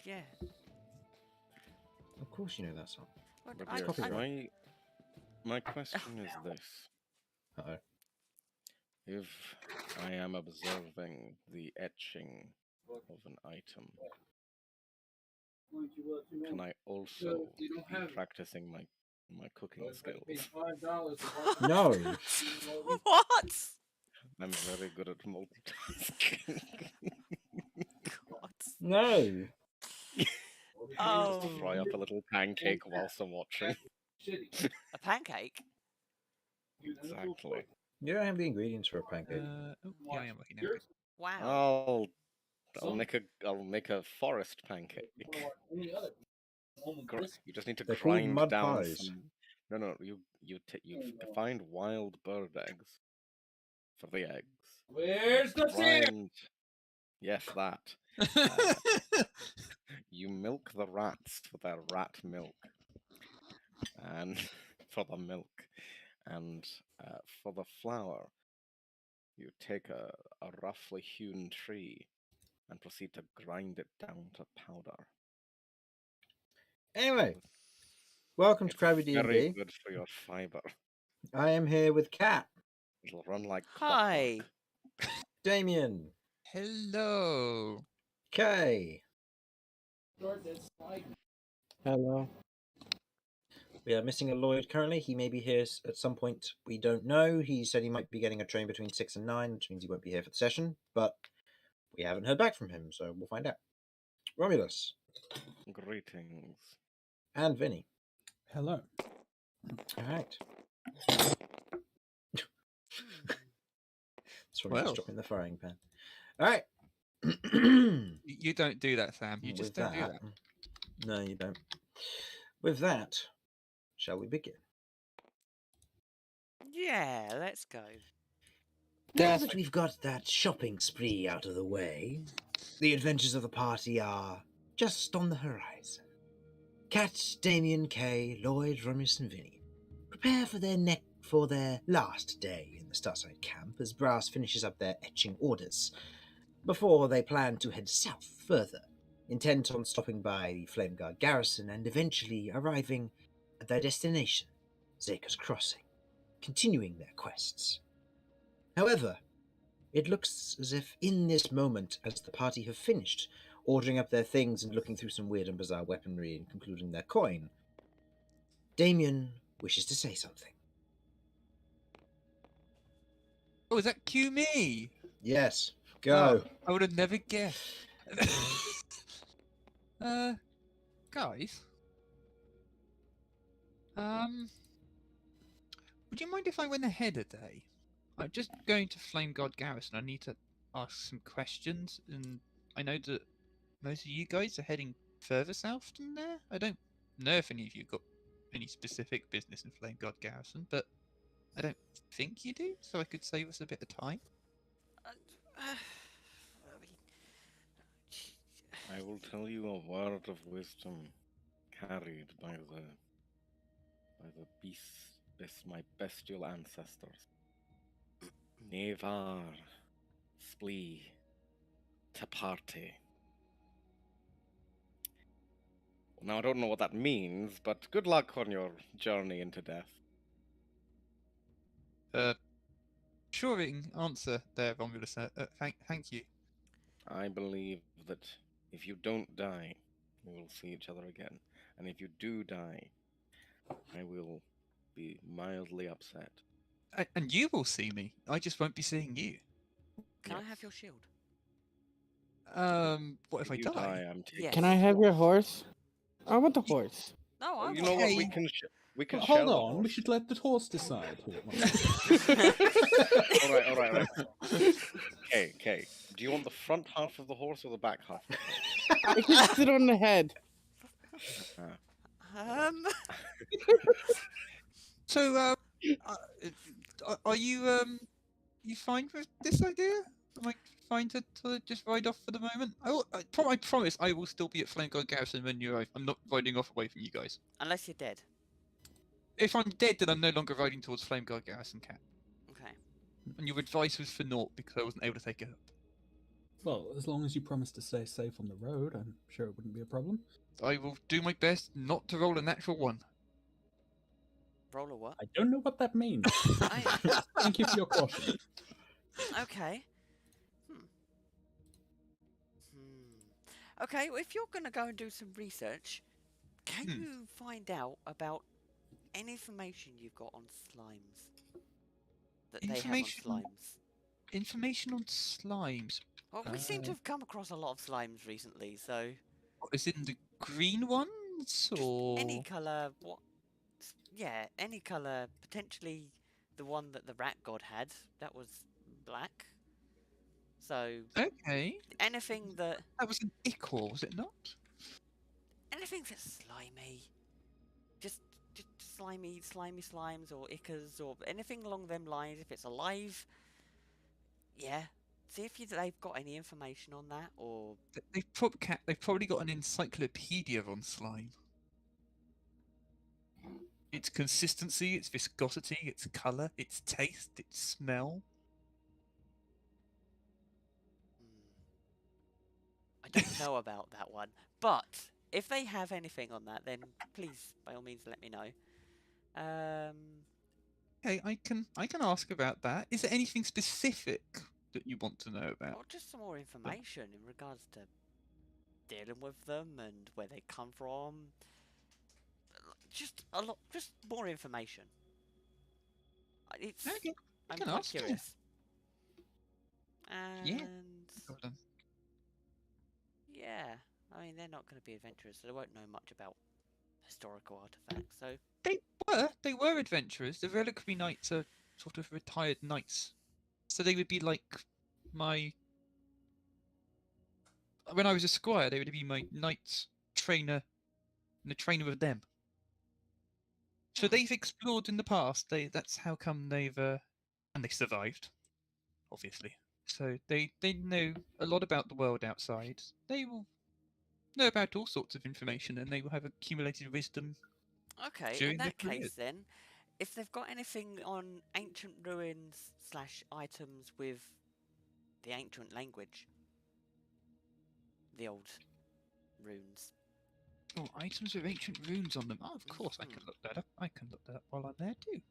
Yeah. Of course you know that song. What, But I, yes, I, my question is no. this. Uh-oh. If I am observing the etching of an item, can I also be practicing my cooking skills? No. What? I'm very good at multitasking. God. No. Oh, Just fry up a little pancake whilst I'm watching. a pancake? Exactly. You don't have the ingredients for a pancake. Yeah, I am looking now. Wow. I'll make a forest pancake. You just need to They're called grind mud down pies. some. No, you find wild bird eggs for the eggs. Where's the Grind. Yes, that. You milk the rats for their rat milk, and for the milk, and for the flour, you take a roughly hewn tree and proceed to grind it down to powder. Anyway, welcome to It's Crabby very DnD. good for your fiber. I am here with Kat, It'll run like Hi. clockwork. Damien, Hello. Kay. Hello. We are missing a Lloyd currently. He may be here at some point. We don't know. He said he might be getting a train between 6 and 9, which means he won't be here for the session, but we haven't heard back from him, so we'll find out. Romulus Greetings. and Vinny. Hello. All right. It's from just Well. dropping the frying pan. All right. You don't do that, Sam. You just With don't do that. No, you don't. With that, shall we begin? Yeah, let's go. Now that we've got that shopping spree out of the way, the adventures of the party are just on the horizon. Kat, Damien, Kay, Lloyd, Romulus, and Vinny prepare for their last day in the Starside camp as Brass finishes up their etching orders, before they plan to head south further, intent on stopping by the Flame Guard garrison and eventually arriving at their destination, Zaker's Crossing, continuing their quests. However, it looks as if in this moment, as the party have finished ordering up their things and looking through some weird and bizarre weaponry and concluding their coin, Damien wishes to say something. Oh, is that cue me? Yes, go. Oh, I would have never guessed. Guys. Would you mind if I went ahead a day? I'm just going to Flame God Garrison. I need to ask some questions, and I know that most of you guys are heading further south than there. I don't know if any of you got any specific business in Flame God Garrison, but I don't think you do, so I could save us a bit of time. I will tell you a word of wisdom carried by the beasts, my bestial ancestors. Nevar splee taparte. Now I don't know what that means, but good luck on your journey into death. Assuring answer there, Romulus. Thank you. I believe that if you don't die, we will see each other again. And if you do die, I will be mildly upset. And you will see me. I just won't be seeing you. Can I have your shield? What if I you die? I'm taking. Yes. Can I have your horse? I want the horse. No, I You want know what? it. We can Well, share hold the on, we horse. should let the horse decide. All right. Okay. Do you want the front half of the horse or the back half of the horse? I can sit on the head. So, are you fine with this idea? Am I fine to just ride off for the moment? I promise I will still be at Flame God Garrison when you arrive. I'm not riding off away from you guys. Unless you're dead. If I'm dead, then I'm no longer riding towards Flame God Garrison, Cat. Okay. And your advice was for naught because I wasn't able to take it up. Well, as long as you promise to stay safe on the road, I'm sure it wouldn't be a problem. I will do my best not to roll a natural one. Roll a what? I don't know what that means. Thank you for your caution. Okay. Hmm. Okay, well, if you're going to go and do some research, can you find out about any information you've got on slimes? That they have on Information- slimes? Information on slimes. Well, we seem to have come across a lot of slimes recently, so What, is in the green ones, just or any colour, what? Yeah, any colour. Potentially the one that the rat god had, that was black. So okay? anything that That was an ichor, was it not? anything that's slimy, just slimy slimes or ichors or anything along them lines. If it's alive, yeah. See if they've got any information on that, or They've probably got an encyclopedia on slime. Its consistency, its viscosity, its colour, its taste, its smell. I don't know about that one. But if they have anything on that, then please, by all means, let me know. Okay, I can ask about that. Is there anything specific that you want to know about? Or just some more information in regards to dealing with them and where they come from. Just a lot, just more information. It's. Okay, I'm can quite ask, yeah. curious. And Yeah. Well done. yeah, I mean they're not going to be adventurers, so they won't know much about historical artifacts. So They were adventurers. The reliquary knights are sort of retired knights, so they would be like my. When I was a squire, they would be my knights trainer, and the trainer of them. So they've explored in the past. That's how come they've and they survived, obviously. So they know a lot about the world outside. They will know about all sorts of information, and they will have accumulated wisdom. okay, in During their that case, careers. then, if they've got anything on ancient ruins / items with the ancient language, the old runes. Oh, items with ancient runes on them. Oh, of course, I can look that up. I can look that up while I'm there too.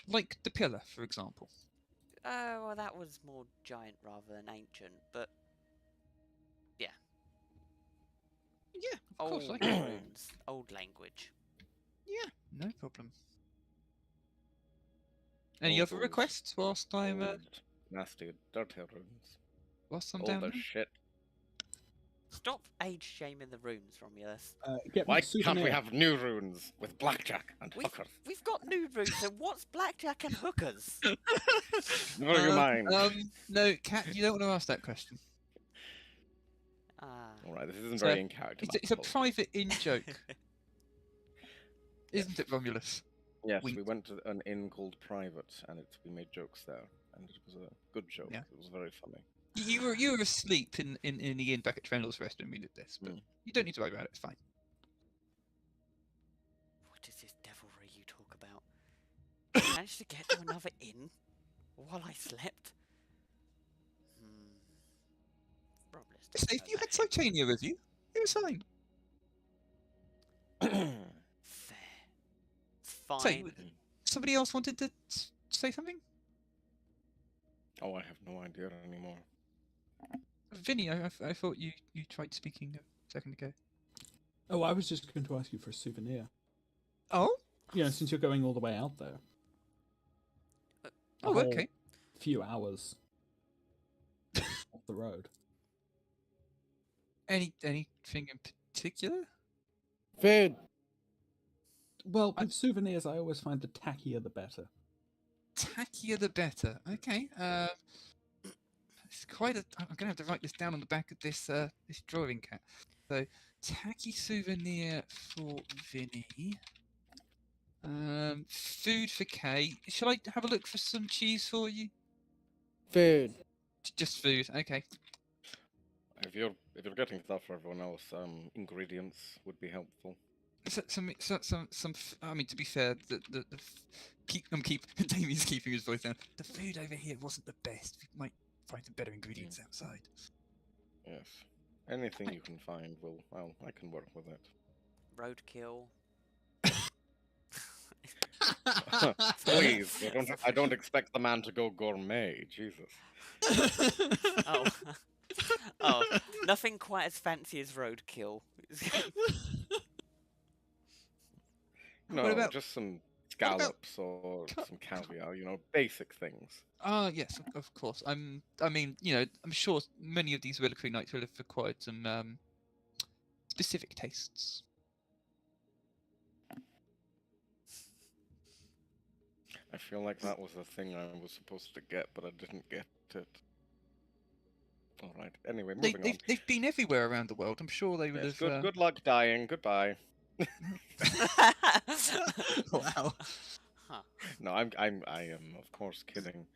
Like the pillar, for example. Oh, well, that was more giant rather than ancient, but yeah. Yeah, of course, I Old can. runes, old language. Yeah, no problem. Any All other those requests whilst I'm Old, nasty, dirty runes. whilst I'm All down the there? shit. Stop age shaming the runes from us. Get me Why a souvenir. can't we have new runes with blackjack and hookers? We've got new runes, and what's blackjack and hookers? Never you mind. No, Cat, you don't want to ask that question. Ah. Alright, this isn't So, very in character. It's a Matt, private in-joke, isn't it, Romulus? Yes, Wink. we went to an inn called Private, and we made jokes there, and it was a good joke. Yeah. It was very funny. You were asleep in the inn back at Trendle's Rest when we did this, but you don't need to worry about it. It's fine. What is this devilry you talk about? I managed to get to another inn while I slept? Romulus, don't If go you had back in. Titania with you, it was fine. Fair. It's So, fine. somebody else wanted to say something? Oh, I have no idea anymore. Vinny, I thought you tried speaking a second ago. Oh, I was just going to ask you for a souvenir. Oh? You know, since you're going all the way out there. A Oh, whole okay. few hours off the road. Anything in particular? Food. Well, with souvenirs, I always find the tackier the better. Tackier the better. Okay. It's quite a. I'm gonna have to write this down on the back of this this drawing, Cat. So, tacky souvenir for Vinny. Food for Kay. Shall I have a look for some cheese for you? Food. Just food. Okay. If you're getting stuff for everyone else, ingredients would be helpful. I mean, to be fair, Damien's keeping his voice down. The food over here wasn't the best. find some better ingredients outside. Yes. Anything you can find will. Well, I can work with it. Roadkill. Please, I don't expect the man to go gourmet. Jesus. Oh. Oh, nothing quite as fancy as roadkill. No, What about- just some what about scallops or cut- some caviar. Basic things. Yes, of course. I mean, I'm sure many of these reliquary knights will have acquired some specific tastes. I feel like that was the thing I was supposed to get, but I didn't get it. All right. Anyway, moving on. They've been everywhere around the world. I'm sure they would Yes, have. good luck dying. Goodbye. Wow. Huh. No, I am of course kidding.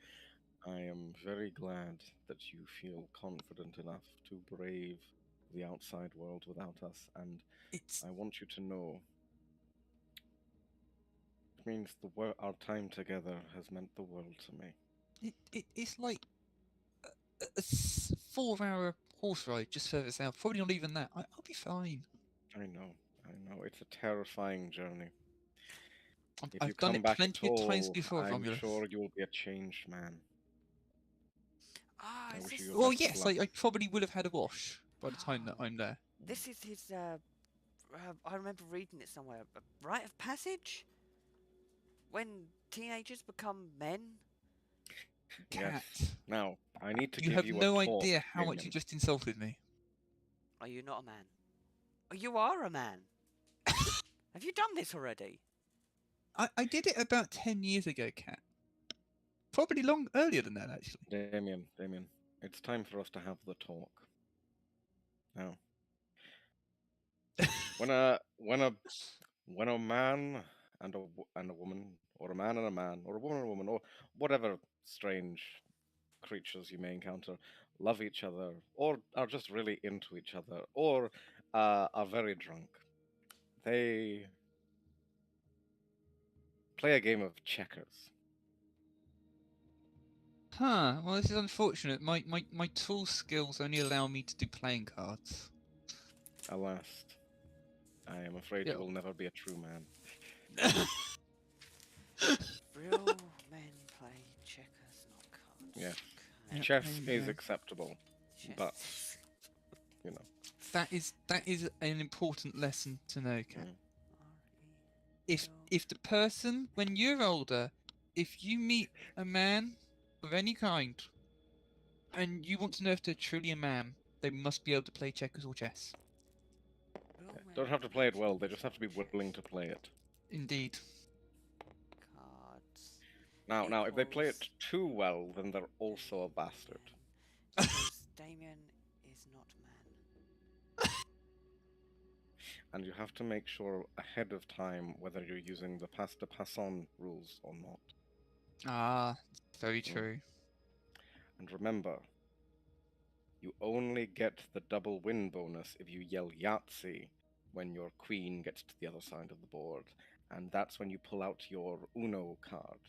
I am very glad that you feel confident enough to brave the outside world without us, and It's I want you to know it means our time together has meant the world to me. it's like a 4-hour horse ride just further south. Probably not even that. I'll be fine. I know. It's a terrifying journey. If you I've done come it back plenty at of times all, before, I'm Romulus. sure you will be a changed man. Ah, I is wish this, you the Well, best of yes, luck. I probably will have had a wash by the time that I'm there. this is his, I remember reading it somewhere. A rite of passage? When teenagers become men? Cat, Yes. Now, I need to you give have you a no talk, idea how much you Damien. just insulted me. Are you not a man? Oh, you are a man. Have you done this already? I did it about 10 years ago, Cat. Probably earlier than that, actually. Damien, it's time for us to have the talk. Now, when a man and a woman, or a man and a man, or a woman and a woman, or whatever strange creatures you may encounter, love each other, or are just really into each other, or are very drunk, they play a game of checkers. Huh, well, this is unfortunate. My tool skills only allow me to do playing cards. Alas, I am afraid Yeah. you will never be a true man. Real men play checkers, not cards. Yeah. Yeah, Chess there you is go. acceptable, Chess. but you know. That is an important lesson to know, Cat. R-E-L. If the person, when you're older, if you meet a man of any kind, and you want to know if they're truly a man, they must be able to play checkers or chess. Real men Don't have to play it well, they just have to be willing to play it. Indeed. cards. Now, if they play it Equals. too well, then they're also a bastard. Because Damien is not man. And you have to make sure ahead of time whether you're using the pass de passon rules or not. Ah, very Mm. true. And remember, you only get the double win bonus if you yell Yahtzee when your queen gets to the other side of the board. And that's when you pull out your Uno card.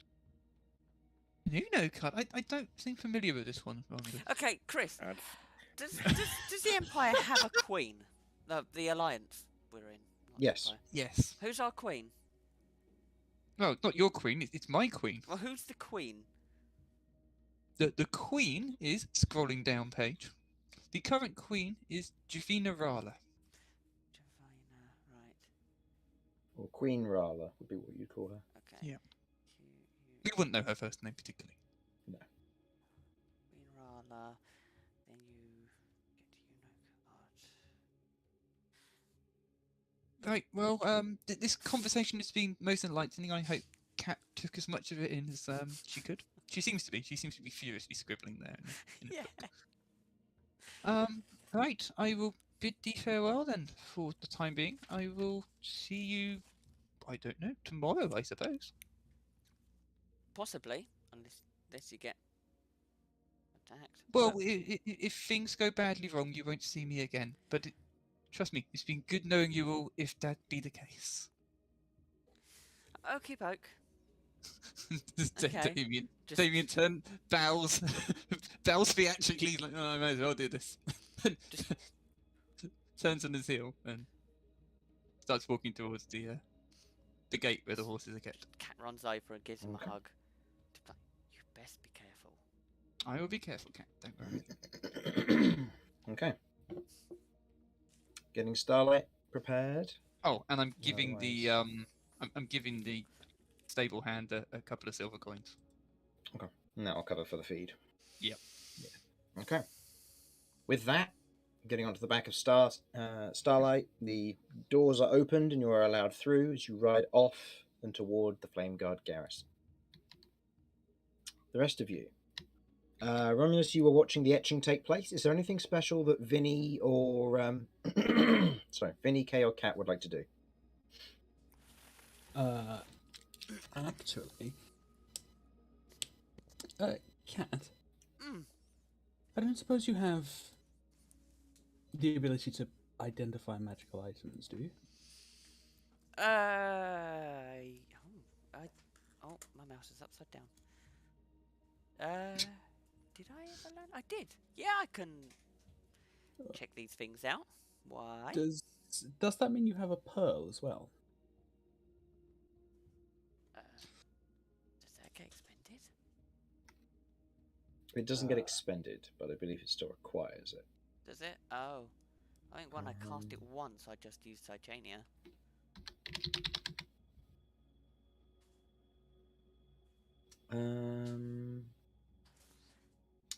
An Uno card? I don't seem familiar with this one, Romulus. Okay, Chris, That's does the Empire have a queen? The Alliance we're in. not the Yes. Empire. Yes. Who's our queen? No, not your queen, it's my queen. Well, who's the queen? The queen is, scrolling down page, the current queen is Javina Rala. Javina, right. Or Queen Rala would be what you call her. Okay. Yeah. We wouldn't know her first name particularly. No. Queen Rala. Then you get Uno card. Right, well, this conversation has been most enlightening. I hope Kat took as much of it in as she could. She seems to be. She seems to be furiously scribbling there. In Yeah. Right, I will bid thee farewell then for the time being. I will see you, I don't know, tomorrow, I suppose. Possibly, unless you get attacked. Well, But- if things go badly wrong, you won't see me again. But trust me, it's been good knowing you all if that be the case. Okey poke. Okay. Damien, Just- Damien bows, bows theatrically, like, oh, I might as well do this. Just- Turns on his heel and starts walking towards the gate where the horses are kept. Cat runs over and gives him Okay. a hug. Just like, you best be careful. I will be careful, Cat. Don't worry. Okay. Getting Starlight prepared. Oh, and I'm giving the Otherwise- I'm giving the stable hand a couple of silver coins. And that'll cover for the feed. Yep. Yeah. Okay. With that, getting onto the back of Starlight, the doors are opened and you are allowed through as you ride off and toward the Flame Guard garrison. The rest of you. Romulus, you were watching the etching take place. Is there anything special that Vinny or Vinny, Kay, or Cat would like to do? Actually, Cat, Mm. I don't suppose you have the ability to identify magical items, do you? Oh, my mouse is upside down. Did I ever learn? I did. Yeah, I can check these things out. Why? Does that mean you have a pearl as well? Does that get expended? It doesn't get expended, but I believe it still requires it. Does it? Oh. I think when I cast it once, I just used Titania.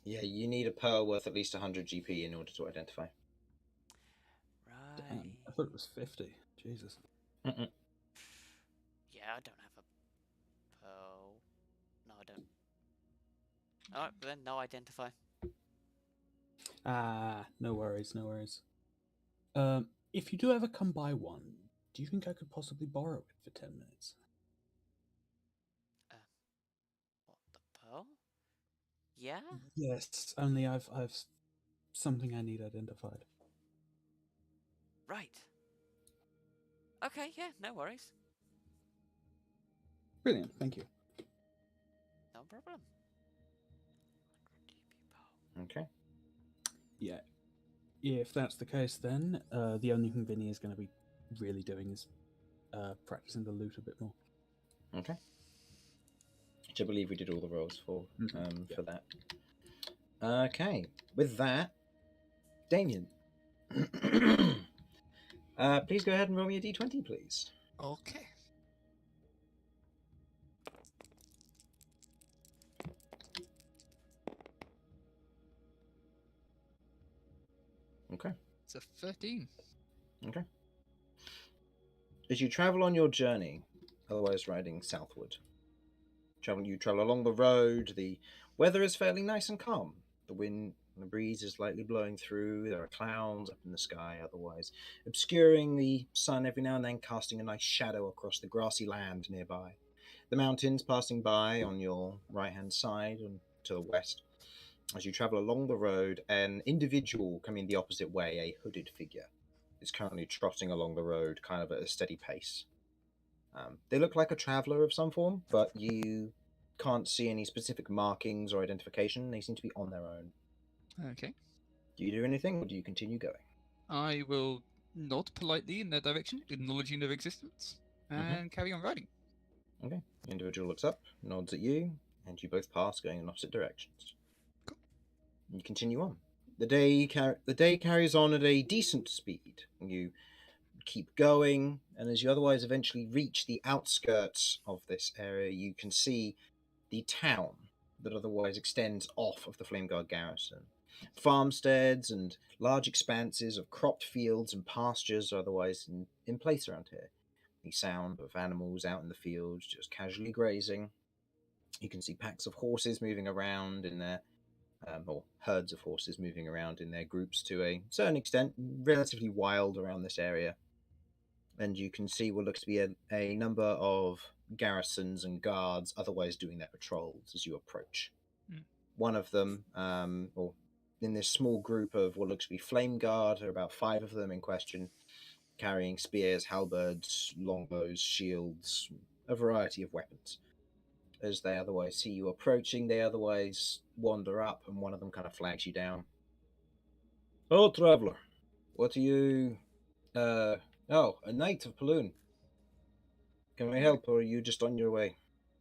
Yeah, you need a pearl worth at least 100 GP in order to identify. Right. Damn, I thought it was 50. Jesus. Mm-mm. Yeah, I don't have a pearl. No, I don't. Alright, then no identify. No worries, no worries. If you do ever come by one, do you think I could possibly borrow it for 10 minutes? What, the pearl? Yeah? Yes, only I've something I need identified. Right. Okay, yeah, no worries. Brilliant, thank you. No problem. 100 GP pearl. Okay. Yeah. If that's the case, then the only thing Vinny is going to be really doing is practicing the loot a bit more. Okay. Which I believe we did all the rolls for Yeah. for that. Okay. With that, Damien. Please go ahead and roll me a d20, please. Okay. Okay. It's a 13. Okay. As you travel on your journey, otherwise riding southward, you travel along the road. The weather is fairly nice and calm. The wind and the breeze is lightly blowing through. There are clouds up in the sky, otherwise obscuring the sun every now and then, casting a nice shadow across the grassy land nearby. The mountains passing by on your right-hand side and to the west. As you travel along the road, an individual coming the opposite way, a hooded figure, is currently trotting along the road, kind of at a steady pace. They look like a traveller of some form, but you can't see any specific markings or identification. They seem to be on their own. Okay. Do you do anything, or do you continue going? I will nod politely in their direction, acknowledging their existence, and carry on riding. Okay. The individual looks up, nods at you, and you both pass, going in opposite directions. Cool. You continue on. The day carries on at a decent speed. You keep going, and as you otherwise eventually reach the outskirts of this area, you can see the town that otherwise extends off of the Flameguard garrison. Farmsteads and large expanses of cropped fields and pastures are otherwise in place around here. The sound of animals out in the fields just casually grazing. You can see packs of horses moving around in their or herds of horses moving around in their groups to a certain extent, relatively wild around this area. And you can see what looks to be a number of garrisons and guards otherwise doing their patrols as you approach. One of them, or in this small group of what looks to be flame guard, there are about 5 of them in question, carrying spears, halberds, longbows, shields, a variety of weapons. as they otherwise see you approaching. They otherwise wander up, and one of them kind of flags you down. Oh, traveler, what are you? Oh, a knight of Paloon. Can we help, or are you just on your way?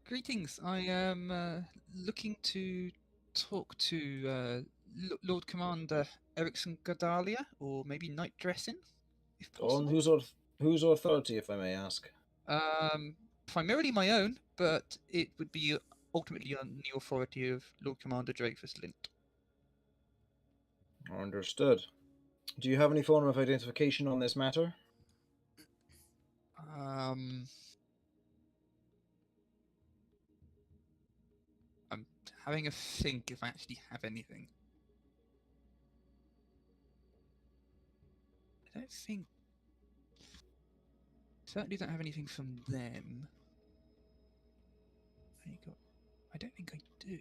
Greetings. I am looking to talk to Lord Commander Erickson Gardalia, or maybe Knight Dressing, if On possible. whose authority, if I may ask? Primarily my own, but it would be ultimately on the authority of Lord Commander Dreyfus Lint. Understood. Do you have any form of identification on this matter? I'm having a think if I actually have anything. I don't think. Certainly don't have anything from them. I don't think I do.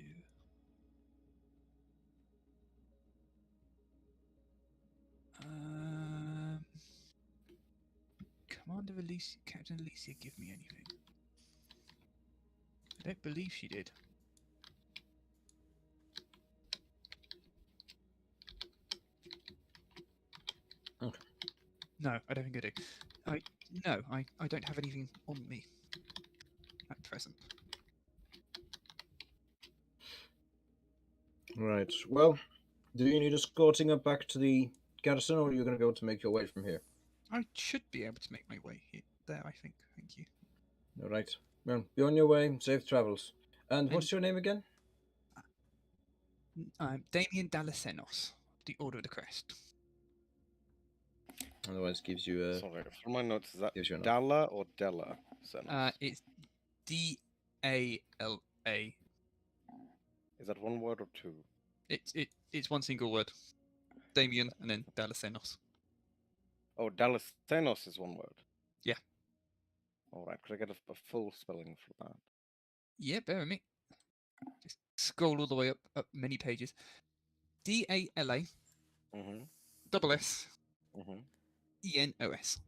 Commander Alicia, Captain Alicia, give me anything. I don't believe she did. Okay. No, I don't think I do. I don't have anything on me at present. Right. Well, do you need escorting up back to the garrison, or are you going to be able to make your way from here? I should be able to make my way there, I think. Thank you. All right. Well, be on your way. Safe travels. And what's And- your name again? I'm Damien Dalasenos, the Order of the Crest. Otherwise, gives you a. Sorry, from my notes, is that Gives you a nod. Dalla or Della? Senos? It's D-A-L-A. Is that one word or two? It's one single word. Damien and then Dalasenos. Oh, Dalasenos is one word. Yeah. All right, could I get a full spelling for that? Yeah, bear with me. Just scroll all the way up many pages. D-A-L-A Mm-hmm. double S Mm-hmm. E-N-O-S.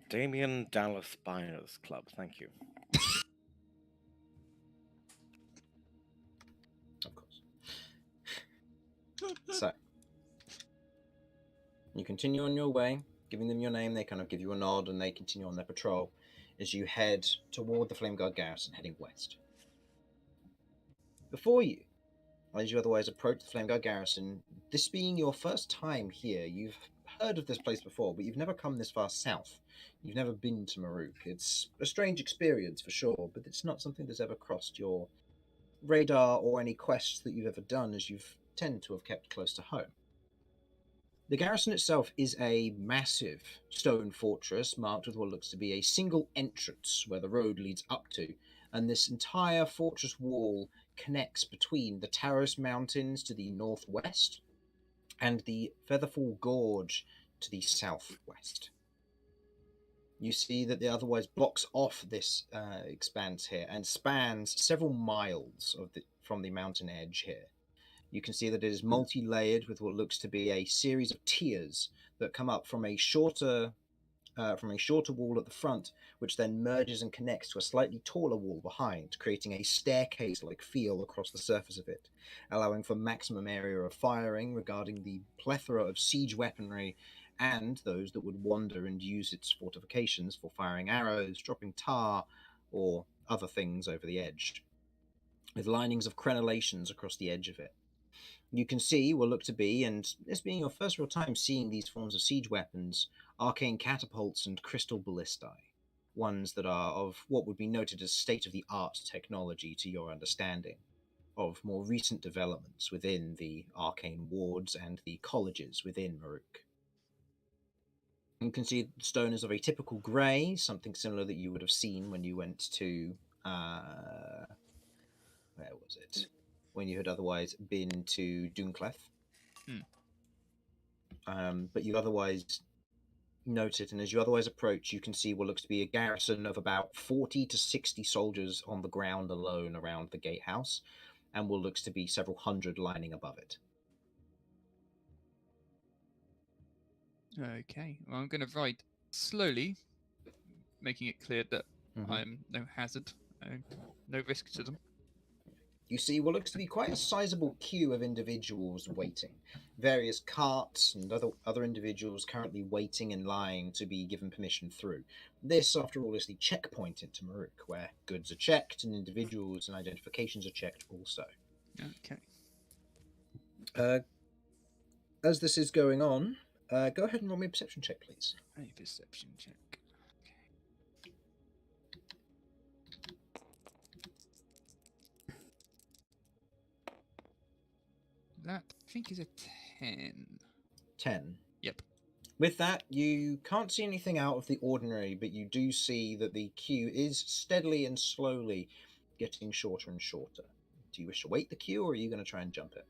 Damien Dallas Buyers Club. Thank you. Of course. So, you continue on your way, giving them your name. They kind of give you a nod, and they continue on their patrol as you head toward the Flame Guard garrison, heading west. Before you, as you otherwise approach the Flame Guard garrison, this being your first time here, you've heard of this place before, but you've never come this far south. You've never been to Maruk. It's a strange experience for sure, but it's not something that's ever crossed your radar or any quests that you've ever done, as you've tend to have kept close to home. The garrison itself is a massive stone fortress marked with what looks to be a single entrance where the road leads up to, and this entire fortress wall connects between the Taros Mountains to the northwest and the Featherfall Gorge to the southwest. You see that it otherwise blocks off this expanse here and spans several miles from the mountain edge here. You can see that it is multi-layered with what looks to be a series of tiers that come up from a shorter wall at the front, which then merges and connects to a slightly taller wall behind, creating a staircase-like feel across the surface of it, allowing for maximum area of firing regarding the plethora of siege weaponry and those that would wander and use its fortifications for firing arrows, dropping tar, or other things over the edge, with linings of crenellations across the edge of it. You can see what look to be, and this being your first real time seeing these forms of siege weapons, arcane catapults and crystal ballistae, ones that are of what would be noted as state-of-the-art technology to your understanding of more recent developments within the arcane wards and the colleges within Maruk. You can see the stone is of a typical grey, something similar that you would have seen when you went to where was it? When you had otherwise been to Doonclef. But you otherwise note it, and as you otherwise approach, you can see what looks to be a garrison of about 40 to 60 soldiers on the ground alone around the gatehouse, and what looks to be several hundred lining above it. Okay, well, I'm going to ride slowly, making it clear that Mhm. I'm no hazard, no risk to them. You see what looks to be quite a sizable queue of individuals waiting. Various carts and other individuals currently waiting in line to be given permission through. This, after all, is the checkpoint into Maruk, where goods are checked and individuals and identifications are checked also. Okay. As this is going on, go ahead and roll me a perception check, please. A perception check. That, I think, is a 10. 10. Yep. With that, you can't see anything out of the ordinary, but you do see that the queue is steadily and slowly getting shorter and shorter. Do you wish to wait the queue, or are you going to try and jump it?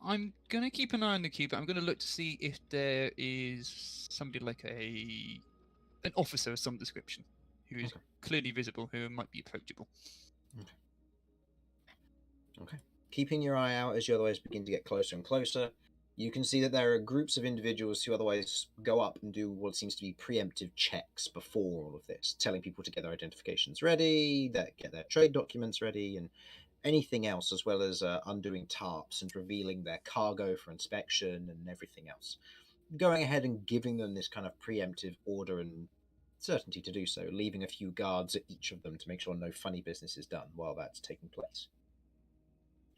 I'm gonna keep an eye on the queue, but I'm gonna look to see if there is somebody like an officer of some description who is Okay. clearly visible, who might be approachable. Okay. Keeping your eye out as you otherwise begin to get closer and closer, you can see that there are groups of individuals who otherwise go up and do what seems to be preemptive checks before all of this, telling people to get their identifications ready, get their trade documents ready, and anything else, as well as undoing tarps and revealing their cargo for inspection and everything else. Going ahead and giving them this kind of preemptive order and certainty to do so, leaving a few guards at each of them to make sure no funny business is done while that's taking place.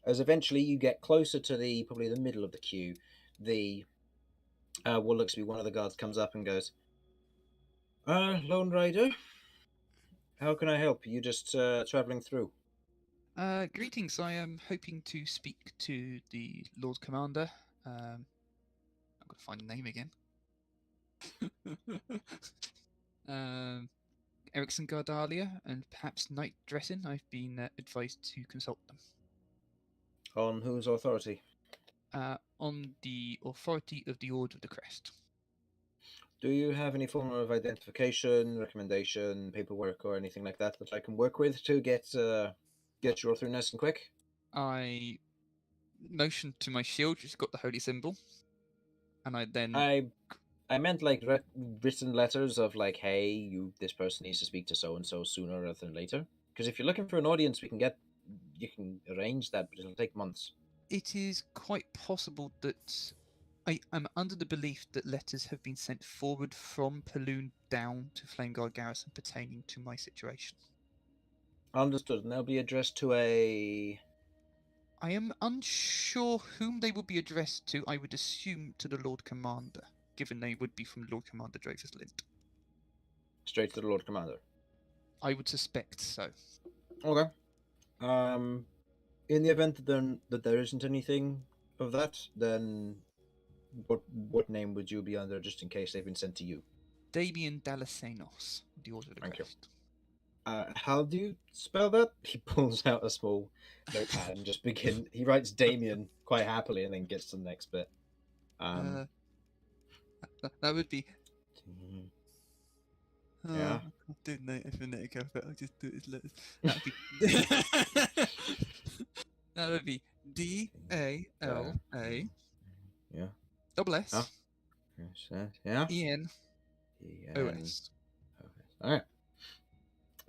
As eventually you get closer to probably the middle of the queue, what looks to be one of the guards comes up and goes, Lone Rider, how can I help? You just traveling through? Greetings. I am hoping to speak to the Lord Commander. I'm gonna find the name again. Erickson Gardalia and perhaps Night Dressing. I've been advised to consult them. On whose authority? On the authority of the Order of the Crest. Do you have any form of identification, recommendation, paperwork, or anything like that I can work with to get you all through nice and quick? I motioned to my shield, which has got the holy symbol, and I then. I meant like written letters of like, hey, this person needs to speak to so and so sooner rather than later. Because if you're looking for an audience, you can arrange that, but it'll take months. It is quite possible that I am under the belief that letters have been sent forward from Paloon down to Flameguard Garrison pertaining to my situation. Understood. And they'll be addressed to a... I am unsure whom they will be addressed to. I would assume to the Lord Commander, given they would be from Lord Commander Dreyfus Lint. Straight to the Lord Commander. I would suspect so. Okay. In the event that there isn't anything of that, then what name would you be under, just in case they've been sent to you? Damien Dalasenos, the Order of the Thank you. Crest. How do you spell that? He pulls out a small notepad and just he writes Damien quite happily and then gets to the next bit. That would be... Yeah. I do native phonetic alphabet, I'll just do it as letters. That would be... that would be D-A-L-A... Yeah. Double S... Huh? Yeah. E-N-O-S. Alright.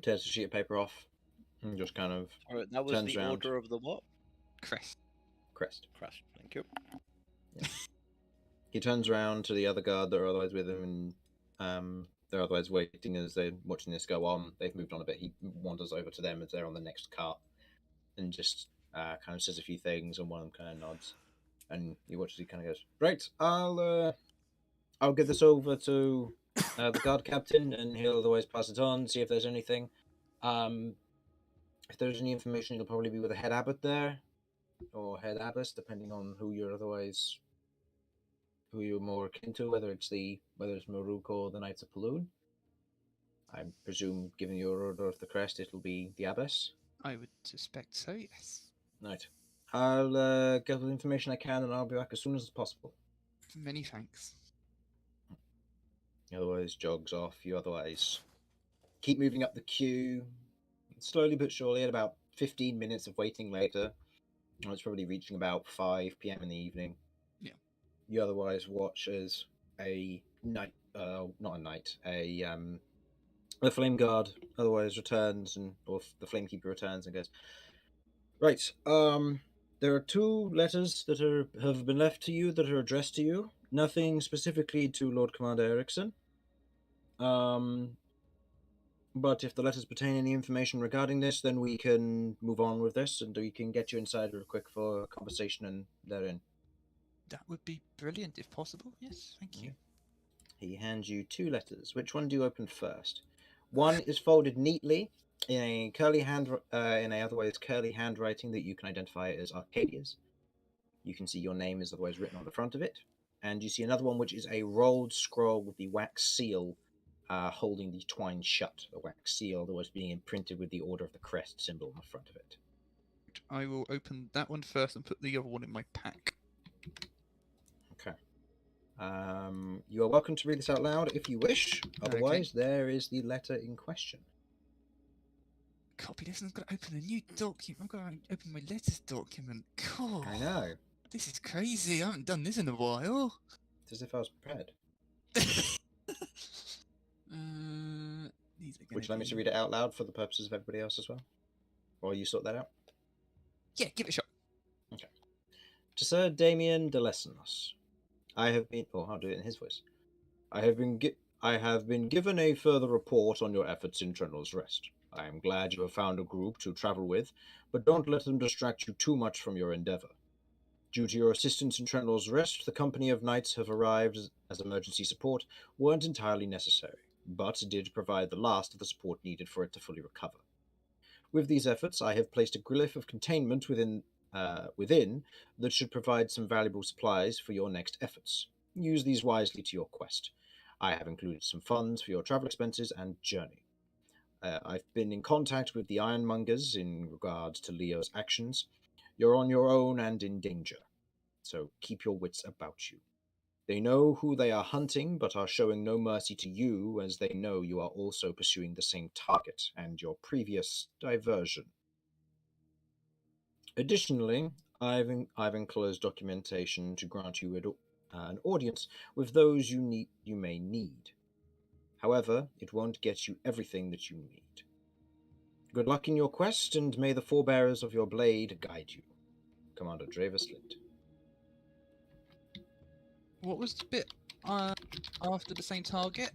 Tears the sheet of paper off and just kind of Alright, that was turns the around. order of the what? Crest. Crest. Crest. Thank you. He turns around to the other guard that are otherwise with him, and they're otherwise waiting as they're watching this go on. They've moved on a bit. He wanders over to them as they're on the next cart and just kind of says a few things, and one of them kind of nods. And you watch as he kind of goes, "Right, I'll give this over to the guard captain, and he'll otherwise pass it on, see if there's anything. If there's any information, it'll probably be with the head abbot there, or head abbess, depending on who you're more akin to, whether it's Maruk or the Knights of Paloon. I presume, given your Order of the Crest, it'll be the abbess. I would suspect so, yes. Right. I'll get the information I can, and I'll be back as soon as possible. Many thanks. He otherwise jogs off. You otherwise keep moving up the queue, slowly but surely. At about 15 minutes of waiting later, it's probably reaching about 5 p.m. in the evening. Yeah. You otherwise watch as a not a knight, the flame guard otherwise returns, or the flame keeper returns and goes, right, there are 2 letters that have been left to you that are addressed to you. Nothing specifically to Lord Commander Erickson. But if the letters pertain any information regarding this, then we can move on with this, and we can get you inside real quick for a conversation and therein. That would be brilliant if possible. Yes, thank you. He hands you 2 letters. Which one do you open first? One is folded neatly in a otherwise curly handwriting that you can identify as Arcadia's. You can see your name is otherwise written on the front of it, and you see another one which is a rolled scroll with the wax seal holding the twine shut. The wax seal that was being imprinted with the Order of the Crest symbol on the front of it. I will open that one first and put the other one in my pack. Okay. You are welcome to read this out loud if you wish. Otherwise, there is the letter in question. Copy this, and I've got to open a new document. I've got to open my letters document. Cool. I know. This is crazy. I haven't done this in a while. It's as if I was prepared. Would you like me to read it out loud for the purposes of everybody else as well? Or you sort that out? Yeah, give it a shot. Okay. To Sir Damien de Lessenos, I have been... Oh, I'll do it in his voice. I have been given a further report on your efforts in Trendel's Rest. I am glad you have found a group to travel with, but don't let them distract you too much from your endeavor. Due to your assistance in Trendel's Rest, the company of knights have arrived as emergency support weren't entirely necessary, but did provide the last of the support needed for it to fully recover. With these efforts, I have placed a glyph of containment within that should provide some valuable supplies for your next efforts. Use these wisely to your quest. I have included some funds for your travel expenses and journey. I've been in contact with the Ironmongers in regards to Leo's actions. You're on your own and in danger, so keep your wits about you. They know who they are hunting, but are showing no mercy to you, as they know you are also pursuing the same target and your previous diversion. Additionally, I've enclosed documentation to grant you an audience with those you may need. However, it won't get you everything that you need. Good luck in your quest, and may the forebearers of your blade guide you. Commander Dravis Lind. What was the bit after the same target?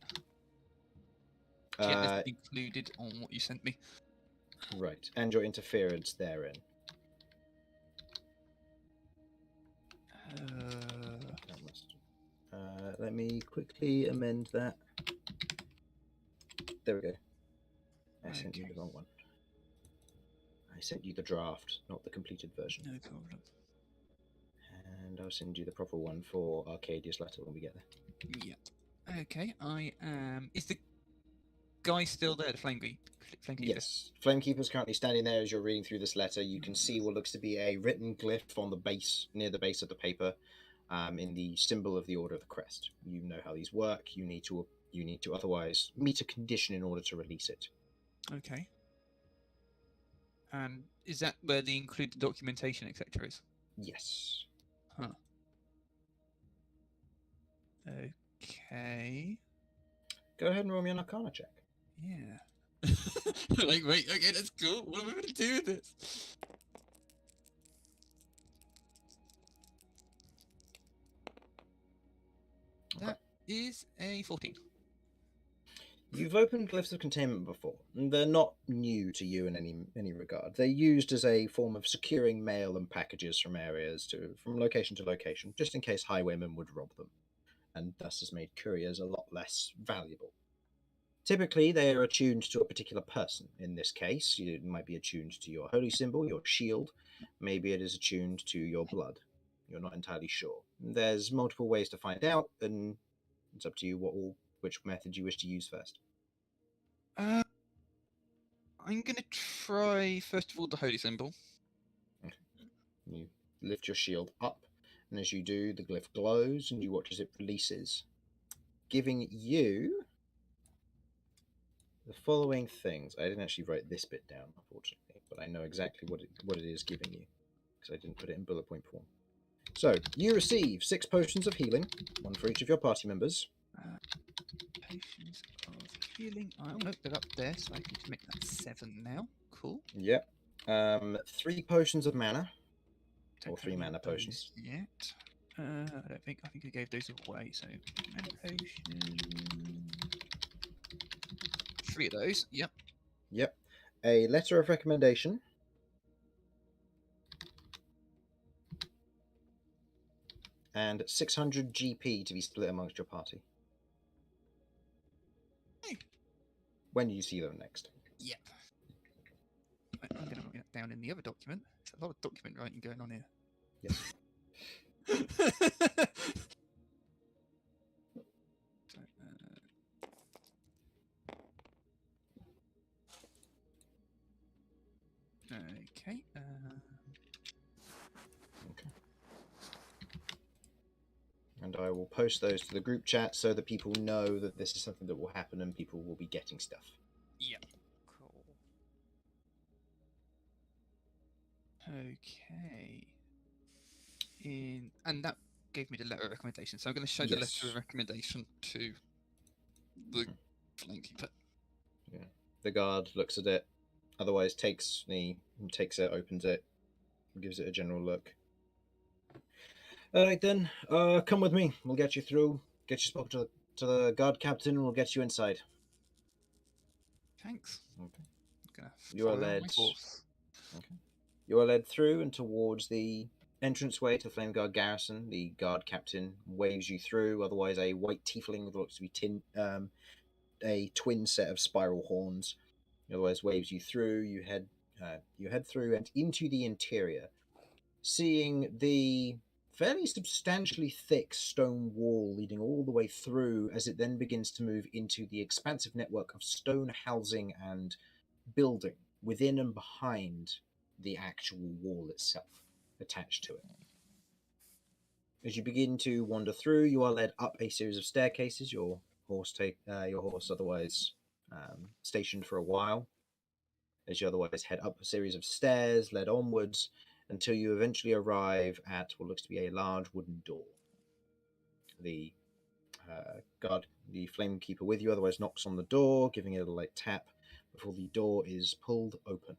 Yeah, this included on what you sent me. Right, and your interference therein. Let me quickly amend that. There we go. I sent you the wrong one. I sent you the draft, not the completed version. No problem. And I'll send you the proper one for Arcadia's letter when we get there. Yep. Okay, I am... Is the guy still there, the Flamekeeper? Yes. Flamekeeper's currently standing there as you're reading through this letter. You can see what looks to be a written glyph on the base, near the base of the paper, in the symbol of the Order of the Crest. You know how these work. You need to otherwise meet a condition in order to release it. Okay. And is that where the included documentation, etc. is? Yes. Huh. Okay. Go ahead and roll me an Arcana check. Yeah. Like, wait, okay, that's cool. What am I going to do with this? Okay. That is a 14. You've opened glyphs of containment before, and they're not new to you in any regard. They're used as a form of securing mail and packages from location to location, just in case highwaymen would rob them, and thus has made couriers a lot less valuable. Typically, they are attuned to a particular person. In this case, it might be attuned to your holy symbol, your shield. Maybe it is attuned to your blood. You're not entirely sure. There's multiple ways to find out, and it's up to you which method you wish to use first. I'm going to try, first of all, the holy symbol. Okay. You lift your shield up, and as you do, the glyph glows, and you watch as it releases, giving you the following things. I didn't actually write this bit down, unfortunately, but I know exactly what it is giving you, because I didn't put it in bullet point form. So, you receive 6 potions of healing, one for each of your party members. potions of healing. Oh no, they're up there, so I can just make that 7 now. Cool. Yep. 3 potions of mana. Don't Or 3 have any of mana those potions. yet. I don't think. I think I gave those away. So mana potion. 3 of those. Yep. Yep. A letter of recommendation. And 600 GP to be split amongst your party. Hey. When you see them next. Yep. Right, I'm going to write that down in the other document. There's a lot of document writing going on here. Yes. So, okay. Okay. And I will post those to the group chat so that people know that this is something that will happen and people will be getting stuff. Yep. Cool. Okay. And that gave me the letter of recommendation. So I'm going to show the letter Yes. of recommendation to the flamekeeper. Yeah. The guard looks at it, otherwise takes it, opens it, gives it a general look. Alright then, come with me. We'll get you through, get you spoken to the guard captain, and we'll get you inside. Thanks. Okay. I'm going to You are follow my led. horse. Okay. You are led through and towards the entranceway to the Flame Guard garrison. The guard captain waves you through, otherwise a white tiefling that looks to be a twin set of spiral horns. Otherwise waves you through. You head through and into the interior, seeing the fairly substantially thick stone wall leading all the way through as it then begins to move into the expansive network of stone housing and building within and behind the actual wall itself attached to it. As you begin to wander through, you are led up a series of staircases. Your horse otherwise stationed for a while, as you otherwise head up a series of stairs led onwards until you eventually arrive at what looks to be a large wooden door. The the flamekeeper with you otherwise knocks on the door, giving it a light tap before the door is pulled open.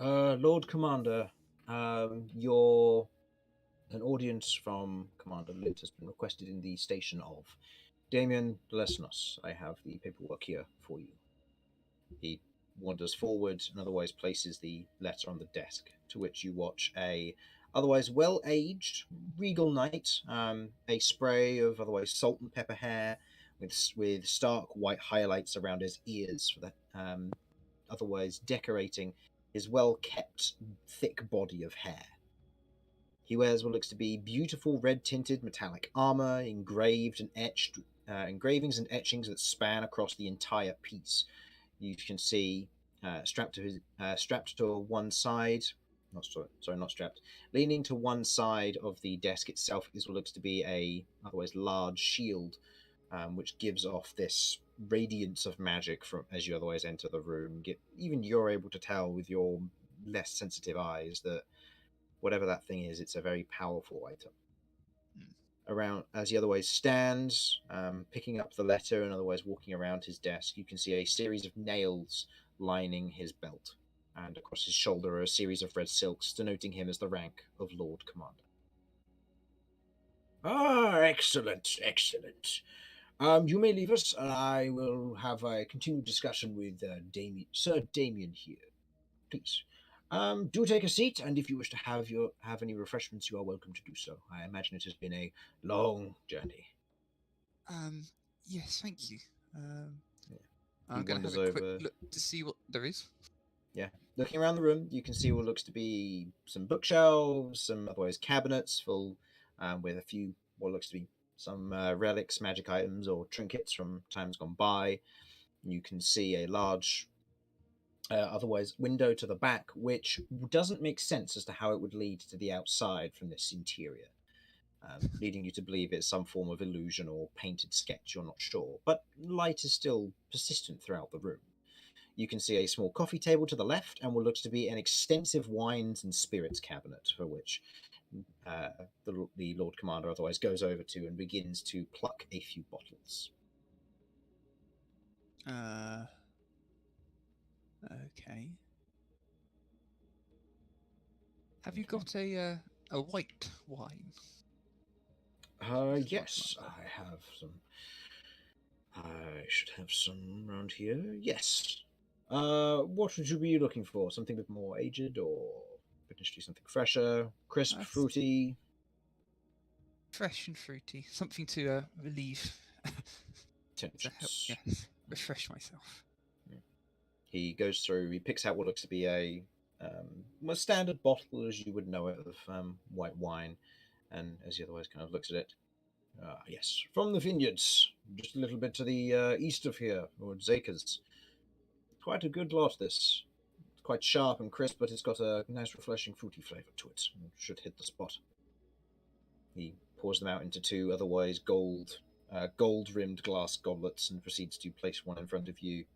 Lord Commander, an audience from Commander Lint has been requested in the station of Damien Lesnos. I have the paperwork here for you. He wanders forward and otherwise places the letter on the desk, to which you watch a otherwise well-aged regal knight, a spray of otherwise salt and pepper hair with stark white highlights around his ears for the otherwise decorating his well-kept thick body of hair. He wears what looks to be beautiful red-tinted metallic armor, engraved and etched, engravings and etchings that span across the entire piece. You can see strapped to one side, not strapped, leaning to one side of the desk itself is what looks to be a otherwise large shield, which gives off this radiance of magic from as you otherwise enter the room. Even you're able to tell with your less sensitive eyes that whatever that thing is, it's a very powerful item. Around as he otherwise stands, picking up the letter and otherwise walking around his desk, you can see a series of nails lining his belt, and across his shoulder are a series of red silks denoting him as the rank of Lord Commander. Ah, excellent, excellent. You may leave us, and I will have a continued discussion with Sir Damien here. Please. Do take a seat, and if you wish to have any refreshments, you are welcome to do so. I imagine it has been a long journey. Yes, thank you. Yeah. I'm going to have a quick look to see what there is. Yeah. Looking around the room, you can see what looks to be some bookshelves, some otherwise cabinets full with a few what looks to be some relics, magic items, or trinkets from times gone by. You can see a large otherwise window to the back, which doesn't make sense as to how it would lead to the outside from this interior, leading you to believe it's some form of illusion or painted sketch, you're not sure, but light is still persistent throughout the room. You can see a small coffee table to the left and what looks to be an extensive wines and spirits cabinet, for which the Lord Commander otherwise goes over to and begins to pluck a few bottles. Okay. Have you got a white wine? Yes, I have some. I should have some around here. Yes. What would you be looking for? Something a bit more aged, or potentially something fresher, crisp, fruity? Fresh and fruity. Something to relieve. to help, Tensions. yes, refresh myself. He goes through. He picks out what looks to be a standard bottle as you would know it of white wine, and as he otherwise kind of looks at it. Yes, from the vineyards, just a little bit to the east of here, or Zakers. Quite a good lot, this. It's quite sharp and crisp, but it's got a nice, refreshing, fruity flavour to it. It should hit the spot. He pours them out into two otherwise gold-rimmed glass goblets and proceeds to place one in front of you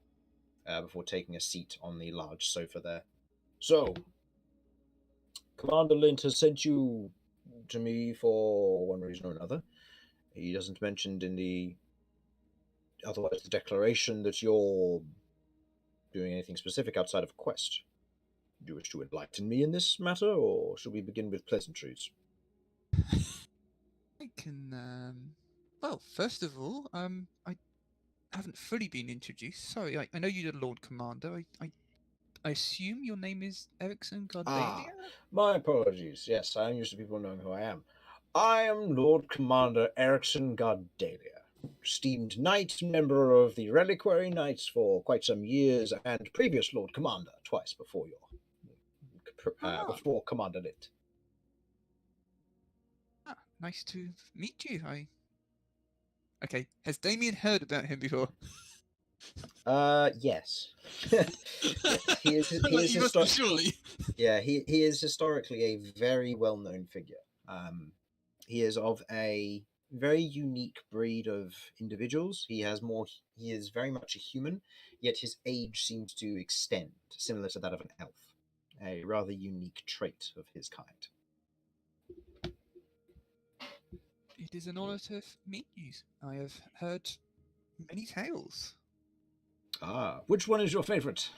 before taking a seat on the large sofa there. So, Commander Lint has sent you to me for one reason or another. He doesn't mention in the declaration that you're doing anything specific outside of a quest. Do you wish to enlighten me in this matter, or should we begin with pleasantries? I can. Well, first of all, I haven't fully been introduced. Sorry, I know you're the Lord Commander. I assume your name is Ericsson Gardalia? My apologies. Yes, I'm used to people knowing who I am. I am Lord Commander Ericsson Gardalia, esteemed knight, member of the Reliquary Knights for quite some years, and previous Lord Commander twice before before Commander Lit. Nice to meet you. Okay, has Damien heard about him before? Yes. Yes, he is. He must be, surely. Yeah, he is historically a very well-known figure. He is of a very unique breed of individuals. He is very much a human, yet his age seems to extend, similar to that of an elf. A rather unique trait of his kind. It is an honor to meet you. I have heard many tales. Which one is your favorite?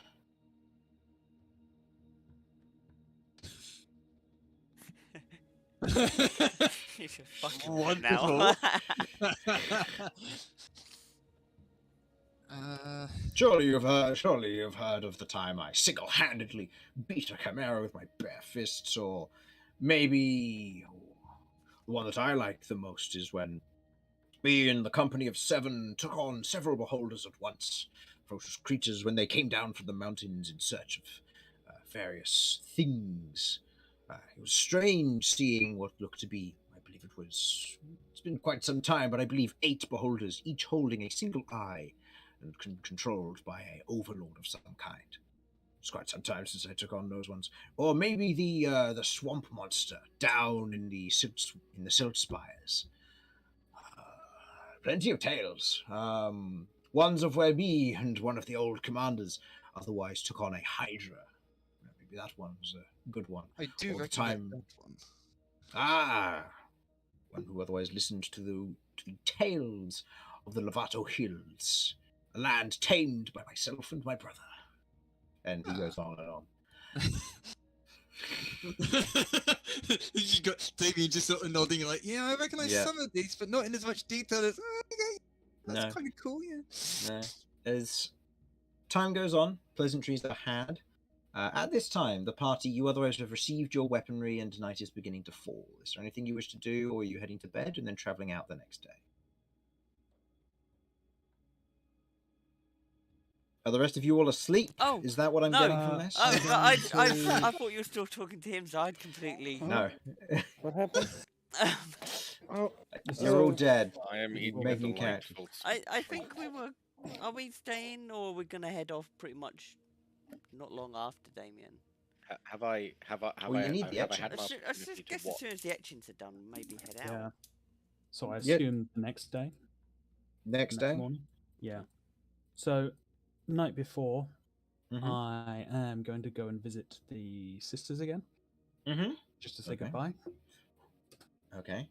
You should fucking now. Surely you've heard of the time I single-handedly beat a chimera with my bare fists, or maybe the one that I like the most is when we, in the company of 7, took on several beholders at once, ferocious creatures when they came down from the mountains in search of various things. It was strange seeing what looked to be, I believe it's been quite some time, but I believe 8 beholders, each holding a single eye, and controlled by an overlord of some kind. It's quite some time since I took on those ones. Or maybe the swamp monster down in the silt spires. Plenty of tales. Ones of where me and one of the old commanders otherwise took on a hydra. Maybe that one was a good one. I do All the recollect time. that one. One who otherwise listened to the tales of the Lovato Hills, a land tamed by myself and my brother. And he goes on and on. You got Damien just sort of nodding like, yeah, I recognise some of these, but not in as much detail as, okay, that's kind of cool, yeah. No. As time goes on, pleasantries are had. At this time, the party, you otherwise have received your weaponry and night is beginning to fall. Is there anything you wish to do, or are you heading to bed and then travelling out the next day? Are the rest of you all asleep? Oh, is that what I'm no. getting from this? I thought you were still talking to him, so I'd completely... No. What happened? Oh, You're all dead. I am eating a Making delightful I think we were... Are we staying, or are we going to head off pretty much not long after Damien? Have I had my Let's opportunity just guess to as soon as the etchings are done, maybe head out. Yeah. So I assume the next day. Next day? Morning. Yeah. So, night before, Mhm. I am going to go and visit the sisters again. Mhm. Just to say Okay. goodbye. Okay.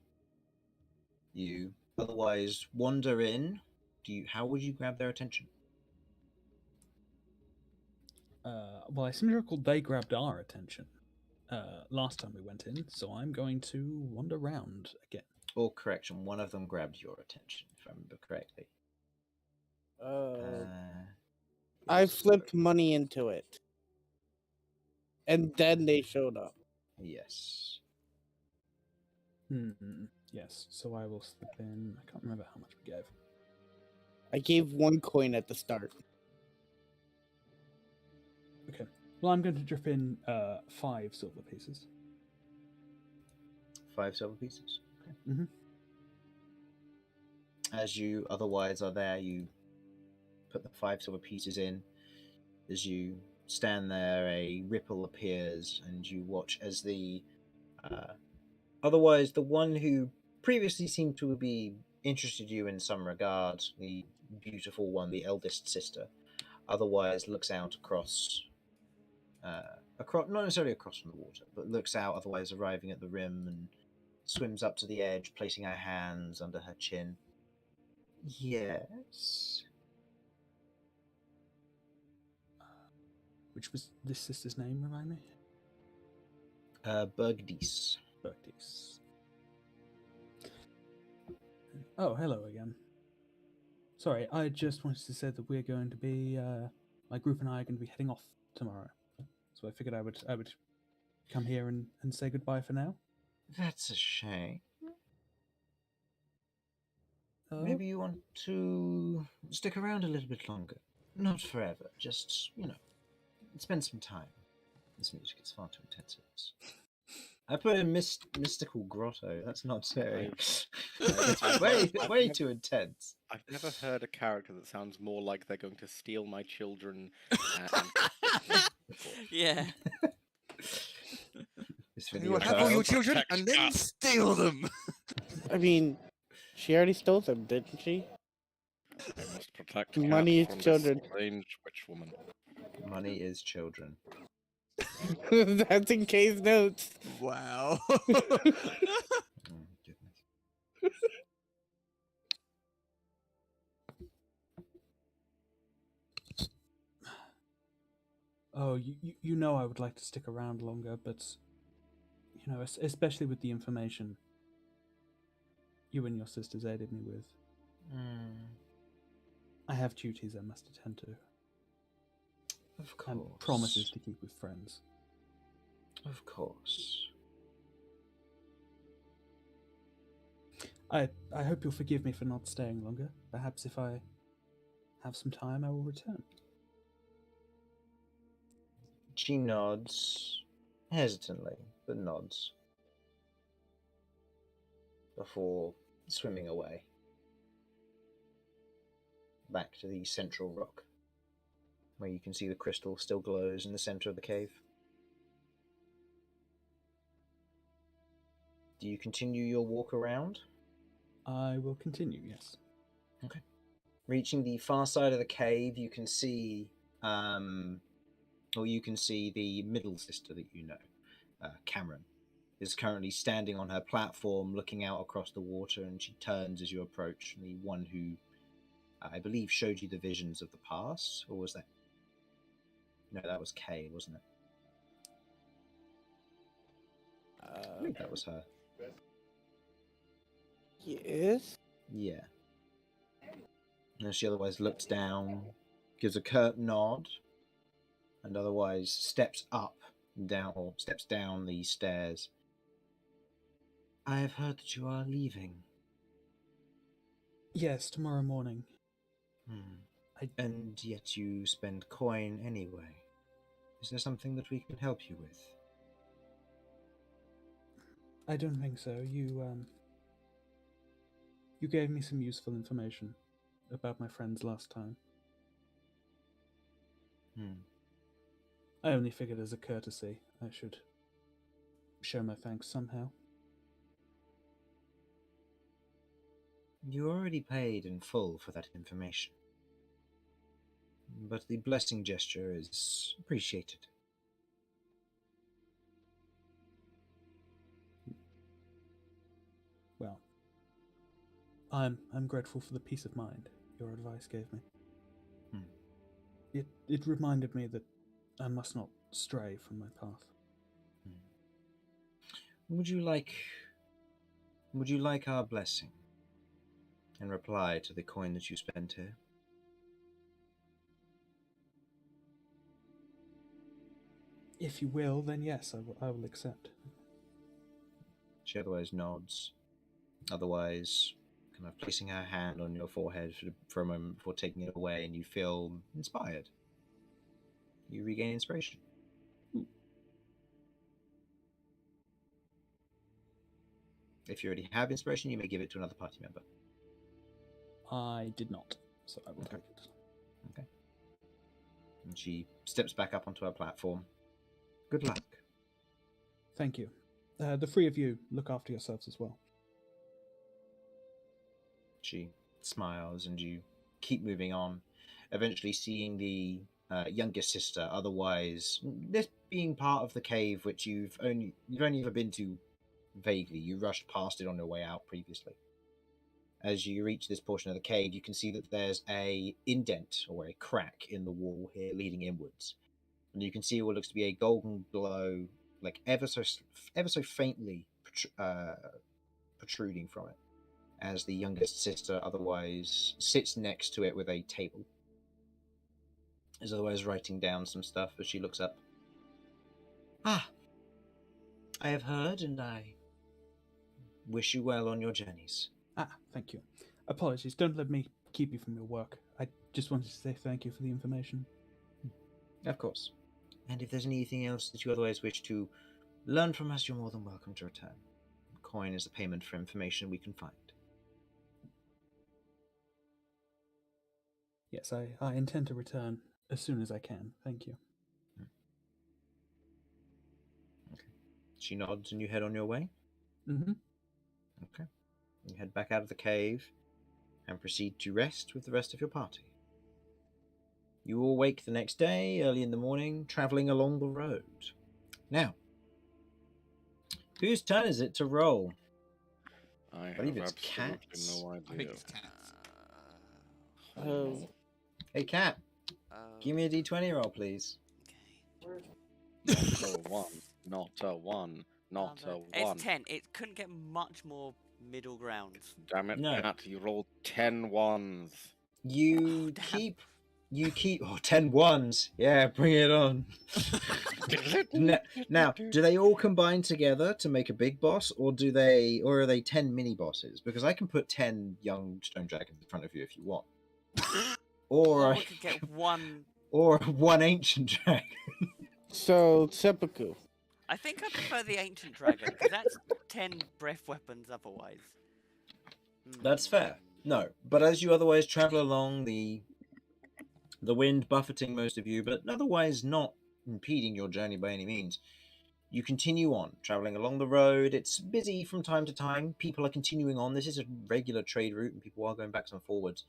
You otherwise wander in. How would you grab their attention? Well, I seem to recall they grabbed our attention last time we went in, so I'm going to wander around again. Or correction, one of them grabbed your attention, if I remember correctly. I flipped money into it. And then they showed up. Yes. Yes, so I will slip in. I can't remember how much we gave. I gave 1 coin at the start. Okay. Well, I'm going to drip in 5 silver pieces. 5 silver pieces. Okay. Mm-hmm. As you otherwise are there, you put the 5 silver pieces in. As you stand there, a ripple appears, and you watch as the otherwise the one who previously seemed to be interested you in some regard, the beautiful one, the eldest sister, otherwise looks out across, not necessarily across from the water, but looks out, otherwise arriving at the rim, and swims up to the edge, placing her hands under her chin. Yes. Which was this sister's name, remind me? Bergdis. Bergdis. Oh, hello again. Sorry, I just wanted to say that we're going to be, my group and I are going to be heading off tomorrow. So I figured I would come here and say goodbye for now. That's a shame. Maybe you want to stick around a little bit longer. Not forever, just, spend some time. This music is far too intense for this. I put in mystical grotto. That's not very... It's way too intense. I've never heard a character that sounds more like they're going to steal my children. Yeah. You have all your children and then steal them. I mean, she already stole them, didn't she? I must protect Money Cat is from this children. strange witch woman. Money is children. That's in Kay's notes. Wow. Oh, goodness. Oh, you know I would like to stick around longer, but, especially with the information you and your sisters aided me with. I have duties I must attend to. Of course. And promises to keep with friends. Of course. I hope you'll forgive me for not staying longer. Perhaps if I have some time, I will return. She nods, hesitantly, but nods, before swimming away, back to the central rock, where you can see the crystal still glows in the center of the cave. Do you continue your walk around? I will continue, yes. Okay. Reaching the far side of the cave, you can see, you can see the middle sister that you know, Cameron, is currently standing on her platform, looking out across the water, and she turns as you approach. The one who, I believe, showed you the visions of the past, or was that? No, that was Kay, wasn't it? I think that was her. Yes? Yeah. And she otherwise looks down, gives a curt nod, and otherwise steps down the stairs. I have heard that you are leaving. Yes, tomorrow morning. And yet you spend coin anyway. Is there something that we can help you with? I don't think so. You gave me some useful information about my friends last time. I only figured as a courtesy I should show my thanks somehow. You already paid in full for that information. But the blessing gesture is appreciated. I'm grateful for the peace of mind your advice gave me. Hmm. It reminded me that I must not stray from my path. Would you like our blessing in reply to the coin that you spent here? If you will, then yes, I will accept. She otherwise nods, otherwise kind of placing her hand on your forehead for a moment before taking it away, and you feel inspired. You regain inspiration. If you already have inspiration, you may give it to another party member. I did not, so I will Okay. take it. Okay. And she steps back up onto her platform. Good luck. Thank you. The three of you look after yourselves as well. She smiles, and you keep moving on, eventually seeing the youngest sister, otherwise this being part of the cave which you've only ever been to vaguely. You rushed past it on your way out previously. As you reach this portion of the cave, you can see that there's a indent or a crack in the wall here leading inwards, and you can see what looks to be a golden glow, like ever so faintly protruding from it, as the youngest sister otherwise sits next to it with a table. Is otherwise writing down some stuff as she looks up. I have heard, and I wish you well on your journeys. Thank you. Apologies, don't let me keep you from your work. I just wanted to say thank you for the information. Of course. And if there's anything else that you otherwise wish to learn from us, you're more than welcome to return. Coin is the payment for information we can find. Yes, I intend to return as soon as I can. Thank you. Okay. She nods and you head on your way? Mm-hmm. Okay. You head back out of the cave and proceed to rest with the rest of your party. You all wake the next day, early in the morning, travelling along the road. Now, whose turn is it to roll? I believe have it's absolutely cats. no I think idea. it's cats. Oh. Hey, Cat, give me a d20 roll, please. Okay. Not a one. Not a one. Not a one. It's 10. It couldn't get much more middle ground. Damn it, No. Cat, you rolled 10 ones. You Damn. keep 10 ones. Yeah, bring it on. Now, do they all combine together to make a big boss, or are they 10 mini bosses? Because I can put 10 young stone dragons in front of you if you want. Or we could get one. Or one ancient dragon. So, seppuku. I think I prefer the ancient dragon, because that's 10 breath weapons otherwise. That's fair. No, but as you otherwise travel along, the wind buffeting most of you, but otherwise not impeding your journey by any means, you continue on, traveling along the road. It's busy from time to time. People are continuing on. This is a regular trade route, and people are going back and forwards.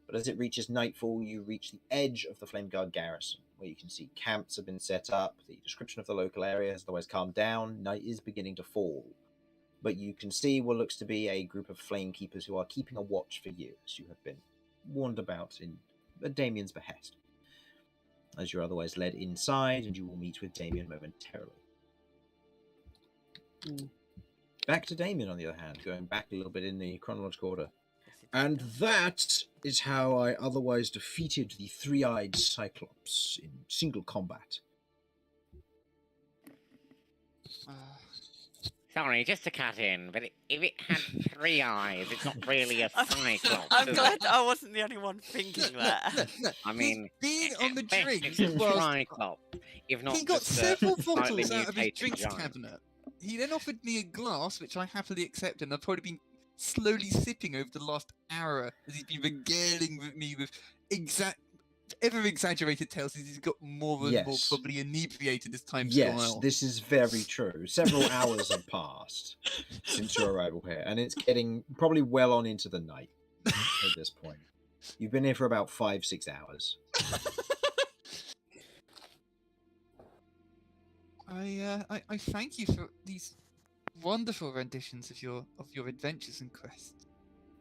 But as it reaches nightfall, you reach the edge of the Flame Guard garrison, where you can see camps have been set up. The description of the local area has otherwise calmed down. Night is beginning to fall. But you can see what looks to be a group of flame keepers who are keeping a watch for you, as you have been warned about at Damien's behest. As you're otherwise led inside, and you will meet with Damien momentarily. Back to Damien, on the other hand, going back a little bit in the chronological order. And that is how I otherwise defeated the three-eyed Cyclops in single combat. Sorry, just to cut in, but if it had 3 eyes, it's not really a cyclops. I'm is glad it? I wasn't the only one thinking that. I mean, being on the at best drinks it's a whilst cyclops, if not he got just several a slightly bottles out of his mutated drinks giant. cabinet. He then offered me a glass, which I happily accepted, and I've probably been slowly sipping over the last hour as he's been regaling with me with ever exaggerated tales as he's got more and more Yes. probably inebriated as time's Yes, gone on. this is very true. Several hours have passed since your arrival here, and it's getting probably well on into the night at this point. You've been here for about 5-6 hours. I thank you for these wonderful renditions of your adventures and quests.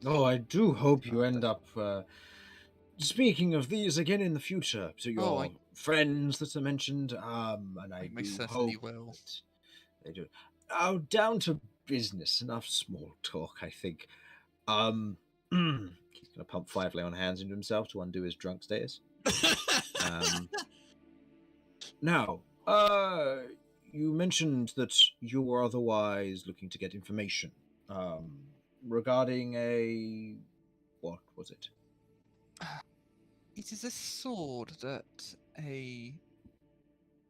Oh, I do hope you end up speaking of these again in the future to Oh, your friends that I mentioned. And I most do certainly hope will. that they do. Oh, down to business. Enough small talk, I think. He's gonna pump 5 lay on hands into himself to undo his drunk status. Now, you mentioned that you were otherwise looking to get information regarding a what was it? It is a sword that a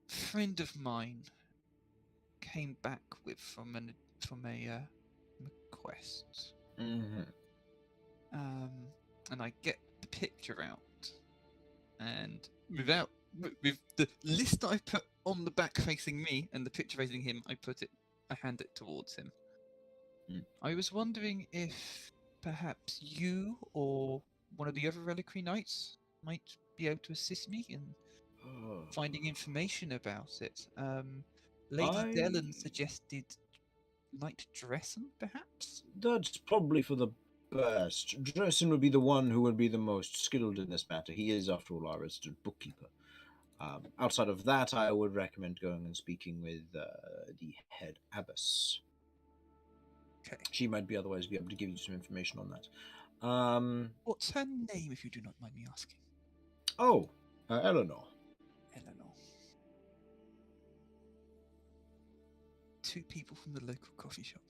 friend of mine came back with from a quest. Mm-hmm. And I get the picture out, and with the list that I put on the back facing me and the picture facing him, I hand it towards him. Mm. I was wondering if perhaps you or one of the other reliquary knights might be able to assist me in finding information about it. Lady Dellen suggested Knight Dressen, perhaps? That's probably for the best. Dresden would be the one who would be the most skilled in this matter. He is, after all, our resident bookkeeper. Outside of that, I would recommend going and speaking with the head abbess. Okay. She might be otherwise be able to give you some information on that. What's her name, if you do not mind me asking? Oh, Eleanor. Eleanor. 2 people from the local coffee shop.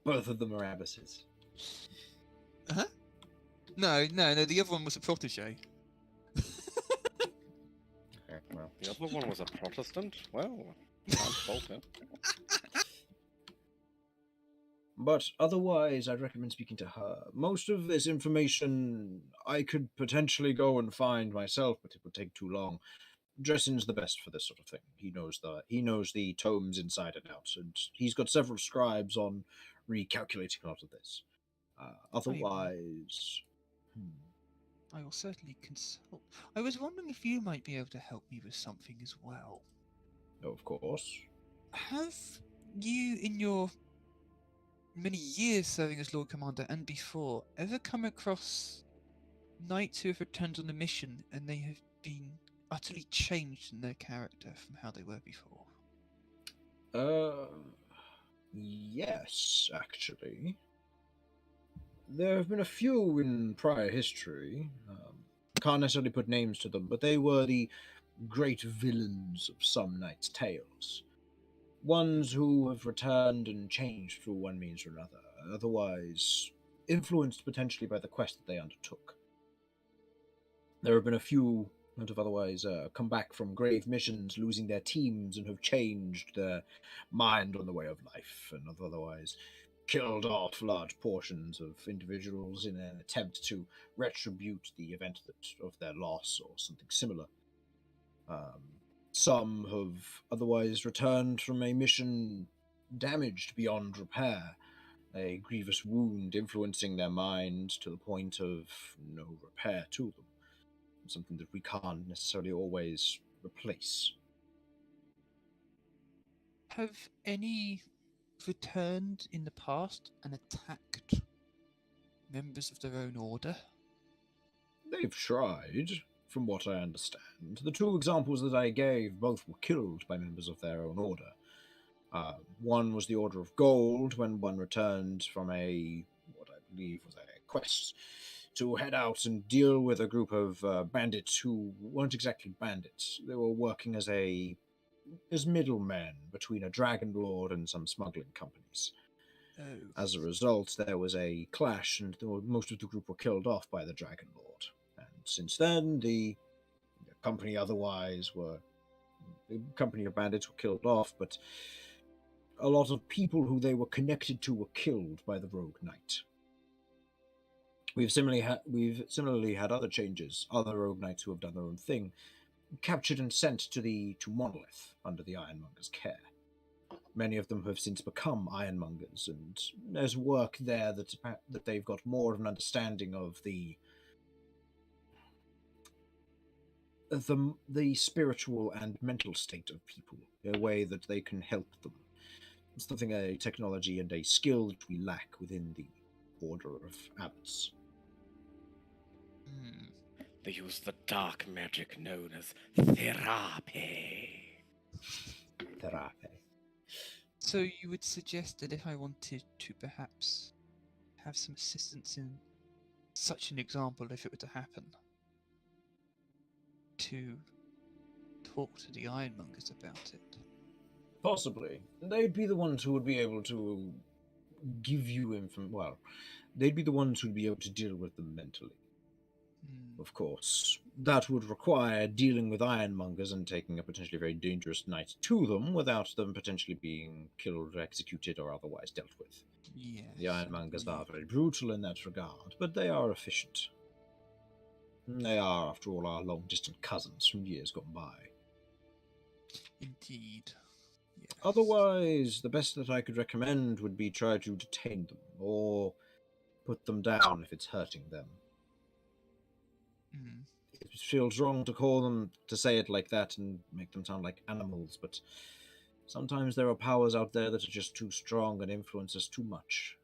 Both of them are abbesses. Huh? No, the other one was a protege. Okay, well, the other one was a Protestant? Well, can't fault it. But otherwise, I'd recommend speaking to her. Most of this information I could potentially go and find myself, but it would take too long. Dressen's the best for this sort of thing. He knows the tomes inside and out, and he's got several scribes on recalculating a lot of this. Otherwise, I will certainly consult. I was wondering if you might be able to help me with something as well. of course. Have you, in your many years serving as Lord Commander and before, ever come across knights who have returned on a mission and they have been utterly changed in their character from how they were before? Yes, actually. There have been a few in prior history. Can't necessarily put names to them, but they were the great villains of some knights' tales. Ones who have returned and changed through one means or another, otherwise influenced potentially by the quest that they undertook. There have been a few that have otherwise come back from grave missions, losing their teams, and have changed their mind on the way of life, and have otherwise killed off large portions of individuals in an attempt to retribute the event of their loss or something similar. Some have otherwise returned from a mission damaged beyond repair, a grievous wound influencing their mind to the point of no repair to them. Something that we can't necessarily always replace. Have any returned in the past and attacked members of their own order? They've tried, from what I understand. The 2 examples that I gave both were killed by members of their own order. One was the Order of Gold, when one returned from what I believe was a quest to head out and deal with a group of bandits who weren't exactly bandits. They were working as middlemen between a dragon lord and some smuggling companies. Oh. As a result, there was a clash, and most of the group were killed off by the dragon lord. And since then, the company of bandits were killed off, but a lot of people who they were connected to were killed by the rogue knight. We've similarly had other changes, other rogue knights who have done their own thing, captured and sent to Monolith under the Ironmonger's care. Many of them have since become Ironmongers, and there's work there that they've got more of an understanding of the spiritual and mental state of people, a way that they can help them. something a technology and a skill that we lack within the order of abbots. Hmm. They use the dark magic known as therapy. Therapy. So you would suggest that if I wanted to perhaps have some assistance in such an example, if it were to happen, to talk to the Ironmongers about it? Possibly. They'd be the ones who would be able to give you well, they'd be the ones who'd be able to deal with them mentally. Hmm. Of course, that would require dealing with ironmongers and taking a potentially very dangerous knight to them without them potentially being killed, executed, or otherwise dealt with. Yes. The ironmongers are very brutal in that regard, but they are efficient. They are, after all, our long-distant cousins from years gone by. Indeed. Yes. Otherwise, the best that I could recommend would be try to detain them, or put them down if it's hurting them. Hmm. It feels wrong to say it like that and make them sound like animals, but sometimes there are powers out there that are just too strong and influence us too much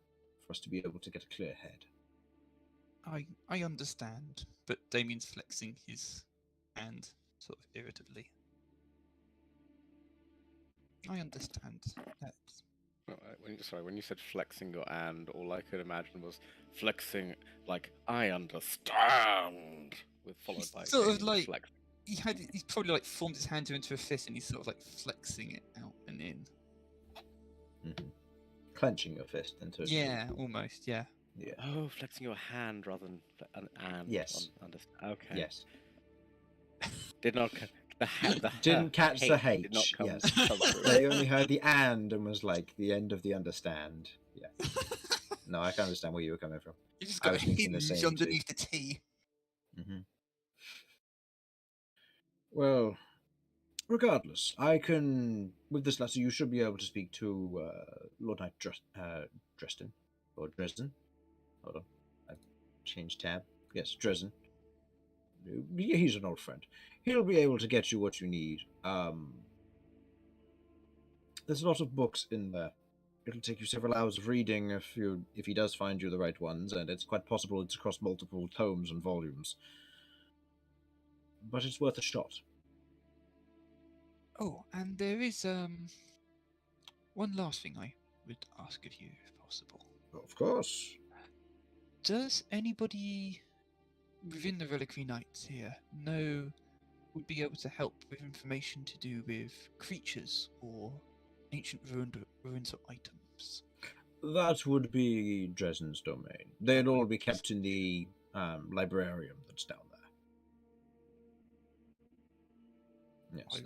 for us to be able to get a clear head. I understand, but Damien's flexing his hand sort of irritably. I understand that. When you said flexing your hand, all I could imagine was flexing like I understand, with followed He's by sort of Damien's like- flex. He's probably like formed his hand into a fist and he's sort of like flexing it out and in. Mm-hmm. Clenching your fist into it. Yeah, almost, yeah. Yeah. Oh, flexing your hand rather than an and. Yes. Okay. Yes. Did not Didn't catch the H. Did not H, come, yes. come through. They only heard the and was like the end of the understand. Yeah. No, I can understand where you were coming from. You just I got was a thinking the hinge same underneath the T. Mm-hmm. Well, regardless, I can, with this letter, you should be able to speak to Lord Knight Dresden, or Dresden. Hold on, I changed tab. Yes, Dresden. He's an old friend. He'll be able to get you what you need. There's a lot of books in there. It'll take you several hours of reading if he does find you the right ones, and it's quite possible it's across multiple tomes and volumes. But it's worth a shot. Oh, and there is one last thing I would ask of you, if possible. Of course. Does anybody within the Reliquary Knights here would be able to help with information to do with creatures or ancient ruins or items? That would be Dresden's domain. They'd all be kept in the librarium that's down there. Yes,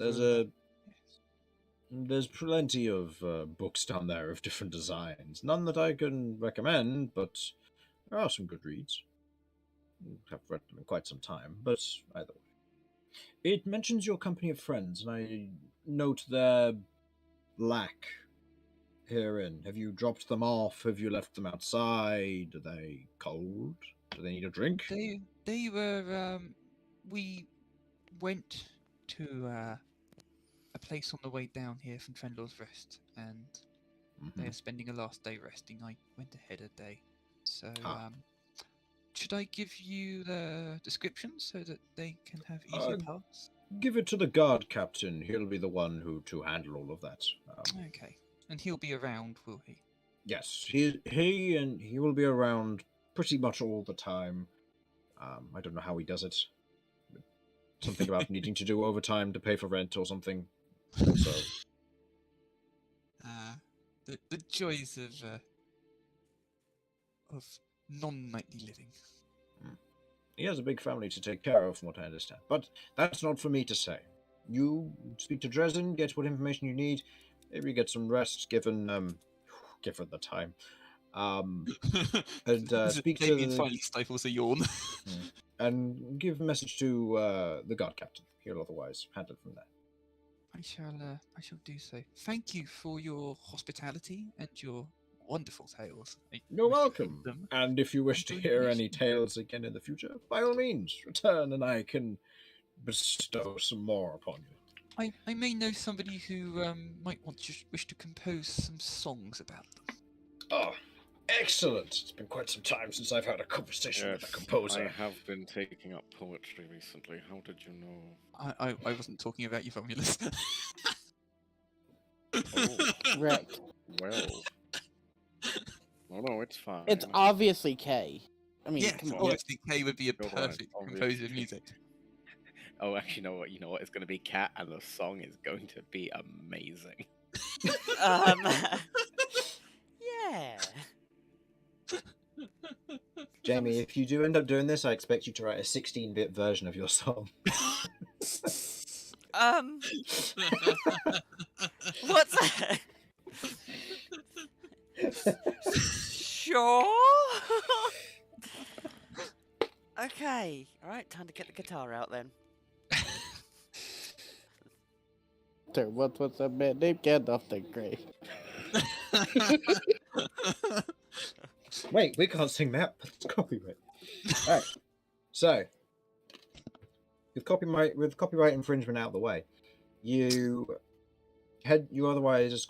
there's plenty of books down there of different designs. None that I can recommend, but there are some good reads. I've read them in quite some time, but either way. It mentions your company of friends, and I note their lack herein. Have you dropped them off? Have you left them outside? Are they cold? Do they need a drink? They were we went to a place on the way down here from Trendlaw's Rest, and they are spending a last day resting. I went ahead a day, so should I give you the description so that they can have easier paths? Give it to the guard captain. He'll be the one to handle all of that. Okay, and he'll be around, will he? Yes, he will be around pretty much all the time. I don't know how he does it. Something about needing to do overtime to pay for rent or something. So the joys of non-nightly living. he has a big family to take care of, from what I understand. But that's not for me to say. You speak to Dresden, get what information you need. Maybe get some rest, given the time. And speak to Damien finally stifles a yawn. and give a message to the guard captain. He'll otherwise handle it from there. I shall do so. Thank you for your hospitality and your wonderful tales. You're welcome. And if you wish to hear any tales again in the future, by all means, return and I can bestow some more upon you. I may know somebody who might wish to compose some songs about them. Oh, excellent! It's been quite some time since I've had a conversation with a Yes, composer. I have been taking up poetry recently. How did you know? I wasn't talking about you, Romulus. Oh, Right. well. Oh no, it's fine. It's obviously K. I mean, Yes, come on. obviously Kay would be a You're right, perfect composer of obviously. music. Oh, actually, you know what? You know what? It's going to be Cat, and the song is going to be amazing. Yeah. Jamie, if you do end up doing this, I expect you to write a 16-bit version of your song. What's that? Sure. Okay. All right. Time to get the guitar out then. Sir, what's that man named Gandalf the Grey? Wait, we can't sing that. That's copyright. Alright. So, with copyright infringement out of the way, you otherwise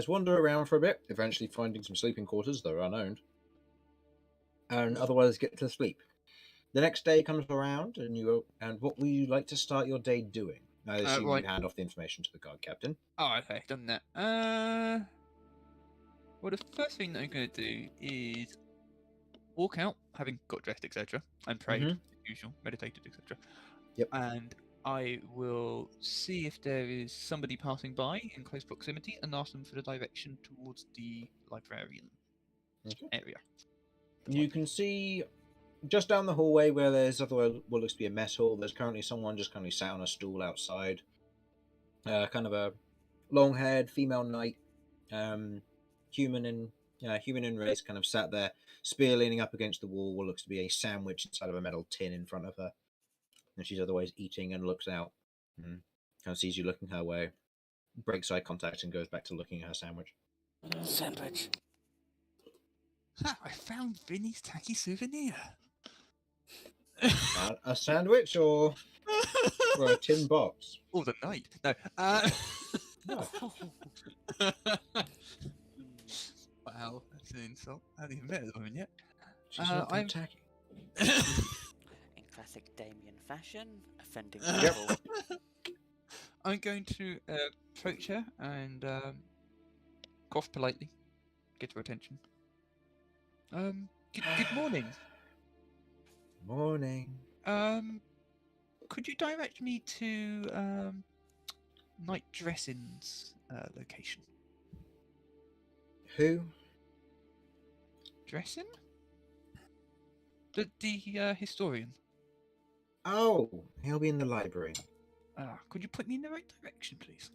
wander around for a bit, eventually finding some sleeping quarters that are unowned, and otherwise get to sleep. The next day comes around, and what would you like to start your day doing? I assume right. you hand off the information to the guard captain. Oh, okay, done that. Well, the first thing that I'm going to do is walk out, having got dressed, etc., and prayed, Mhm. as usual, meditated, etc. Yep. And I will see if there is somebody passing by in close proximity and ask them for the direction towards the librarian Okay. area. You can see just down the hallway where there's otherwise what looks to be a mess hall. There's currently someone just currently sat on a stool outside. Kind of a long-haired female knight, human in race, kind of sat there, spear leaning up against the wall. What looks to be a sandwich inside of a metal tin in front of her, and she's otherwise eating and looks out. And kind of sees you looking her way, breaks eye contact, and goes back to looking at her sandwich. Sandwich. Ha! I found Vinny's tacky souvenir. A sandwich or a tin box? Or the knight. No. No. Wow, that's an insult. I haven't even met the woman yet. She's not that tacky. In classic Damien fashion, offending people. I'm going to approach her and cough politely, get her attention. Good morning. Morning. Could you direct me to Knight Dressin's location? Who? Dressin? The historian. Oh, he'll be in the library. Could you put me in the right direction, please?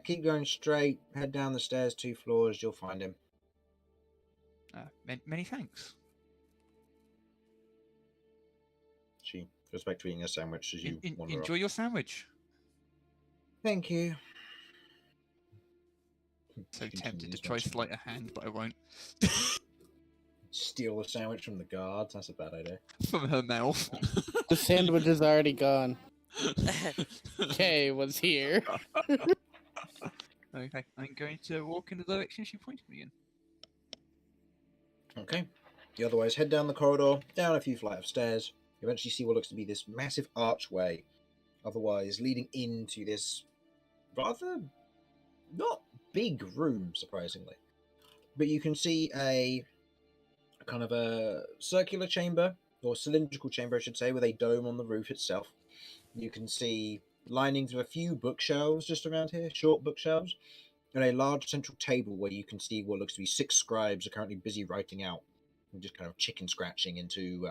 Keep going straight, head down the stairs 2 floors, you'll find him. Many thanks. She goes back to eating a sandwich as you wander Enjoy your sandwich. Thank you. So She tempted to continues try munching. sleight of hand, but I won't. Steal the sandwich from the guards? That's a bad idea. From her mouth. The sandwich is already gone. K was here. Okay, I'm going to walk in the direction she pointed me in. Okay. You otherwise head down the corridor, down a few flights of stairs. You eventually see what looks to be this massive archway, otherwise leading into this rather not big room, surprisingly. But you can see a kind of a circular chamber, or cylindrical chamber, I should say, with a dome on the roof itself. You can see linings of a few bookshelves just around here, short bookshelves, and a large central table where you can see what looks to be 6 scribes are currently busy writing out and just kind of chicken scratching into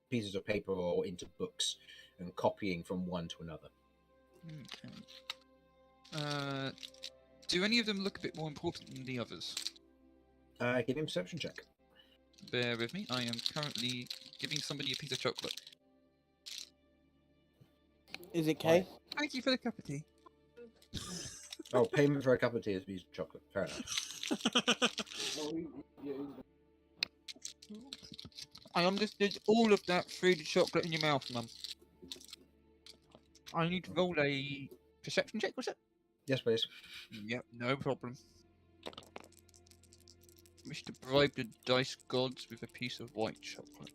pieces of paper or into books and copying from one to another. Okay. Do any of them look a bit more important than the others? Give me a perception check. Bear with me. I am currently giving somebody a piece of chocolate. Is it K? Thank you for the cup of tea. Oh, payment for a cup of tea is a piece of chocolate. Fair enough. I understood all of that through the chocolate in your mouth, Mum. I need to roll a perception check, was it? Yes, please. Yep, no problem. Wish to bribe the dice gods with a piece of white chocolate.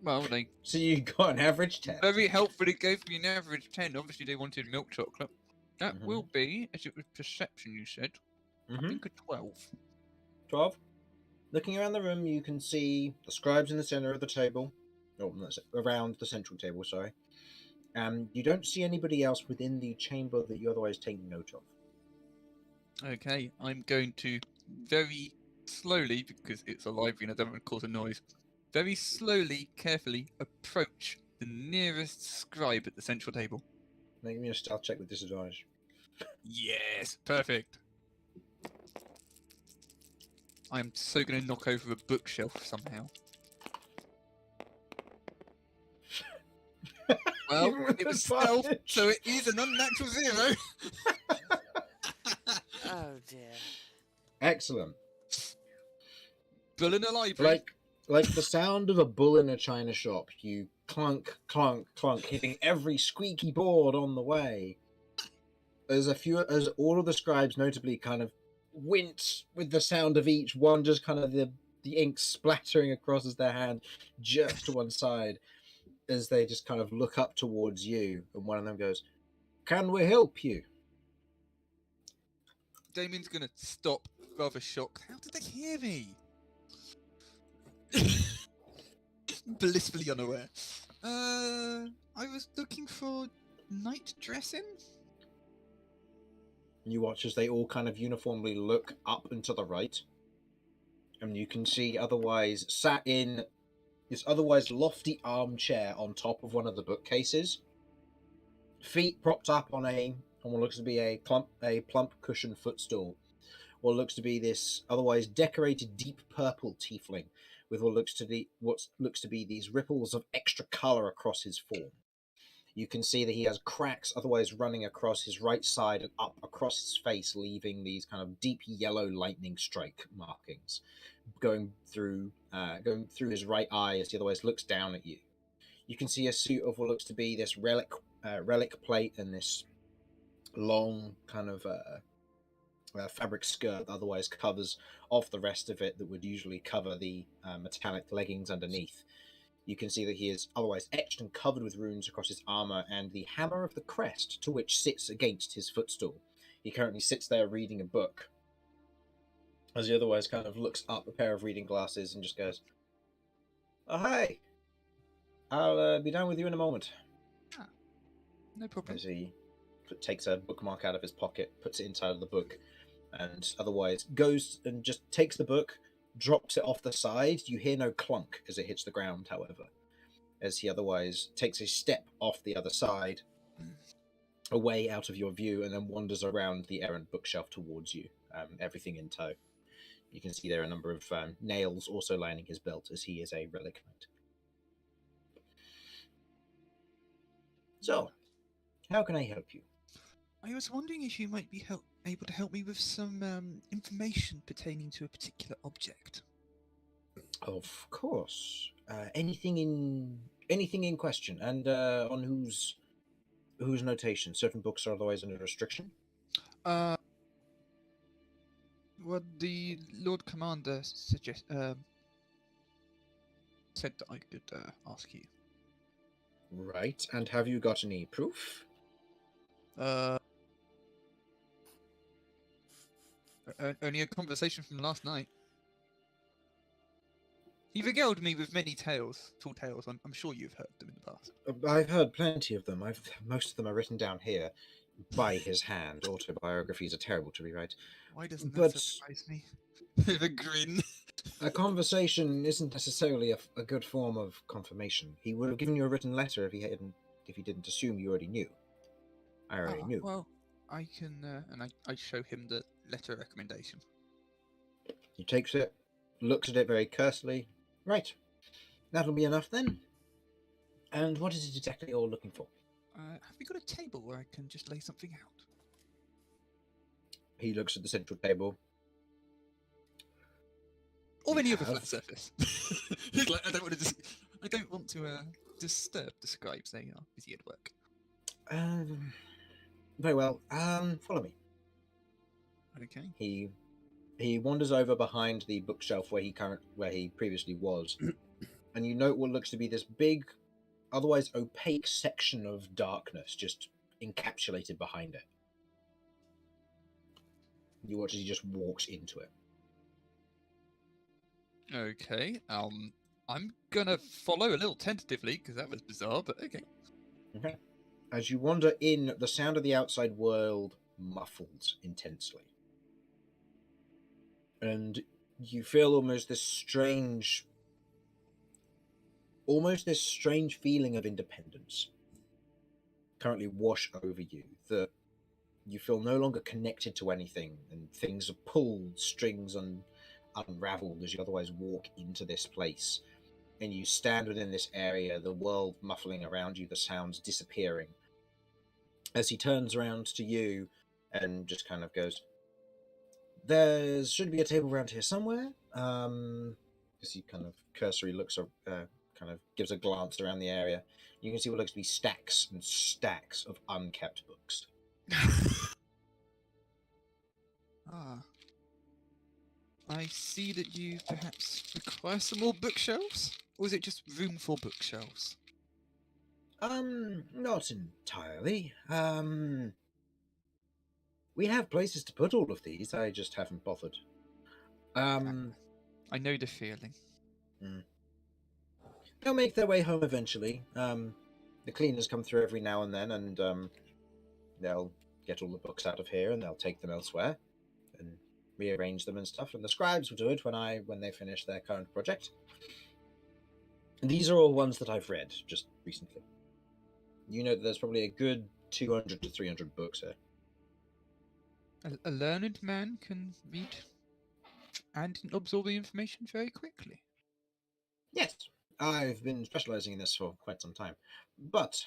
Well, they So you got an average 10. very helpfully gave me an average 10. Obviously, they wanted milk chocolate. That Mhm. will be, as it was perception, you said, I Mhm. think a 12. 12. Looking around the room, you can see the scribes in the center of the table. Oh, no, around the central table, sorry. You don't see anybody else within the chamber that you otherwise take note of. Okay, I'm going to very slowly, because it's a library and I don't want to cause a noise, very slowly, carefully approach the nearest scribe at the central table. Make me a stealth check with disadvantage. Yes, perfect. I'm so going to knock over a bookshelf somehow. Well, Even with it was stealth, advantage. so it is an unnatural 0. Oh dear. Excellent. Bull in a library. Like the sound of a bull in a china shop. You clunk, clunk, clunk, hitting every squeaky board on the way. As all of the scribes notably kind of wince with the sound of each one, just kind of the ink splattering across as their hand jerks to one side as they just kind of look up towards you, and one of them goes, "Can we help you?" Damien's going to stop, rather shocked. How did they hear me? Blissfully unaware. I was looking for night dressing? You watch as they all kind of uniformly look up and to the right, and you can see otherwise sat in this otherwise lofty armchair on top of one of the bookcases, feet propped up on what looks to be a plump cushion footstool. What looks to be this otherwise decorated deep purple tiefling with what looks to be these ripples of extra color across his form. You can see that he has cracks otherwise running across his right side and up across his face, leaving these kind of deep yellow lightning strike markings going through his right eye as he otherwise looks down at you. You can see a suit of what looks to be this relic plate and this long kind of fabric skirt that otherwise covers off the rest of it that would usually cover the metallic leggings underneath. You can see that he is otherwise etched and covered with runes across his armor and the hammer of the crest to which sits against his footstool. He currently sits there reading a book as he otherwise kind of looks up a pair of reading glasses and just goes, "Oh, hi. I'll be down with you in a moment." No problem. As he takes a bookmark out of his pocket, puts it inside of the book, and otherwise goes and just takes the book, drops it off the side. You hear no clunk as it hits the ground, however, as he otherwise takes a step off the other side, away out of your view, and then wanders around the errant bookshelf towards you, everything in tow. You can see there are a number of nails also lining his belt, as he is a relic knight. So, how can I help you? I was wondering if you might be able to help me with some information pertaining to a particular object. Of course. Anything in question, and on whose notation? Certain books are otherwise under restriction. What the Lord Commander said that I could ask you. Right. And have you got any proof? Only a conversation from last night. He regaled me with many tales, tall tales. I'm sure you've heard them in the past. I've heard plenty of them. Most of them are written down here by his hand. Autobiographies are terrible to rewrite. Why doesn't But- that surprise me? With a grin. A conversation isn't necessarily a good form of confirmation. He would have given you a written letter if he didn't assume you already knew. I already knew. Well, I can, and I show him the letter recommendation. He takes it, looks at it very cursorily. Right. That'll be enough then. And what is it exactly you're looking for? Have we got a table where I can just lay something out? He looks at the central table. Or We any other have. flat surface. He's like, I don't want to disturb the scribes. They are busy at work. Very well. Follow me. Okay. He wanders over behind the bookshelf where he previously was, and you note what looks to be this big, otherwise opaque section of darkness just encapsulated behind it. You watch as he just walks into it. Okay. I'm gonna follow a little tentatively because that was bizarre, but okay. Okay. As you wander in, the sound of the outside world muffles intensely. And you feel almost this strange feeling of independence currently wash over you, that you feel no longer connected to anything, and things are pulled, strings unraveled as you otherwise walk into this place. And you stand within this area, the world muffling around you, the sounds disappearing. As he turns around to you and just kind of goes, there should be a table around here somewhere. As he kind of cursory looks, kind of gives a glance around the area. You can see what looks to be stacks and stacks of unkept books. Ah. I see that you perhaps require some more bookshelves? Or is it just room for bookshelves? Not entirely. We have places to put all of these, I just haven't bothered. I know the feeling. They'll make their way home eventually. The cleaners come through every now and then, and they'll get all the books out of here and they'll take them elsewhere and rearrange them and stuff. And the scribes will do it when they finish their current project. And these are all ones that I've read just recently. You know that there's probably a good 200 to 300 books here. A learned man can read and absorb the information very quickly. Yes, I've been specializing in this for quite some time. But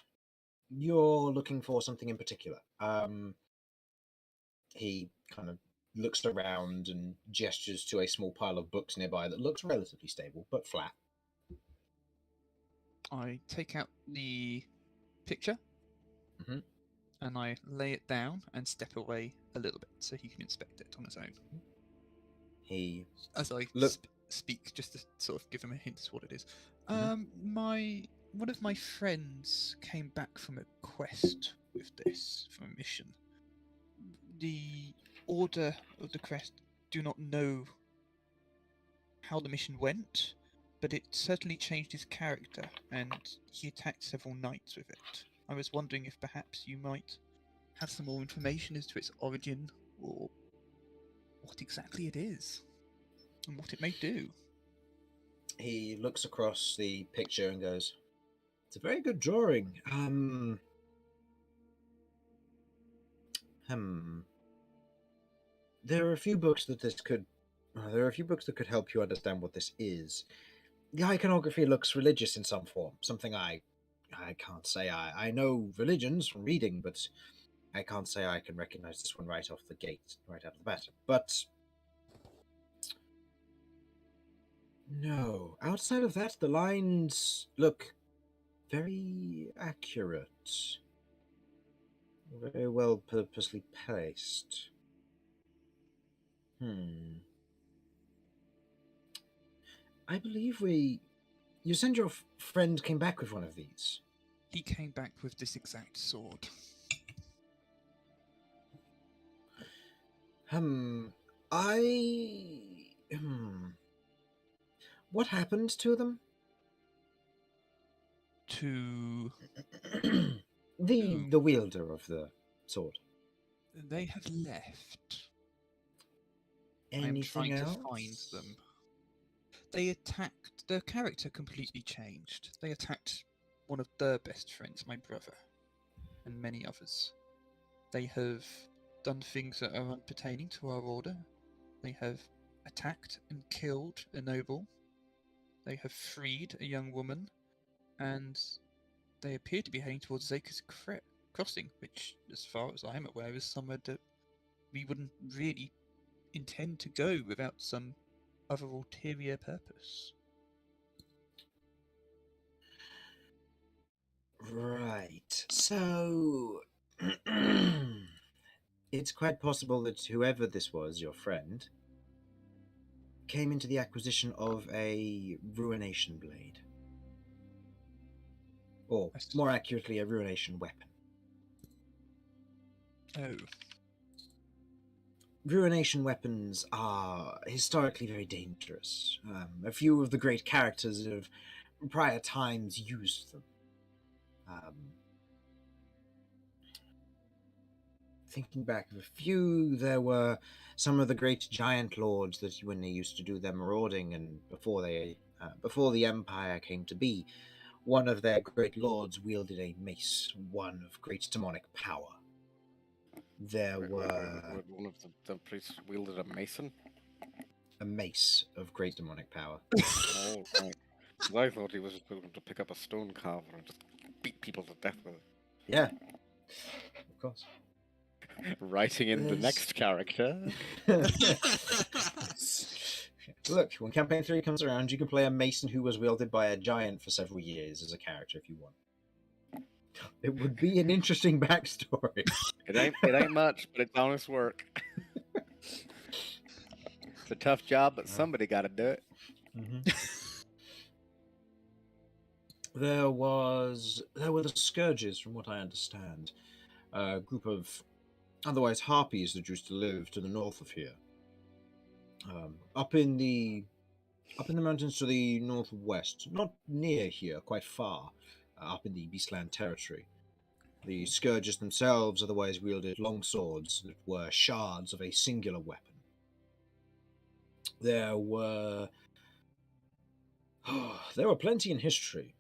you're looking for something in particular. He kind of looks around and gestures to a small pile of books nearby that looks relatively stable, but flat. I take out the picture Mhm. and I lay it down and step away a little bit so he can inspect it on his own. He As I Look- speak, just to sort of give him a hint as to what it is. Mhm. One of my friends came back from a quest with this, from a mission. The order of the quest do not know how the mission went, but it certainly changed his character, and he attacked several knights with it. I was wondering if perhaps you might have some more information as to its origin, or what exactly it is, and what it may do. he looks across the picture and goes, "It's a very good drawing. There are a few books that could help you understand what this is. The iconography looks religious in some form, something I can't say I know religions from reading, but I can't say I can recognize this one right off the gate, right out of the bat. But no, outside of that, the lines look very accurate, very well purposely placed. I believe you said your friend came back with one of these. He came back with this exact sword. What happened to them? To The wielder of the sword. They have left. Anything I'm trying else? to find them. They attacked. Their character completely changed. They attacked one of their best friends, my brother, and many others. They have done things that are unpertaining to our order. They have attacked and killed a noble. They have freed a young woman, and they appear to be heading towards Zaker's Crossing, which, as far as I am aware, is somewhere that we wouldn't really intend to go without some other ulterior purpose. Right. So, it's quite possible that whoever this was, your friend, came into the acquisition of a ruination blade. Or, more accurately, a ruination weapon. Oh. Ruination weapons are historically very dangerous. A few of the great characters of prior times used them. Thinking back of a few, there were some of the great giant lords that when they used to do their marauding and before the Empire came to be, one of their great lords wielded a mace, one of great demonic power. There were One of the priests wielded a mason. a mace of great demonic power. Oh, right. 'Cause I thought he was just going to pick up a stone carver and just beat people to death with it. Yeah, of course. Writing in the There's- next character. Look, when Campaign 3 comes around, you can play a mason who was wielded by a giant for several years as a character if you want. It would be an interesting backstory. It ain't much, but it's honest work. It's a tough job, but somebody got to do it. There were the Scourges, from what I understand, a group of otherwise harpies that used to live to the north of here, up in the mountains to the northwest, not near here, quite far, up in the Beastland territory. The Scourges themselves otherwise wielded long swords that were shards of a singular weapon. There were plenty in history.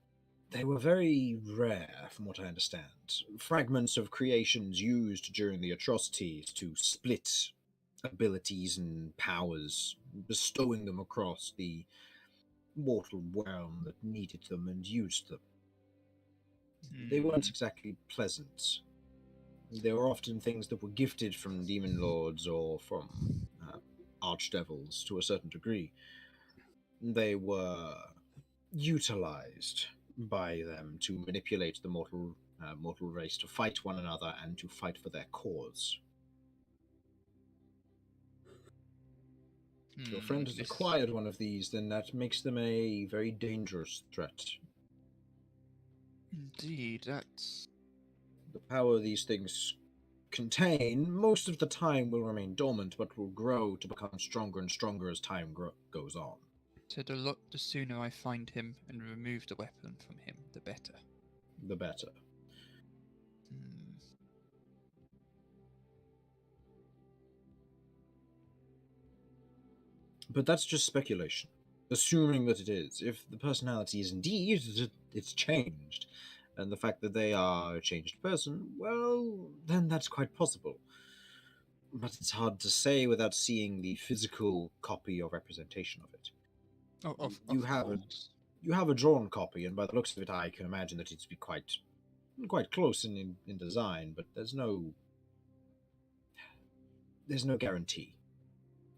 They were very rare, from what I understand. Fragments of creations used during the atrocities to split abilities and powers, bestowing them across the mortal realm that needed them and used them. They weren't exactly pleasant. They were often things that were gifted from demon lords or from archdevils to a certain degree. They were utilized by them to manipulate the mortal race to fight one another and to fight for their cause. If your friend has acquired one of these, then that makes them a very dangerous threat. Indeed, that's... The power these things contain, most of the time will remain dormant, but will grow to become stronger and stronger as time goes on. So the sooner I find him and remove the weapon from him, the better. The better. But that's just speculation. Assuming that it is. If the personality is indeed, it's changed, and the fact that they are a changed person, well, then that's quite possible. But it's hard to say without seeing the physical copy or representation of it. You have a drawn copy, and by the looks of it, I can imagine that it'd be quite close in design, but there's no guarantee.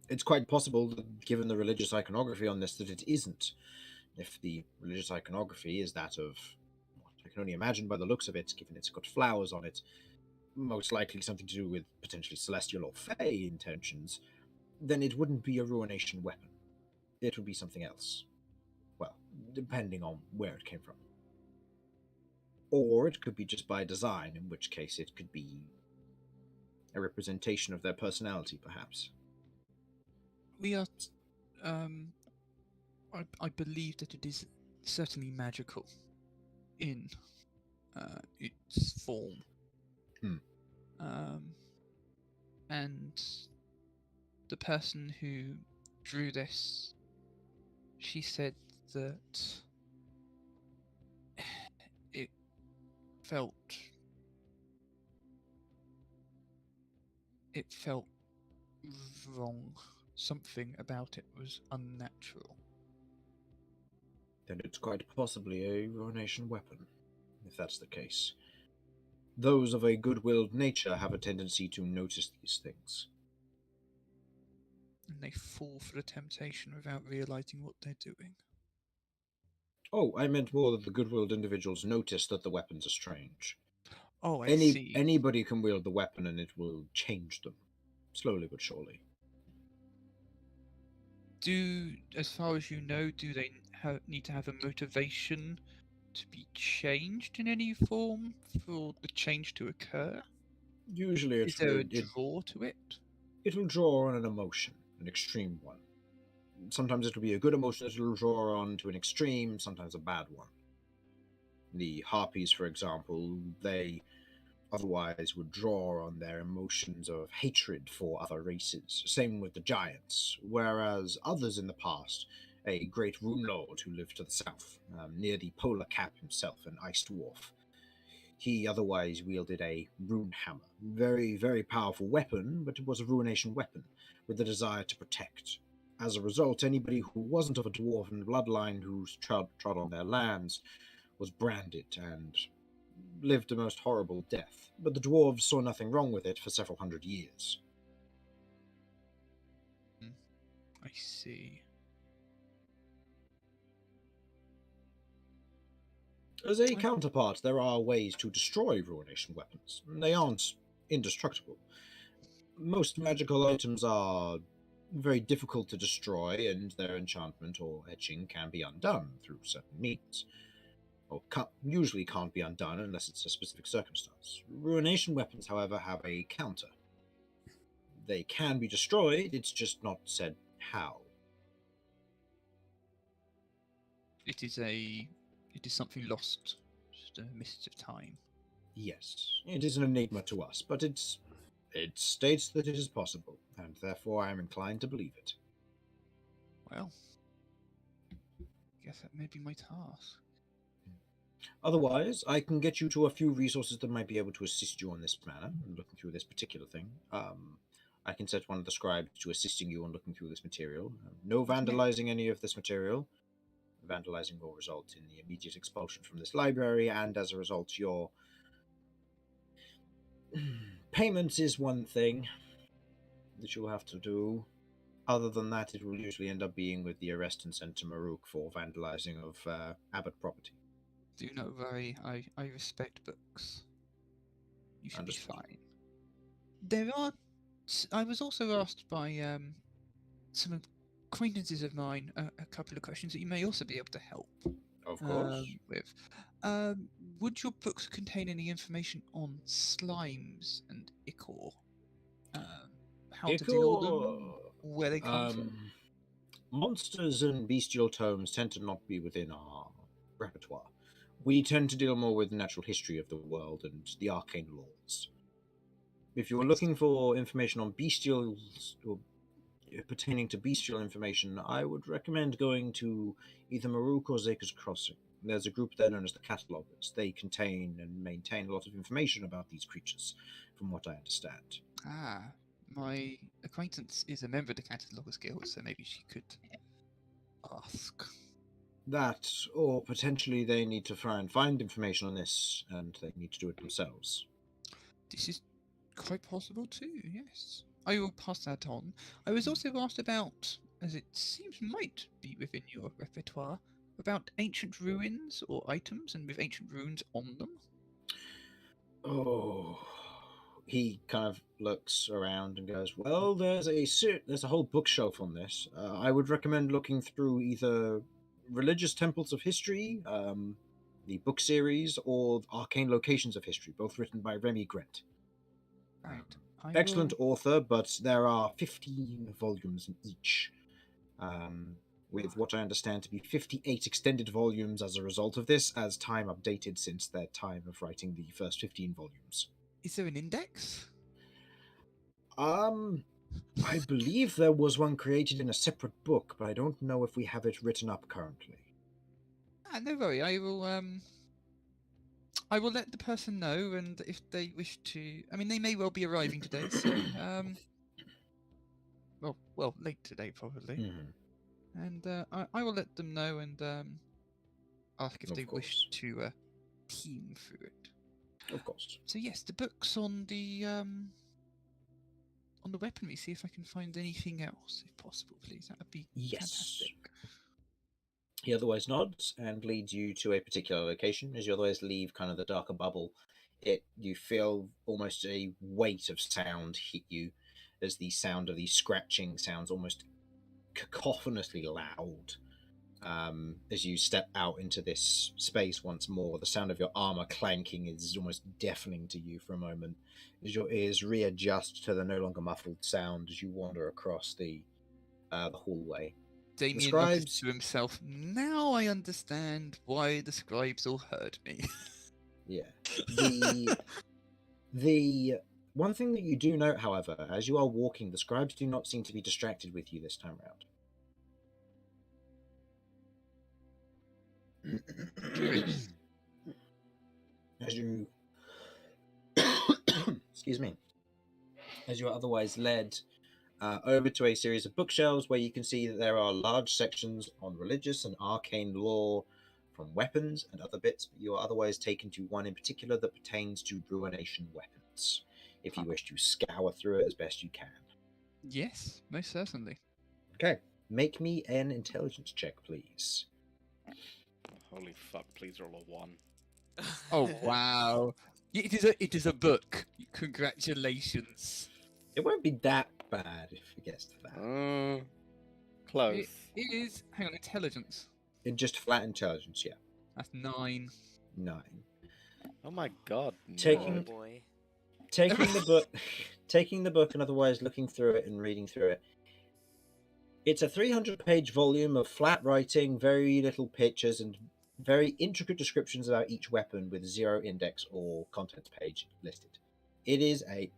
It's quite possible that, given the religious iconography on this, that it isn't. If the religious iconography is that of what I can only imagine by the looks of it, given it's got flowers on it, most likely something to do with potentially celestial or fey intentions, then it wouldn't be a ruination weapon. It would be something else. Well, depending on where it came from. Or it could be just by design, in which case it could be a representation of their personality, perhaps. We are... I believe that it is certainly magical in its form. And the person who drew this, she said that it felt wrong. Something about it was unnatural. Then it's quite possibly a ruination weapon, if that's the case. Those of a good-willed nature have a tendency to notice these things. And they fall for the temptation without realizing what they're doing. Oh, I meant more that the good-willed individuals notice that the weapons are strange. Oh, I see. Anybody can wield the weapon and it will change them, slowly but surely. As far as you know, do they need to have a motivation to be changed in any form for the change to occur? Usually Is there a draw to it? It will draw on an emotion, an extreme one. Sometimes it'll be a good emotion that it'll draw on to an extreme, sometimes a bad one. The harpies, for example, they otherwise would draw on their emotions of hatred for other races. Same with the giants, whereas others in the past, a great rune lord who lived to the south, near the polar cap himself, an ice dwarf, he otherwise wielded a rune hammer. Very, very powerful weapon, but it was a ruination weapon, with the desire to protect. As a result, anybody who wasn't of a dwarven bloodline who trod on their lands was branded and lived a most horrible death. But the dwarves saw nothing wrong with it for several hundred years. I see. As a counterpart, there are ways to destroy ruination weapons. They aren't indestructible. Most magical items are very difficult to destroy, and their enchantment or etching can be undone through certain means. Or usually can't be undone unless it's a specific circumstance. Ruination weapons, however, have a counter. They can be destroyed, it's just not said how. It is something lost, just a mist of time. Yes, it is an enigma to us, but it states that it is possible, and therefore I am inclined to believe it. Well, I guess that may be my task. Otherwise, I can get you to a few resources that might be able to assist you on this matter, and looking through this particular thing. I can set one of the scribes to assisting you on looking through this material. No vandalizing any of this material. Vandalizing will result in the immediate expulsion from this library, and as a result, your payments is one thing that you'll have to do. Other than that, it will usually end up being with the arrest and sent to Maruk for vandalizing of Abbot property. Do not worry, I respect books. You should Understood. be fine. I was also asked by some acquaintances of mine a couple of questions that you may also be able to help Of course. with. Would your books contain any information on slimes and ichor? How to deal with them? Where they come from? Monsters and bestial tomes tend to not be within our repertoire. We tend to deal more with the natural history of the world and the arcane laws. If you're looking for information on bestials or pertaining to bestial information, I would recommend going to either Maruk or Zaker's Crossing. There's a group there known as the Catalogers. They contain and maintain a lot of information about these creatures, from what I understand. Ah, my acquaintance is a member of the Catalogers Guild, so maybe she could ask. That, or potentially they need to try and find information on this, and they need to do it themselves. This is quite possible too, yes. I will pass that on. I was also asked about, as it seems might be within your repertoire, about ancient ruins or items and with ancient runes on them. Oh, he kind of looks around and goes, well, there's a whole bookshelf on this. I would recommend looking through either Religious Temples of History, the book series, or Arcane Locations of History, both written by Remy Grant. Right. Excellent author, but there are 15 volumes in each, with what I understand to be 58 extended volumes as a result of this, as time updated since their time of writing the first 15 volumes. Is there an index? I believe there was one created in a separate book, but I don't know if we have it written up currently. No worry, I will let the person know, and if they wish to, I mean, they may well be arriving today, so well, late today probably, and I will let them know and ask if they wish to team through it. Of course. So yes, the books on the weaponry. See if I can find anything else, if possible, please. That would be fantastic. He otherwise nods and leads you to a particular location. As you otherwise leave kind of the darker bubble, you feel almost a weight of sound hit you as the sound of these scratching sounds almost cacophonously loud. As you step out into this space once more, the sound of your armor clanking is almost deafening to you for a moment as your ears readjust to the no longer muffled sound as you wander across the hallway. Damien mutters to himself, now I understand why the scribes all heard me. Yeah. The one thing that you do note, however, as you are walking, the scribes do not seem to be distracted with you this time round. As you excuse me, as you are otherwise led over to a series of bookshelves where you can see that there are large sections on religious and arcane lore, from weapons and other bits, but you are otherwise taken to one in particular that pertains to ruination weapons, if you wish to scour through it as best you can. Yes, most certainly. Okay, make me an intelligence check, please. Holy fuck, please roll a 1. Oh, wow. It is a book. Congratulations. It won't be that bad if it gets to that. Close. It is, hang on, intelligence. In just flat intelligence, yeah. That's 9. 9. Oh my god. Taking- Oh nerd. boy. Taking the book, taking the book, and otherwise looking through it and reading through it. It's a 300-page volume of flat writing, very little pictures, and very intricate descriptions about each weapon with 0 index or contents page listed. It is a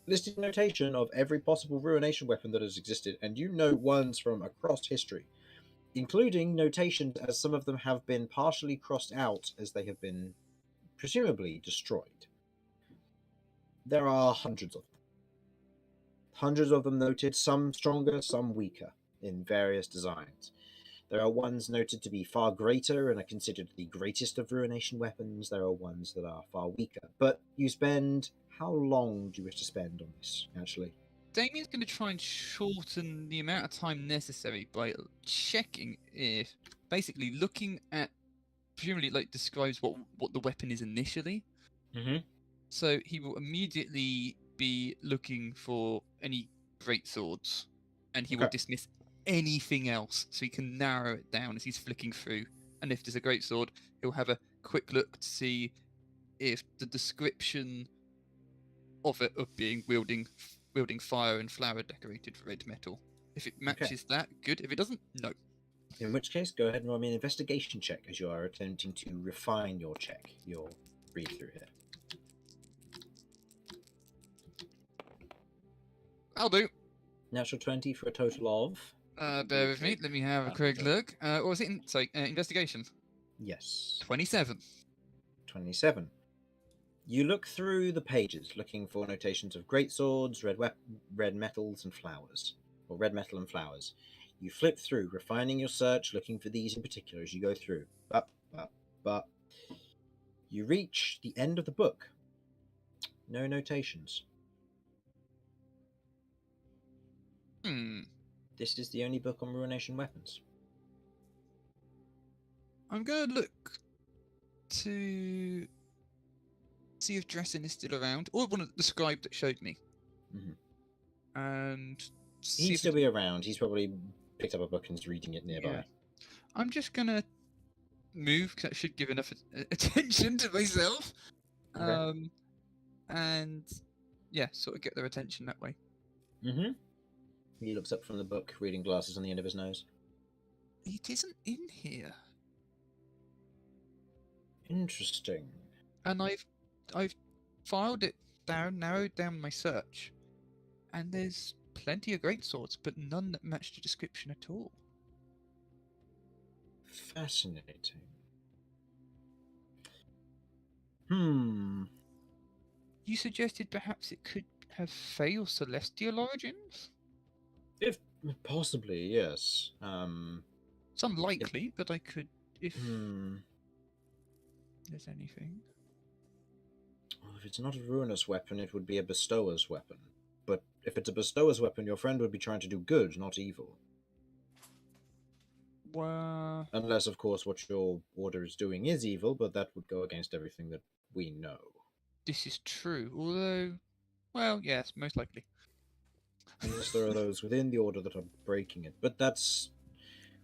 listed notation of every possible ruination weapon that has existed, and you know ones from across history, including notations as some of them have been partially crossed out as they have been presumably destroyed. There are hundreds of them. Hundreds of them noted, some stronger, some weaker, in various designs. There are ones noted to be far greater and are considered the greatest of ruination weapons. There are ones that are far weaker. But you spend... How long do you wish to spend on this, actually? Damien's going to try and shorten the amount of time necessary by checking if... Basically, looking at... Presumably, like, describes what the weapon is initially. Mm-hmm. So he will immediately be looking for any great swords, and he will Okay. dismiss anything else, so he can narrow it down as he's flicking through. And if there's a great sword, he'll have a quick look to see if the description of it of being wielding fire and flower decorated red metal. If it matches that, good. If it doesn't, no. In which case, go ahead and roll me an investigation check as you are attempting to refine your check, your read through here. I'll do. Natural 20 for a total of... Bear with me. Let me have a quick look. What was it? Investigation. Yes. 27. 27. You look through the pages, looking for notations of great swords, red metals, and flowers. Or red metal and flowers. You flip through, refining your search, looking for these in particular as you go through. But... You reach the end of the book. No notations. This is the only book on ruination weapons. I'm going to look to see if Dresden is still around, or one of the scribe that showed me. Mm-hmm. And He'd still be around. He's probably picked up a book and is reading it nearby. Yeah. I'm just going to move, because that should give enough attention to myself. Okay. And, yeah, sort of get their attention that way. Mm-hmm. He looks up from the book, reading glasses on the end of his nose. It isn't in here. Interesting. And I've filed it down, narrowed down my search, and there's plenty of great swords, but none that match the description at all. Fascinating. You suggested perhaps it could have Fey or Celestial origins? If possibly, yes. It's unlikely, but I could, if there's anything. Well, if it's not a ruinous weapon, it would be a bestower's weapon. But if it's a bestower's weapon, your friend would be trying to do good, not evil. Well, Unless, of course, what your order is doing is evil, but that would go against everything that we know. this is true. Although, well, yes, most likely. Unless there are those within the order that are breaking it. But that's...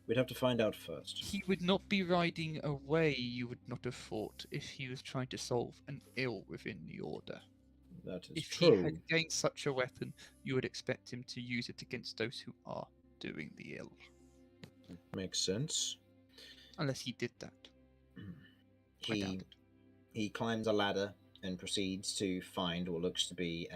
we'd have to find out first. He would not be riding away, you would not have thought, if he was trying to solve an ill within the order. That is If true. he had gained such a weapon, you would expect him to use it against those who are doing the ill. Makes sense. Unless he did that. I doubt it. He climbs a ladder and proceeds to find what looks to be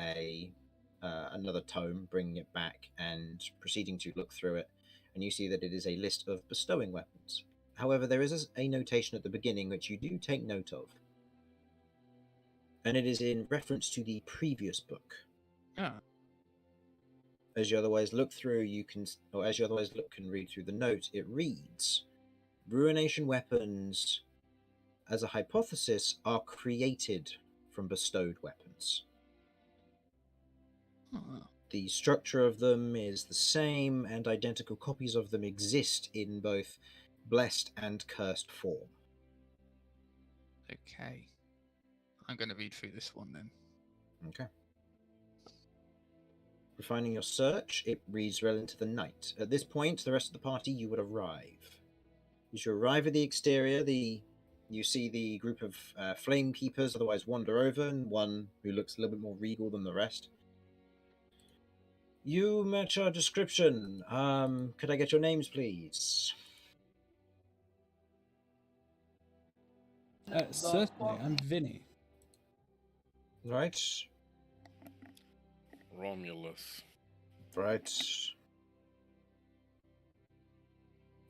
another tome, bringing it back and proceeding to look through it. And you see that it is a list of bestowing weapons. However, there is a notation at the beginning which you do take note of. And it is in reference to the previous book. Ah, As you otherwise look through, as you otherwise look and read through the note, it reads, Ruination weapons, as a hypothesis, are created from bestowed weapons. ah. The structure of them is the same, and identical copies of them exist in both blessed and cursed form. Okay. I'm going to read through this one then. Okay. Refining your search, it reads well into the night. At this point, the rest of the party, you would arrive. As you arrive at the exterior, you see the group of flame keepers otherwise wander over, and one who looks a little bit more regal than the rest. You match our description. Could I get your names, please? Certainly, I'm Vinny. Right. Romulus. Right.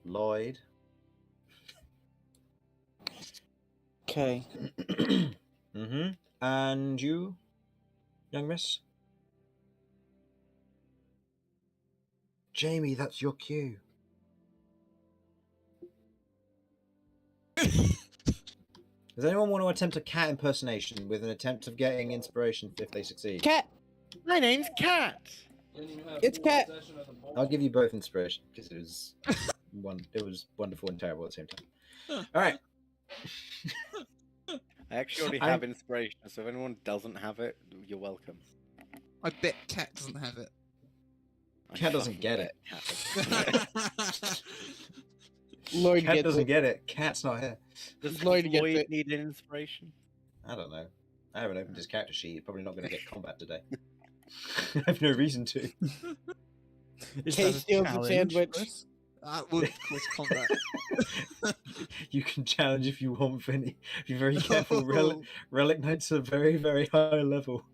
Lloyd. Okay. Mm-hmm. And you, young miss? Jamie, that's your cue. Does anyone want to attempt a cat impersonation with an attempt of getting inspiration if they succeed? Cat. My name's Cat. It's Cat. I'll give you both inspiration because it was wonderful and terrible at the same time. All right. I actually already have inspiration, so if anyone doesn't have it, you're welcome. I bet Cat doesn't have it. I Cat doesn't fucking get bet it. Cat doesn't. Lloyd Cat gets doesn't it. get it. Cat's not here. Does Lloyd gets Lloyd it. need an inspiration? I don't know. I haven't opened his character sheet. He's probably not going to get combat today. I have no reason to. Is Kay that a steals the challenge, sandwich. Chris? Well, of course, combat. You can challenge if you want, Vinny. Be very careful. Relic Knights are very, very high level.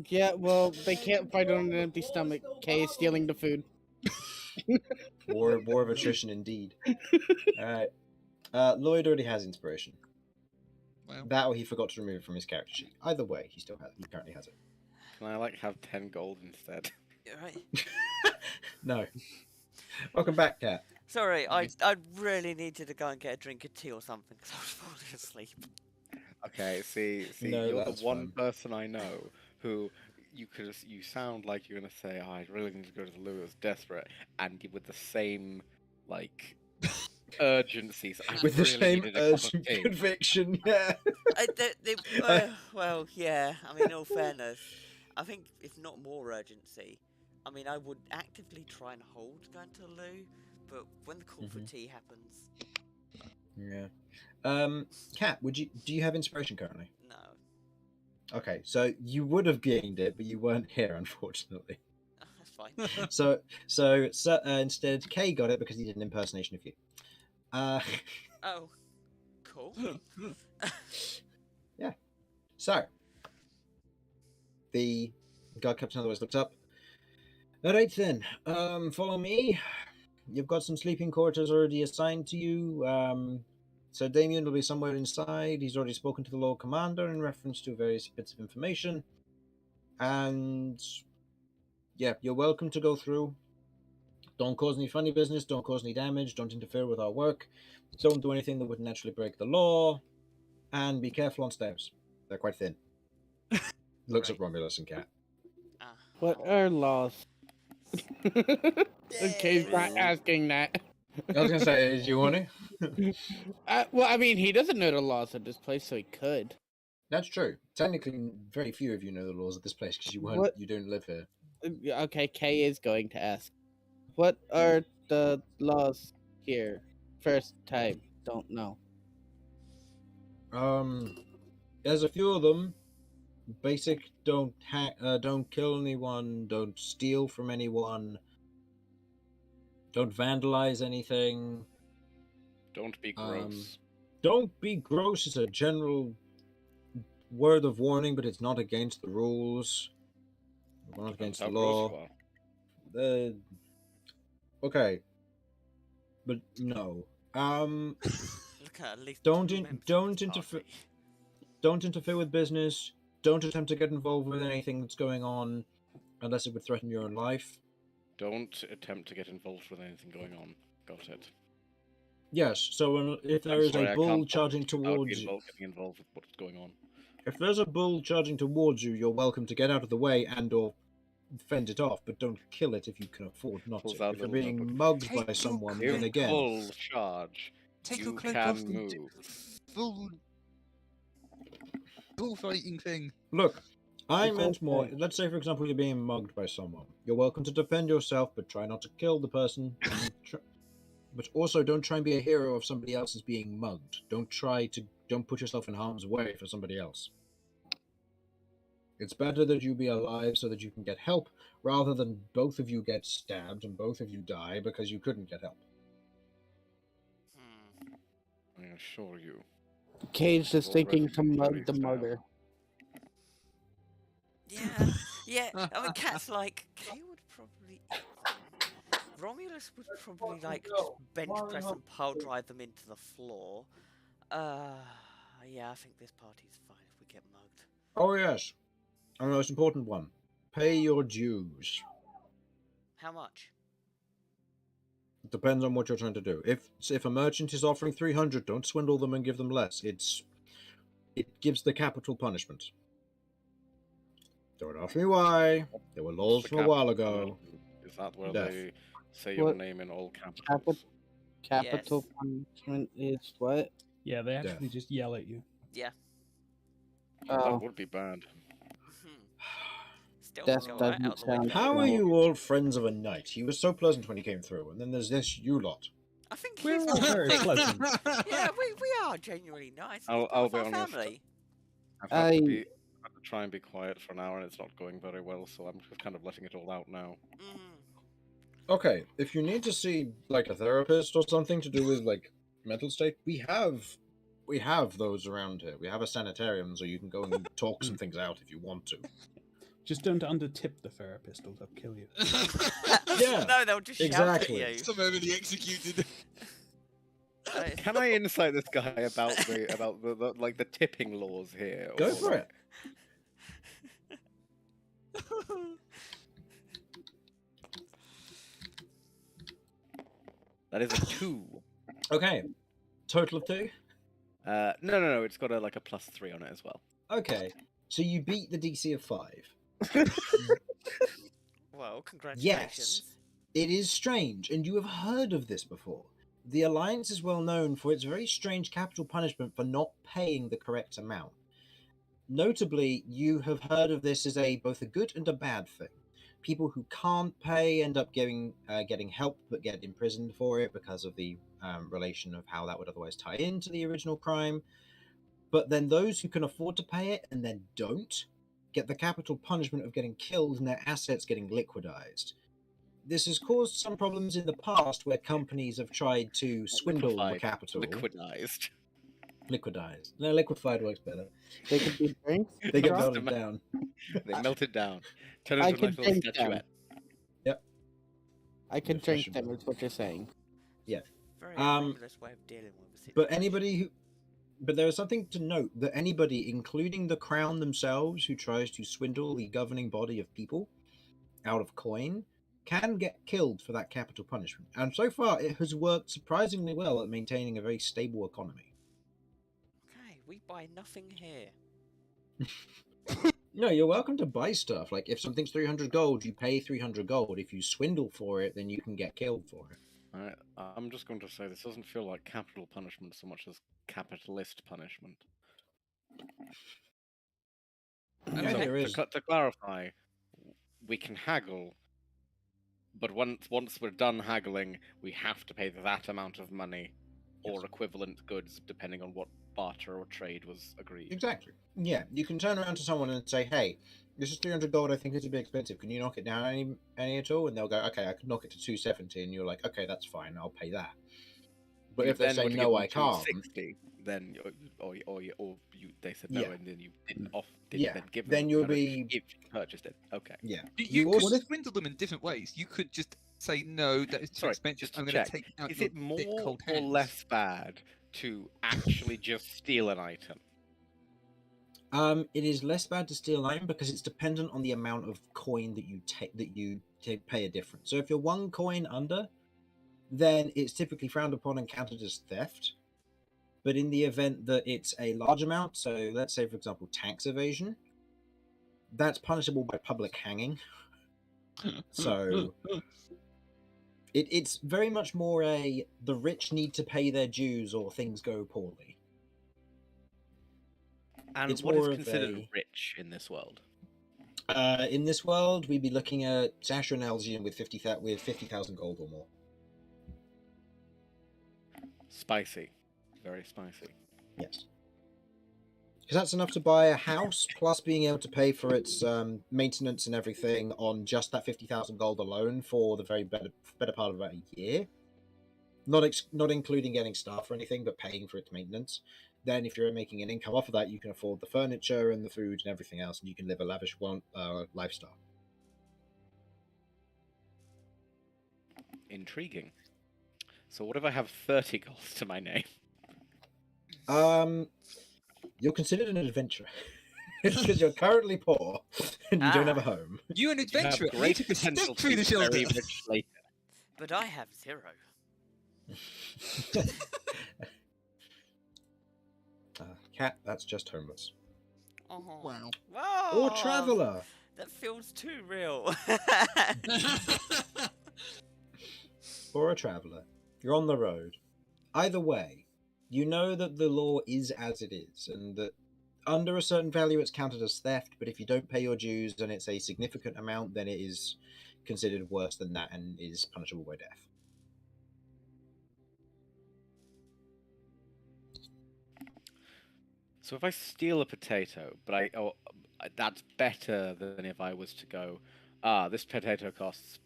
Yeah, well, they can't fight on an empty stomach. Kay is stealing the food. War of attrition, indeed. All right. Lloyd already has inspiration. Well, That or he forgot to remove it from his character sheet. Either way, he currently has it. Can I have 10 gold instead? You right? No. Welcome back, Cat. Sorry, I really needed to go and get a drink of tea or something because I was falling asleep. Okay, see, No, you're the that's one fine. person I know who you sound like you're gonna say, "Oh, I really need to go to the loo. It was desperate," and with the same urgency. So I With the really same needed a cup of urgent tea. conviction, yeah. Well, yeah. I mean, in all fairness, I think if not more urgency, I mean, I would actively try and hold going to the loo, but when the call for tea happens, Yeah. Cat, do you have inspiration currently? no, Okay, so you would have gained it, but you weren't here, unfortunately. that's fine. So instead, Kay got it because he did an impersonation of you. Oh, cool. Yeah. So the guard captain otherwise looked up. All right then. Follow me. You've got some sleeping quarters already assigned to you. So Damien will be somewhere inside. He's already spoken to the Lord Commander in reference to various bits of information. And yeah, you're welcome to go through. Don't cause any funny business, don't cause any damage, don't interfere with our work, don't do anything that would naturally break the law, and be careful on stairs. They're quite thin. Looks at Romulus and Cat. What are laws? Kay's not asking that. I was gonna say, do you want to? Well, I mean, he doesn't know the laws of this place, so he could. That's true. Technically, very few of you know the laws of this place because What? you don't live here. Okay, Kay is going to ask. What are the laws here? First time, don't know. There's a few of them. Basic: don't kill anyone, don't steal from anyone, don't vandalize anything. Don't be gross. Don't be gross is a general word of warning, but it's not against the rules. Not against the How gross law. you are. Okay, but no. Look at least Don't two members of don't the interfere. party. Don't interfere with business. Don't attempt to get involved with anything that's going on, unless it would threaten your own life. Don't attempt to get involved with anything going on. Got it. Yes. So if there I'm is sorry, a I bull can't charging talk about towards you, getting involved with what's going on. if there's a bull charging towards you, you're welcome to get out of the way and/or fend it off, but don't kill it if you can afford not Pulls to. out If you're little being notebook. mugged Take by your someone, cloak then again, Full charge. Take You your cloak can off and move. do full bullfighting thing. look. I It's meant more. okay. Let's say, for example, you're being mugged by someone. You're welcome to defend yourself, but try not to kill the person. But also, don't try and be a hero if somebody else is being mugged. Don't put yourself in harm's way for somebody else. It's better that you be alive so that you can get help, rather than both of you get stabbed and both of you die because you couldn't get help. I assure you. Kay's just thinking Already to mug very the sad. mugger. Yeah, yeah. I mean, Cat's like, Kay would probably eat them. Romulus would probably like just bench press and pile drive them into the floor. Yeah, I think this party's fine if we get mugged. Oh yes, and the most important one: pay your dues. How much? It depends on what you're trying to do. If a merchant is offering 300, don't swindle them and give them less. It gives the capital punishment. Don't ask me why. There were laws The from a while capital ago. punishment. Is that where Death. they say your What? name in all capitals? Capital Yes. punishment is what? Yeah, they actually Death. just yell at you. Yeah. That Oh, would be bad. Still That go right doesn't out the sound window. How are No. you all friends of a knight? He was so pleasant when he came through, and then there's this you lot. I think We're he's all very nice. pleasant. Yeah, we are genuinely nice. I'll- He's part I'll of be our honest. family. I've had to I- be had to try and be quiet for an hour, and it's not going very well. So I'm just kind of letting it all out now. Okay, if you need to see like a therapist or something to do with like mental state, we have those around here. We have a sanitarium, so you can go and talk some things out if you want to. Just don't undertip the therapist or they'll kill you. Yeah, No, they'll just exactly. shout at you. Summarily executed. Can I insight this guy about the like the tipping laws here? Go or, for like- it. That is a 2. Okay, total of 2. No. It's got a +3 on it as well. Okay, so you beat the DC of 5. Well, congratulations. Yes, it is strange, and you have heard of this before. The Alliance is well known for its very strange capital punishment for not paying the correct amount. Notably, you have heard of this as both a good and a bad thing. People who can't pay end up getting help but get imprisoned for it because of the relation of how that would otherwise tie into the original crime. But then those who can afford to pay it and then don't get the capital punishment of getting killed and their assets getting liquidized. This has caused some problems in the past where companies have tried to swindle the Liquefied. capital. Liquidized. Liquidized. No, liquefied works better. they could be drinks. They get Drop? melted down. They melted down. Turn I into a could nice little drink them. statuette. I can drink Efficient. them, is what you're saying. Very Um, Romulus way of dealing with the situation. But there is something to note that anybody, including the crown themselves, who tries to swindle the governing body of people out of coin, can get killed for that capital punishment. And so far, it has worked surprisingly well at maintaining a very stable economy. Okay, we buy nothing here. No, you're welcome to buy stuff. Like, if something's 300 gold, you pay 300 gold. If you swindle for it, then you can get killed for it. I'm just going to say this doesn't feel like capital punishment so much as capitalist punishment. I Yeah, mean, So there is. to clarify, we can haggle, but once we're done haggling, we have to pay that amount of money or Yes. equivalent goods, depending on what barter or trade was agreed. Exactly. Yeah, you can turn around to someone and say, "Hey, this is 300 gold. I think it's a bit expensive. Can you knock it down any at all?" And they'll go, "Okay, I can knock it to 270." And you're like, "Okay, that's fine. I'll pay that." But You if they then say were to give no, them I can't. 260, then they said no, Yeah. and then you didn't Yeah, then give them then the you'll 300 be. if you purchased it. Okay. Yeah. You You could also. swindle them in different ways. You could just say no, that is too Sorry, expensive. just to I'm going to check. take out Is your it thick, more cold or hands. less bad to actually just steal an item? It is less bad to steal item because it's dependent on the amount of coin that you pay a difference. So if you're one coin under, then it's typically frowned upon and counted as theft. But in the event that it's a large amount, so let's say for example tax evasion, that's punishable by public hanging. So it's very much more the rich need to pay their dues or things go poorly. And It's what is more of considered a- rich in this world? In this world, we'd be looking at Sasha and Elgian with 50,000 gold or more. Spicy. Very spicy. Yes. Because that's enough to buy a house, plus being able to pay for its maintenance and everything on just that 50,000 gold alone for the better part of about a year. Not including getting staff or anything, but paying for its maintenance. Then, if you're making an income off of that, you can afford the furniture and the food and everything else, and you can live a lavish lifestyle. Intriguing. So what if I have 30 gold to my name? You're considered an adventurer because you're currently poor and you don't have a home. You're an You have adventurer. You great took a potential stick to through be the shoulder. very rich later. But I have 0. Cat, that's just homeless. Oh. Wow. Whoa, Or traveller. That feels too real. Or a traveller. You're on the road. Either way, you know that the law is as it is, and that under a certain value it's counted as theft, but if you don't pay your dues and it's a significant amount, then it is considered worse than that and is punishable by death. So if I steal a potato, but that's better than if I was to go, this potato costs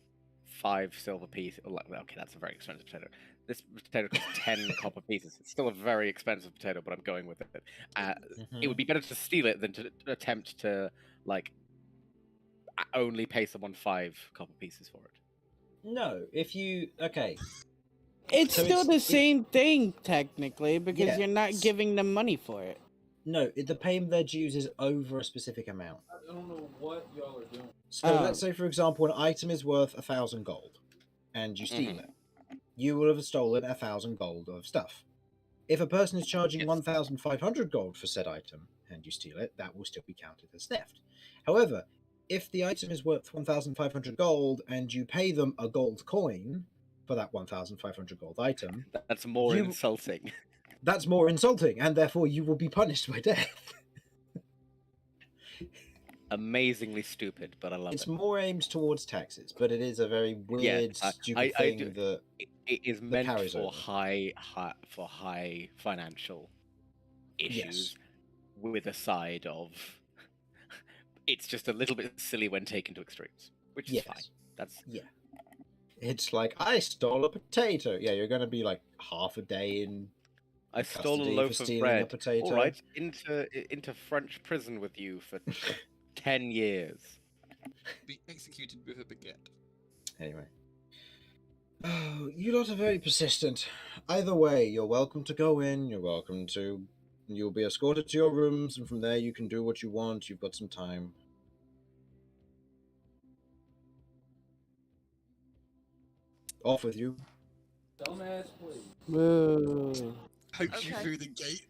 5 silver pieces. Okay, that's a very expensive potato. This potato costs 10 copper pieces. It's still a very expensive potato, but I'm going with it. It would be better to steal it than to attempt to, like, only pay someone 5 copper pieces for it. No, if you... Okay. It's So still it's- the it- same thing, technically, because Yeah, you're not it's- giving them money for it. No, the paying their dues is over a specific amount. I don't know what y'all are doing. So let's say, for example, an item is worth 1,000 gold, and you steal Mhm. it. You will have stolen 1,000 gold of stuff. If a person is charging Yes. 1,500 gold for said item, and you steal it, that will still be counted as theft. However, if the item is worth 1,500 gold, and you pay them a gold coin for that 1,500 gold item, That's more You- insulting. that's more insulting, and therefore you will be punished by death. Amazingly stupid, but I love It's it. more aimed towards taxes, but it is a very weird, stupid I thing do- that It is meant carries for over. high financial issues, Yes. with a side of it's just a little bit silly when taken to extremes, which is fine. Yes. That's It's like, I stole a potato. Yeah, you're going to be like half a day in I stole a custody for loaf of stealing a bread. potato. All right, into French prison with you for 10 years. Be executed with a baguette. Anyway. Oh, you lot are very persistent. Either way, you're welcome to go in, you'll be escorted to your rooms, and from there you can do what you want. You've got some time. Off with you. Dumbass, please. Boo. Pokes you Okay. through the gate,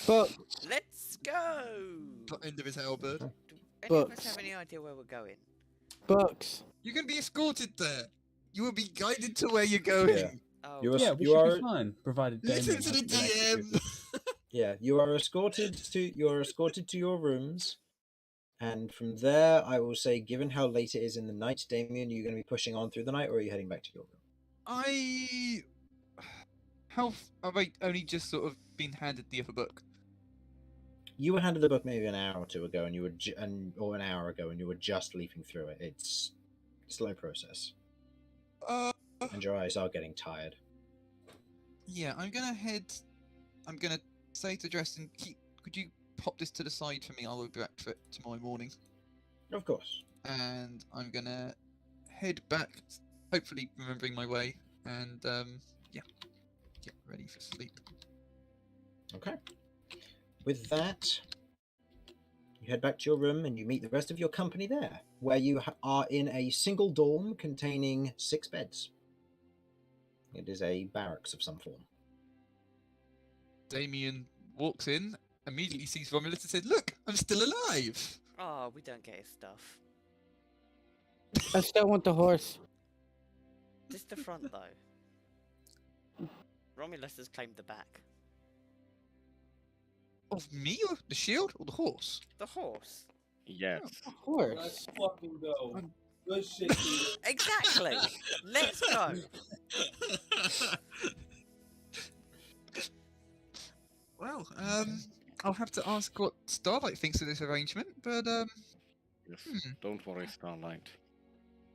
But Let's go. top end of his halberd. Okay. Do any of us Books. have any idea where we're going? books. You're going to be escorted there. You will be guided to where you're going. Yeah. Oh, You are, Yeah, we you should are be fine, provided Listen Damien to has the been executed. yeah, you are escorted to your rooms, and from there, I will say, given how late it is in the night, Damien, are you going to be pushing on through the night, or are you heading back to your room? Have I only just sort of been handed the other book? You were handed the book maybe an hour or two ago, and or an hour ago, and you were just leafing through it. It's a slow process, Uh, and your eyes are getting tired. yeah, I'm gonna say to Dresden, could you pop this to the side for me? I will be back for it tomorrow morning. Of course. And I'm gonna head back, hopefully remembering my way, and yeah, get ready for sleep. Okay. With that, you head back to your room and you meet the rest of your company there, where you are in a single dorm containing 6 beds. It is a barracks of some form. Damien walks in, immediately sees Romulus and says, "Look, I'm still alive." Oh, we don't get his stuff. I still want the horse. Just the front, though. Romulus has claimed the back. Of me, or the shield, or the horse? The horse. Yes. The horse. fucking go. I'm- Good shit, Exactly. Let's go. Well, I'll have to ask what Starlight thinks of this arrangement, but Yes. Don't worry, Starlight.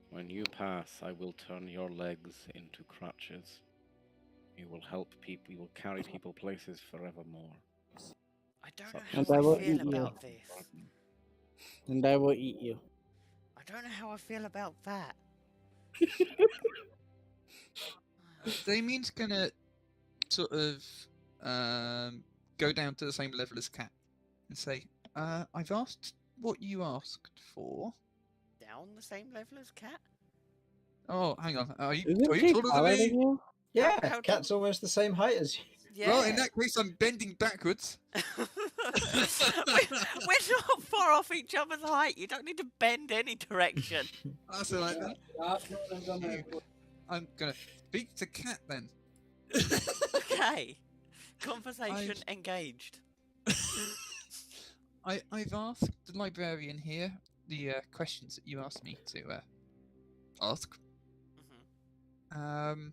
When you pass, I will turn your legs into crutches. You will help people. You will carry people places forevermore. I don't Such know And how I I will feel eat you. about this. And I will eat you. I don't know how I feel about that. Damien's gonna sort of go down to the same level as Cat and say, I've asked what you asked for. Down the same level as Cat? Oh, hang on. Are you Isn't she taller than taller than me? you? Yeah, How Cat's almost the same height as you. Yeah. Well, in that case, I'm bending backwards. we're not far off each other's height. You don't need to bend any direction. That's all right then. I'm gonna speak to Cat then. Okay. Conversation engaged. I've asked the librarian here the questions that you asked me to ask. Mhm.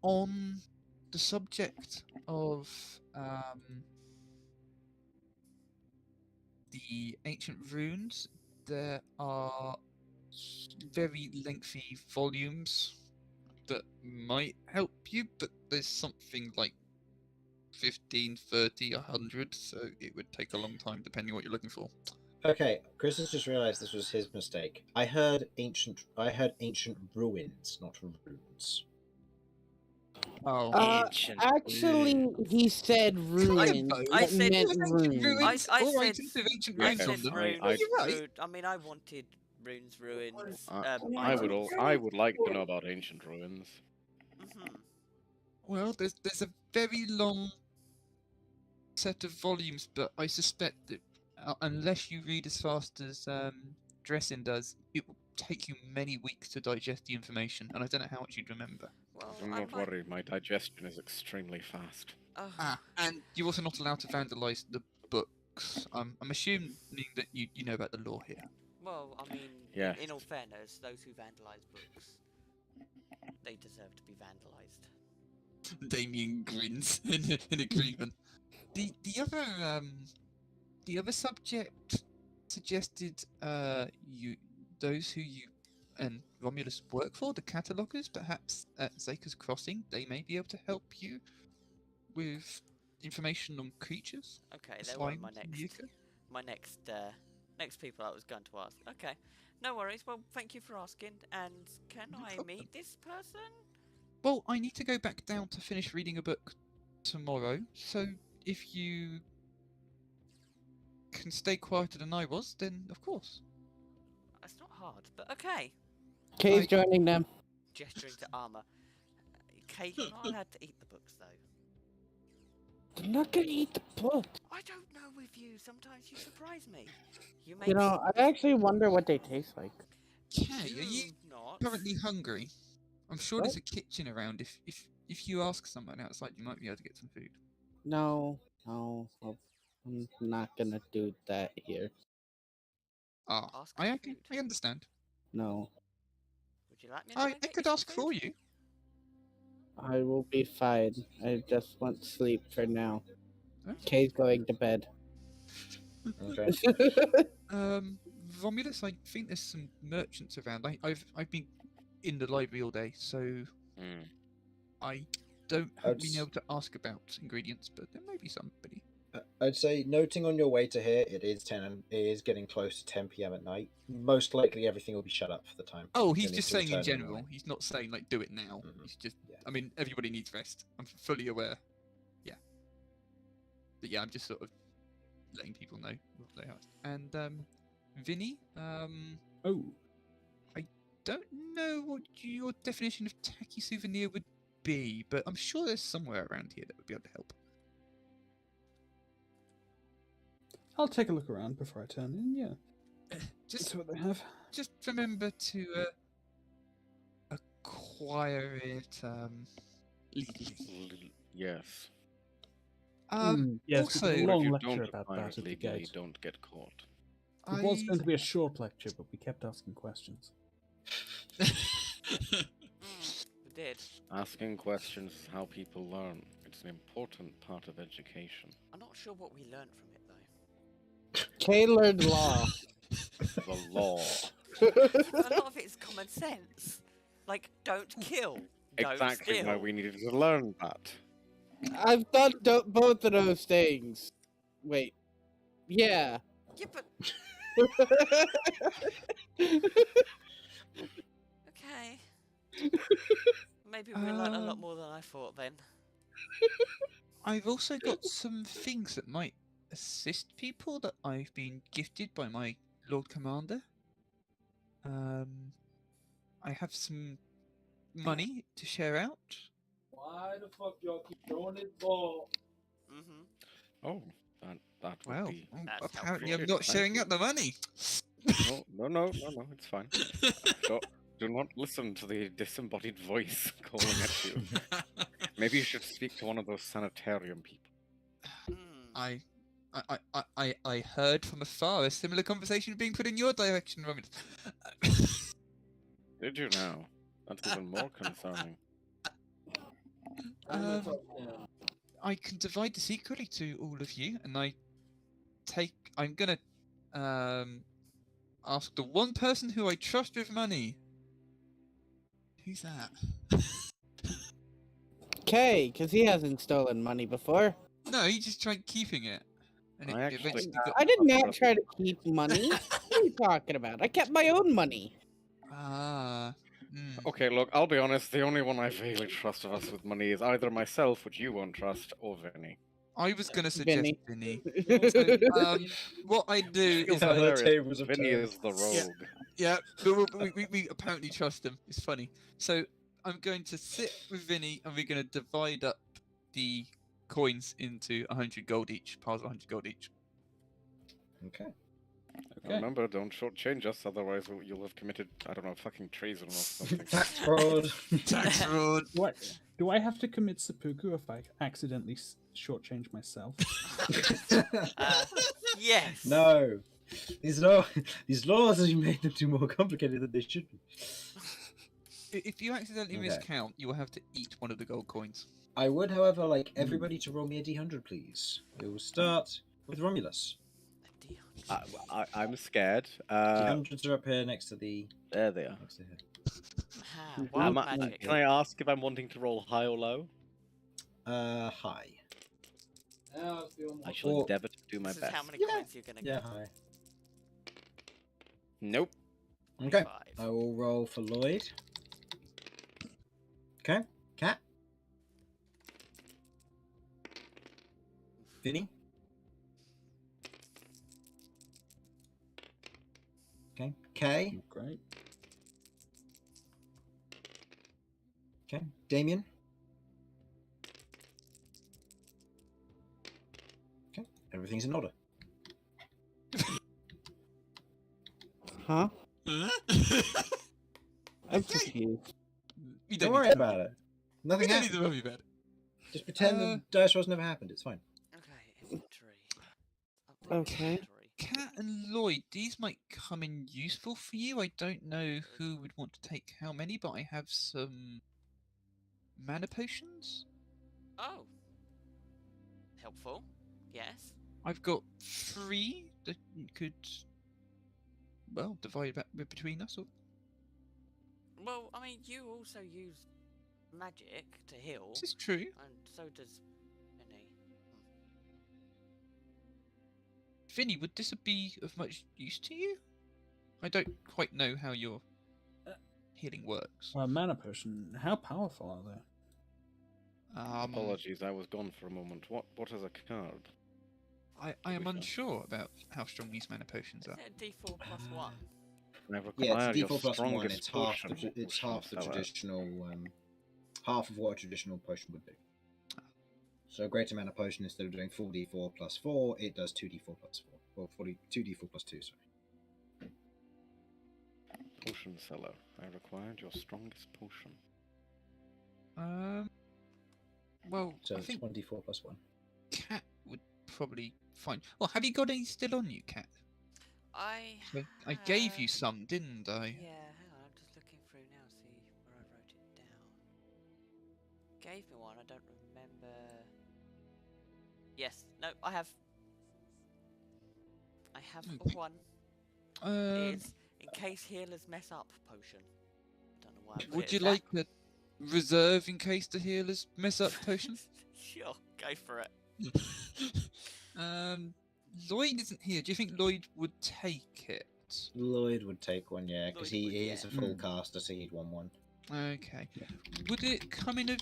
On the subject of the ancient runes, there are very lengthy volumes that might help you, but there's something like 15, 30, 100, so it would take a long time depending on what you're looking for. Okay, Chris has just realised this was his mistake. I heard ancient ruins, not runes. Oh, Ancient Actually, he said ruins. I but said- meant ancient runes. ruins I or said- items of ancient I ruins Yes, said on them. runes. I- You're right. I mean, I wanted runes, ruins. I would like to know about ancient ruins. Mhm. Well, there's a very long set of volumes, but I suspect that unless you read as fast as Dressin does, it will take you many weeks to digest the information, and I don't know how much you'd remember. Well, Do I not might... worry, my digestion is extremely fast. And you're also not allowed to vandalise the books. I'm assuming that you know about the law here. Well, I mean, Yes. in all fairness, those who vandalise books, they deserve to be vandalised. Damien grins in agreement. The other subject suggested those who you and Romulus work for, the cataloguers, perhaps at Zaka's Crossing, they may be able to help you with information on creatures. Okay, they were my slimes and next, next people I was going to ask. Okay, no worries. Well, thank you for asking. And can No I problem. meet this person? Well, I need to go back down to finish reading a book tomorrow, so if you can stay quieter than I was, then of course. It's not hard, but okay. Kay's I- joining them. Gesturing to armor. Kay, you're not allowed to eat the books, though. They're not gonna eat the book. I don't know with you. Sometimes you surprise me. You make You know, I actually wonder what they taste like. Kay, are you not. currently hungry? I'm sure there's a kitchen around if if you ask someone outside, you might be able to get some food. No, I'm not gonna do that here. Ah, Ask for food. I understand. No, Would you like me to go I and get could you some ask for food? you. I will be fine. I just want sleep for now. Huh? Kay's going to bed. Okay. Romulus, I think there's some merchants around. I've been in the library all day, so Hmm. I haven't I'd been s- able to ask about ingredients, but there may be somebody. I'd say, noting on your way to here, it is getting close to 10 p.m. at night. Most likely, everything will be shut up for the time. Oh, You'll he's need just to saying in return the general. morning. He's not saying like do it now. Mhm. He's just. Yeah. I mean, everybody needs rest. I'm fully aware. Yeah. But yeah, I'm just sort of letting people know what they are. And Vinny, Oh, don't know what your definition of tacky souvenir would be, but I'm sure there's somewhere around here that would be able to help. I'll take a look around before I turn in. Yeah, Just that's what they have. just remember to acquire it legally. Yes. Yes, also, we did a Or if long you lecture don't about acquire that it at the legally, gate. don't get caught. It was going to be a short lecture, but we kept asking questions. We did. Asking questions is how people learn. It's an important part of education. I'm not sure what we learned from it though. Kay learned law. The law. A lot of it is common sense. Like, don't kill. Don't Exactly steal. why we needed to learn that. I've done both of those things. Wait. Yeah. Yeah, but okay. Maybe we learned a lot more than I thought then. I've also got some things that might assist people that I've been gifted by my Lord Commander. I have some money to share out. Why the fuck y'all keep throwing this ball? Mm-hmm. Oh, that would Well, be. That's apparently helpful. I'm not Thank sharing you. out the money. No, it's fine. Do not listen to the disembodied voice calling at you. Maybe you should speak to one of those sanitarium people. Mm. I heard from afar a similar conversation being put in your direction, Romulus. Did you now? That's even more concerning. I can divide this equally to all of you, and I'm gonna ask the one person who I trust with money. Who's that? Kay, because he hasn't stolen money before. No, he just tried keeping it, and I it actually- eventually got. I did not try to keep money. What are you talking about? I kept my own money. Ah. Okay, look, I'll be honest, the only one I vaguely trust of us with money is either myself, which you won't trust, or Vinny. I was gonna suggest Vinny. Vinny. So, what I do Feels is Yeah, the hilarious. tables have Vinny turned. is the rogue. Yeah, but we apparently trust him. It's funny. So I'm going to sit with Vinny, and we're going to divide up the coins into 100 gold each, piles of 100 gold each. Okay. Now remember, don't shortchange us, otherwise you'll have committed, I don't know, fucking treason or something. Tax fraud. Tax fraud. Do I have to commit seppuku if I accidentally shortchange myself? Yes. No. These laws, as you made them too more complicated than they should be. If you accidentally Okay. miscount, you will have to eat one of the gold coins. I would, however, like everybody to roll me a d100, please. We will start with Romulus. I'm scared. D100s are up here next to the. There they are. Next to here. Wild Am I- magic. Can I ask if I'm wanting to roll high or low? High. I shall Or- endeavour to do my This is best. how many Yeah. coins you're gonna Yeah, get. high. Nope. Okay. 5. I will roll for Lloyd. Okay. Cat. Vinny. Okay. Kay. Great. Okay. Damien. Okay. Everything's in order. Huh? Huh? I'm confused. You Don't don't worry need to- about it. Nothing We don't need happened. to worry about it. Just pretend Uh, the dice rolls never happened. It's fine. Okay, inventory. Update Okay. inventory. Cat and Lloyd, these might come in useful for you. I don't know who would want to take how many, but I have some mana potions. Oh. Helpful. Yes. I've got 3 that you could, well, divide between us. Or... Well, I mean, you also use magic to heal, This is true. and so does Vinny. Vinny, would this be of much use to you? I don't quite know how your healing works. Mana potion. How powerful are they? Apologies, I was gone for a moment. What is a card? I am unsure about how strong these mana potions Is are. it a D4 plus 1? I Yeah, require it's your D4 plus 1. strongest It's half potion, it's potion half the seller. traditional, half of what a traditional potion would do. So a greater mana potion, instead of doing full D4 plus 4, it does 2D4 plus 4. Or 2D4 plus 2, sorry. Potion seller. I required your strongest potion. Well, So I it's think 1D4 plus 1. Cat would probably find. Well, have you got any still on you, Cat? I gave you some, didn't I? Yeah, hang on, I'm just looking through now, see where I wrote it down. Gave me one, I don't remember. Yes, no, I have. I have Okay. one. Um, It's in case healers mess up potion. I don't know why. I put would it you as that. like a reserve in case the healers mess up potion? Sure, go for it. Lloyd isn't here. Do you think Lloyd would take it? Lloyd would take one, yeah, because Lloyd would, he is yeah. a full caster, so he'd want one. Okay. Would it come in of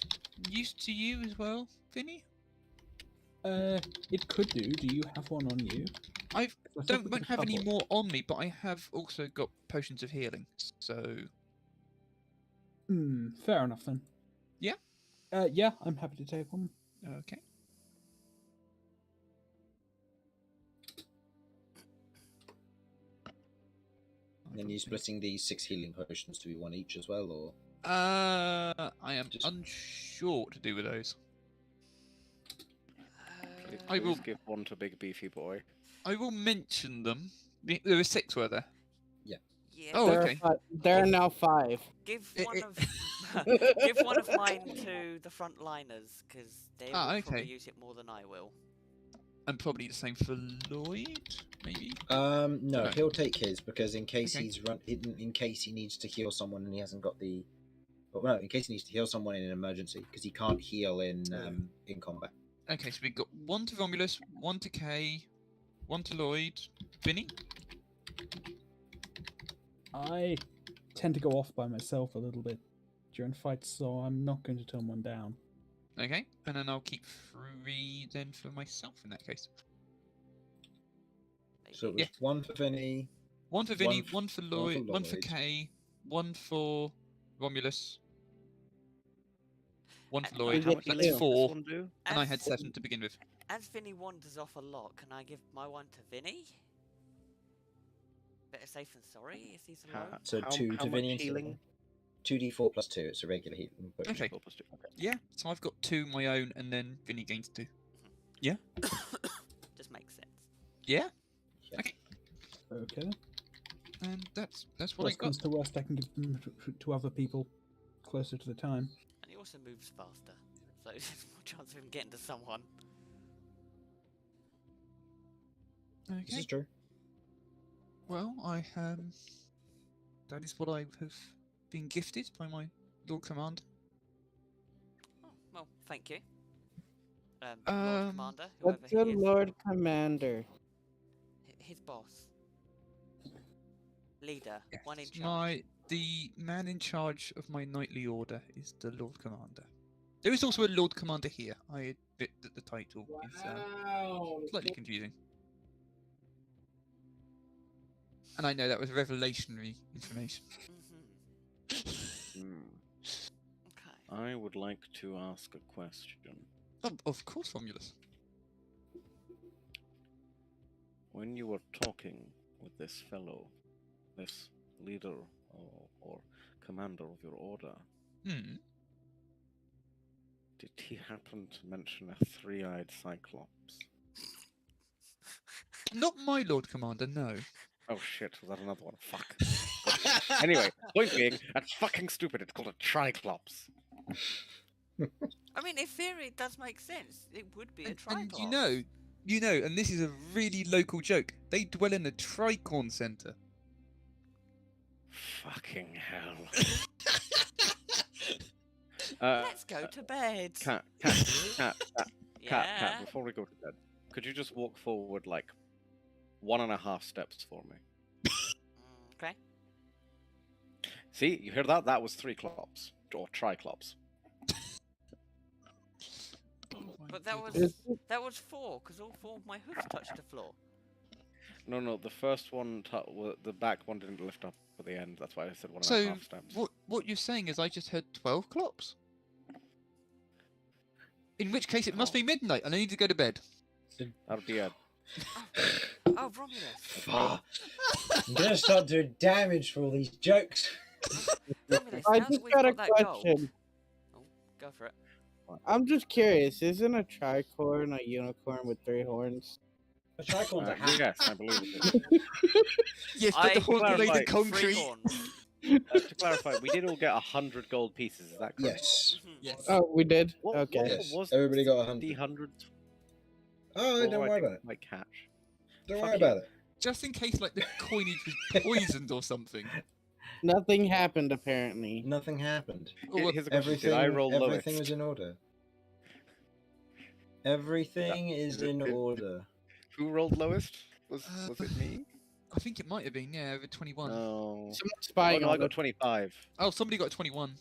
use to you as well, Vinny? It could do. Do you have one on you? I Let's don't look at won't the have any cupboard. more on me, but I have also got potions of healing. So Fair enough then. Yeah? Yeah, I'm happy to take one. okay. And then you're splitting these 6 healing potions to be one each as well, or? I am Just- unsure what to do with those. Please, I will- please give one to big beefy boy. I will mention them. There were 6, were there? Yeah. Oh, There okay. there are now 5. Give It- one it- of give one of mine to the frontliners because they will probably okay. use it more than I will. And probably the same for Lloyd, maybe. No, No. he'll take his, because in case Okay. he's in case he needs to heal someone and he hasn't got the, but no, in case he needs to heal someone in an emergency, because he can't heal in combat. Okay, so we've got 1 to Romulus, 1 to Kay, 1 to Lloyd. Vinny? I tend to go off by myself a little bit during fights, so I'm not going to turn one down. Okay, and then I'll keep 3 then for myself in that case. So it was Yeah. 1 for Vinny. 1 for Vinny, One 1 for Lloyd, 1 for Lloyd. Kay, 1 for Romulus, 1 for And Lloyd. how much That's healing does 4, One do? and I had As- 7 to begin with. As Vinny wanders off a lot, can I give my one to Vinny? Better safe than sorry. If he's alone. So How- 2 how to Vinny much instead of healing? 2d4 plus 2. It's a regular healing potion. Okay. 4 plus 2. Okay. Yeah, so I've got 2 my own, and then Vinny gains 2. Just makes sense. Yeah? Yeah. Okay, Okay. and that's what I Worst got. comes to worst, I can give them to other people closer to the time. And he also moves faster, so there's more chance of him getting to someone. This Okay, is true. well, that is what I have been gifted by my Lord Commander. Oh, well, thank you. Lord Commander, whoever What's he a is. Lord Commander? His boss. Leader. Yes, One in charge. the man in charge of my knightly order is the Lord Commander. There is also a Lord Commander here. I admit that the title is slightly confusing. And I know that was revelationary information. Mm-hmm. Okay. I would like to ask a question. Of course, Romulus. When you were talking with this fellow, this leader or commander of your order, Hmm. Did he happen to mention a three-eyed cyclops? Not my Lord Commander, no. Oh shit, was that another one? Fuck. Anyway, point being, that's fucking stupid. It's called a triclops. I mean, in theory, it does make sense. It would be a And triclops. you know, and this is a really local joke. They dwell in a tricorn center. Fucking hell. Let's go to bed. Cat, Yeah. before we go to bed, could you just walk forward like 1.5 steps for me? Okay. See, you hear that? That was 3 clops. Or triclops. But that was 4, because all 4 of my hoofs touched the floor. No, the first one, the back one didn't lift up at the end. That's why I said 1.5 So, steps. what you're saying is I just heard 12 clops? In which case it must be midnight and I need to go to bed. That'll be it. Oh, Romulus. Fuck. I'm gonna start doing damage for all these jokes. Romulus, I now that just we've got a got that gold... question. Oh, go for it. I'm just curious. Isn't a tricorn a unicorn with 3 horns? A tricorn's a hat. Yes, I believe it is. Yes, but the horns are made clarify, of concrete. 3 horns. To clarify, we did all get 100 gold pieces. Is that correct? Yes. Mhm. Yes. Oh, we did? What, Okay. what Yes, was everybody got 100. the 100? Oh, don't worry about it. Like catch. Don't Fuck worry you. about it. Just in case, like, the coinage was poisoned or something. Nothing happened, apparently. Nothing happened. Or, Here's the question: Did I roll Everything lowest? was in order. Everything is in order. Who rolled lowest? Was Uh, it me? I think it might have been, yeah, over 21. No. Someone's Oh, spying no, I on got us. 25. Oh, somebody got 21.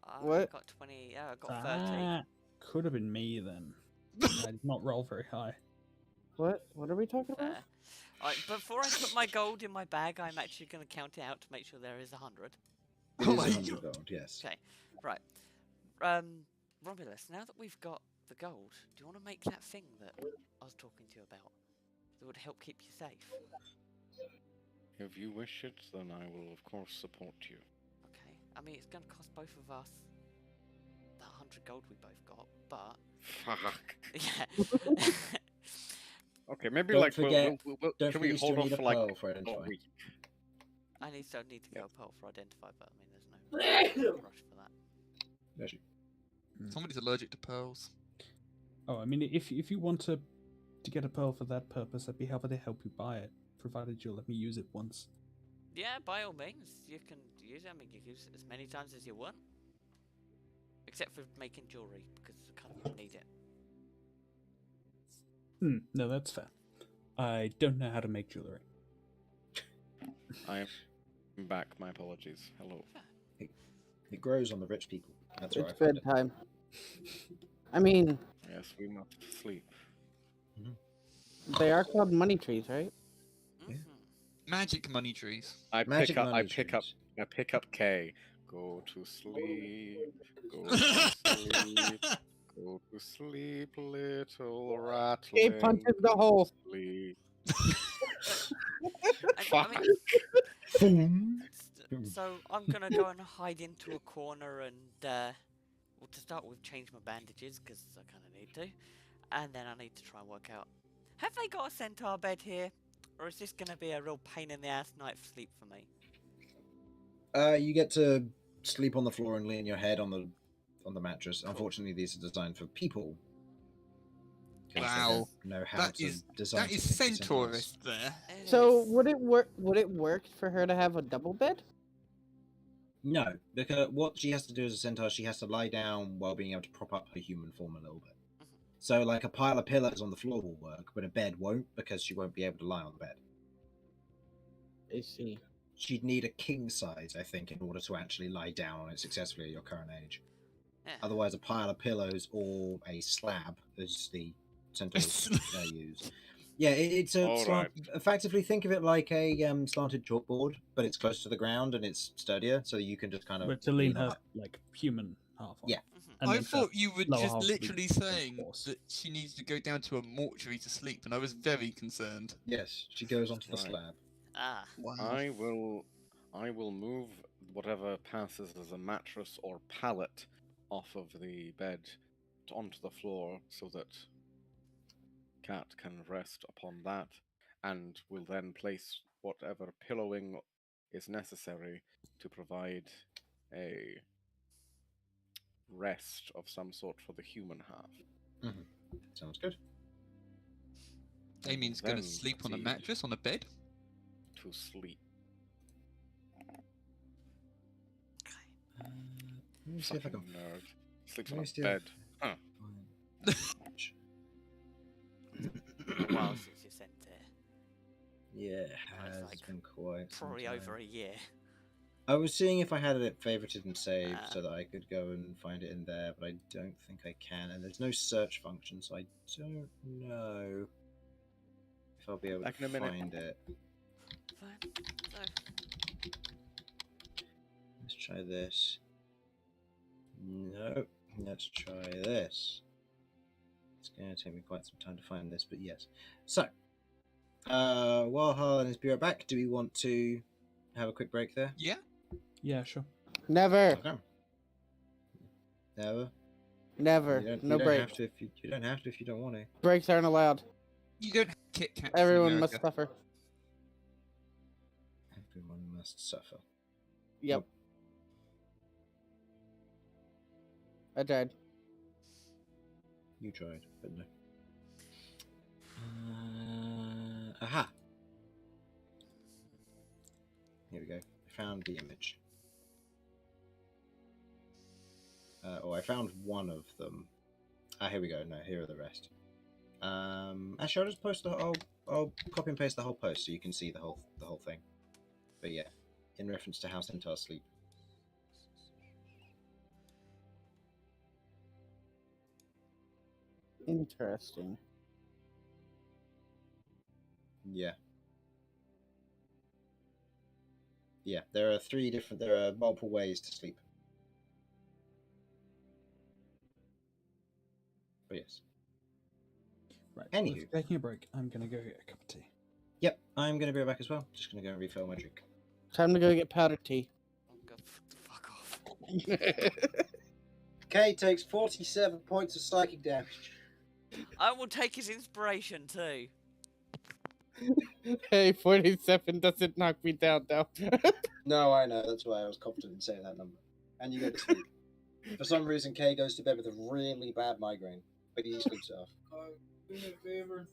I What? got 20. Yeah, I got 30. That could have been me then. I did not roll very high. What? What are we talking about? Fair. Alright, before I put my gold in my bag, I'm actually going to count it out to make sure there is 100. It Oh is my 100 gold, yes. Okay, right. Romulus, now that we've got the gold, do you want to make that thing that I was talking to you about? That would help keep you safe? If you wish it, then I will of course support you. Okay, I mean, it's going to cost both of us the 100 gold we both got, but... Fuck. Yeah. Okay, maybe Don't like forget- we'll Don't can forget we you hold still off need a for like pearl for a identifying. week? I still need to go pearl for identify, but I mean, there's no rush for that. Actually, Somebody's allergic to pearls. Oh, I mean, if you want to get a pearl for that purpose, I'd be happy to help you buy it, provided you'll let me use it once. Yeah, by all means, you can use it. I mean, you can use it as many times as you want. Except for making jewellery, because I kind of need it. No, that's fair. I don't know how to make jewelry. I am back. My apologies. Hello. it grows on the rich people. That's It's right. I found it. bedtime. I mean, Yes, we must sleep. they are called money trees, right? Yeah. Mhm. Magic money trees. I Magic pick up. I money pick up. trees. I pick up K. Go to sleep. Go to sleep. Go to sleep, little ratling. He punches the hole. Sleep. I Fuck. mean, so I'm gonna go and hide into a corner and, well, to start with, change my bandages because I kind of need to, and then I need to try and work out: have they got a centaur bed here, or is this gonna be a real pain in the ass night for sleep for me? You get to sleep on the floor and lean your head on the mattress. Unfortunately, these are designed for people. 'Cause they Wow. don't know how That to is design That is something for centaurs. centaurist there. It So is- would it work? Would it work for her to have a double bed? No, because what she has to do as a centaur, she has to lie down while being able to prop up her human form a little bit. So, like, a pile of pillows on the floor will work, but a bed won't because she won't be able to lie on the bed. I see. She'd need a king size, I think, in order to actually lie down on it successfully at your current age. Yeah. Otherwise, a pile of pillows or a slab, as the centaurs use. Yeah, it's a All slant. Effectively, think of it like a slanted chalkboard, but it's close to the ground and it's sturdier, so you can just kind of But to lean lean on her it. like human half on. Yeah. Mhm. And I then thought you were lower just half would be literally full saying force. that she needs to go down to a mortuary to sleep, and I was very concerned. Yes, she goes onto the Right. slab. Ah, Wow. I will move whatever passes as a mattress or pallet off of the bed onto the floor so that Cat can rest upon that, and will then place whatever pillowing is necessary to provide a rest of some sort for the human half. Sounds good. Damien's gonna Then sleep on a proceed mattress on a bed. to sleep. Let me see if I Fucking can. nerd. Sleeps Let on me a see if- bed. Huh. Been a while since you sent it. Yeah, it Oh, it's has like been quite some Probably time. over a year. I was seeing if I had it favorited and saved Ah. so that I could go and find it in there, but I don't think I can. And there's no search function, so I don't know if I'll be able Back in to a minute. find it. Fine. So, Let's try this. No, let's try this. It's going to take me quite some time to find this, but yes. So, while Harlan is right back, do we want to have a quick break there? Yeah. Yeah, sure. Never. Okay. Never. Never. You don't, No you don't break. have to if you don't have to if you don't want to. Breaks aren't allowed. You don't have Kit Kats. in Everyone must America. suffer. Everyone must suffer. Yep. Nope. I tried. You tried, but no. Aha! Here we go. I found the image. I found one of them. Here we go. No, here are the rest. Actually, I'll just post I'll copy and paste the whole post so you can see the whole thing. But yeah, in reference to how centaurs sleep. Interesting. Yeah. Yeah, there are multiple ways to sleep. But yes. Right. Anywho. With taking a break, I'm gonna go get a cup of tea. Yep, I'm going to be right back as well. Just going to go and refill my drink. Time to go get powder tea. oh God, fuck off. Kay takes 47 points of psychic damage. I will take his inspiration too. Hey, 47 doesn't knock me down, though. No, I know. That's why I was confident in saying that number. And you go to sleep. For some reason, Kay goes to bed with a really bad migraine, but he sleeps it off. Do me a favor.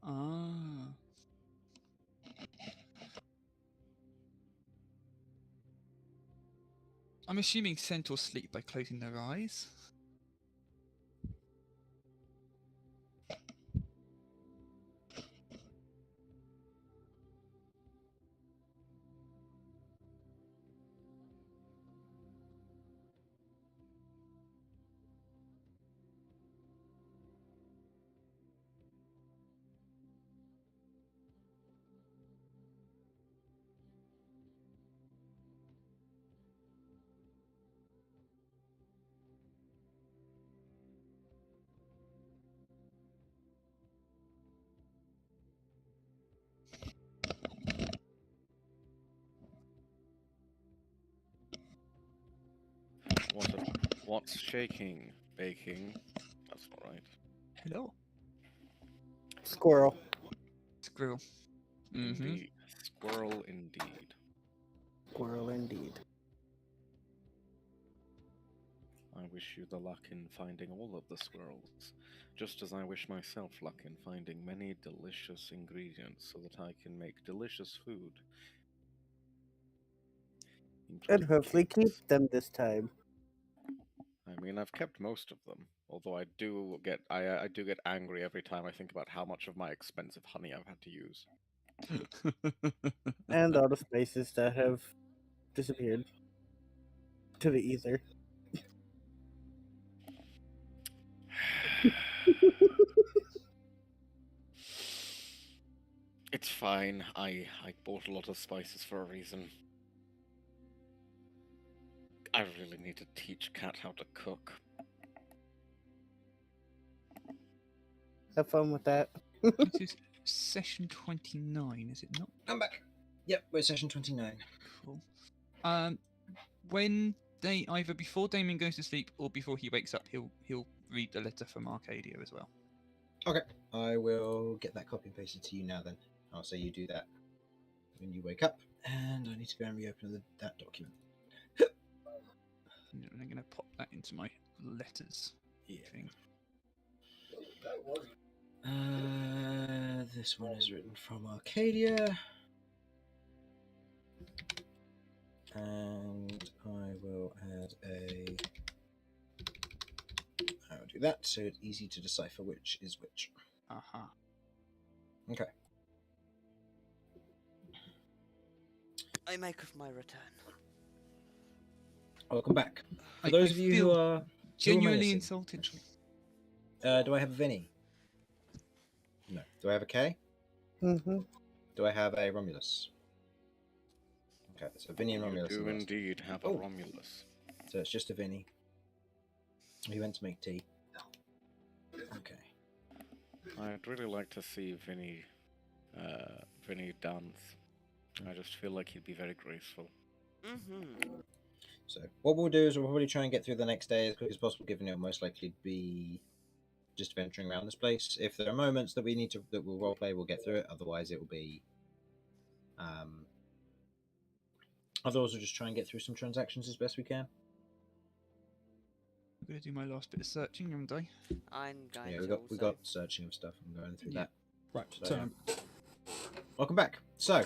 Ah. I'm assuming centaurs sleep by closing their eyes. What's shaking? Baking? That's not right. Hello. Squirrel. Squirrel. Mm-hmm. Indeed. Squirrel indeed. Squirrel indeed. I wish you the luck in finding all of the squirrels, just as I wish myself luck in finding many delicious ingredients so that I can make delicious food. And including hopefully keep cakes. them this time. I mean, I've kept most of them, although I do get angry every time I think about how much of my expensive honey I've had to use. And all the spices that have disappeared to the ether. It's fine. I bought a lot of spices for a reason. I really need to teach Cat how to cook. Have fun with that. This is session 29, is it not? I'm back. Yep, we're session 29. Cool. When they either before Damien goes to sleep or before he wakes up, he'll read the letter from Arcadia as well. Okay, I will get that copy and pasted to you now then. I'll say you do that when you wake up, and I need to go and reopen that document. And I'm going to pop that into my letters thing. This one is written from Arcadia. And I will add I'll do that so it's easy to decipher which is which. Aha. Okay. I make of my return. Welcome back. For I those of you who feel are genuinely missing, insulted. do I have a Vinny? No. Do I have a K? Mm-hmm. Do I have a Romulus? Okay, so Vinny and Romulus. You are do the last. indeed have a Oh. Romulus. So it's just a Vinny. He went to make tea. Okay. I'd really like to see Vinny dance. I just feel like he'd be very graceful. Mm-hmm. So what we'll do is we'll probably try and get through the next day as quick as possible, given it'll most likely be just venturing around this place. If there are moments that that we'll roleplay, we'll get through it. Otherwise, it will be. Otherwise, we'll just try and get through some transactions as best we can. I'm going to do my last bit of searching, haven't I? I'm going Yeah, to we got searching of stuff. I'm going through Yeah. that. Right, So- so Welcome back. So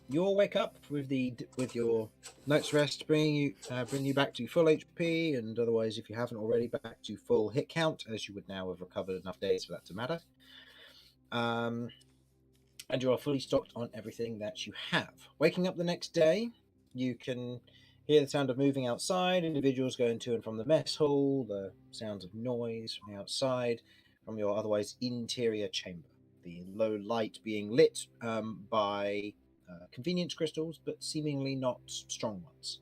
you'll wake up with your night's rest, bringing you back to full HP, and otherwise, if you haven't already, back to full hit count, as you would now have recovered enough days for that to matter. And you are fully stocked on everything that you have. Waking up the next day, you can hear the sound of moving outside, individuals going to and from the mess hall, the sounds of noise from the outside, from your otherwise interior chamber. The low light being lit by convenience crystals, but seemingly not strong ones.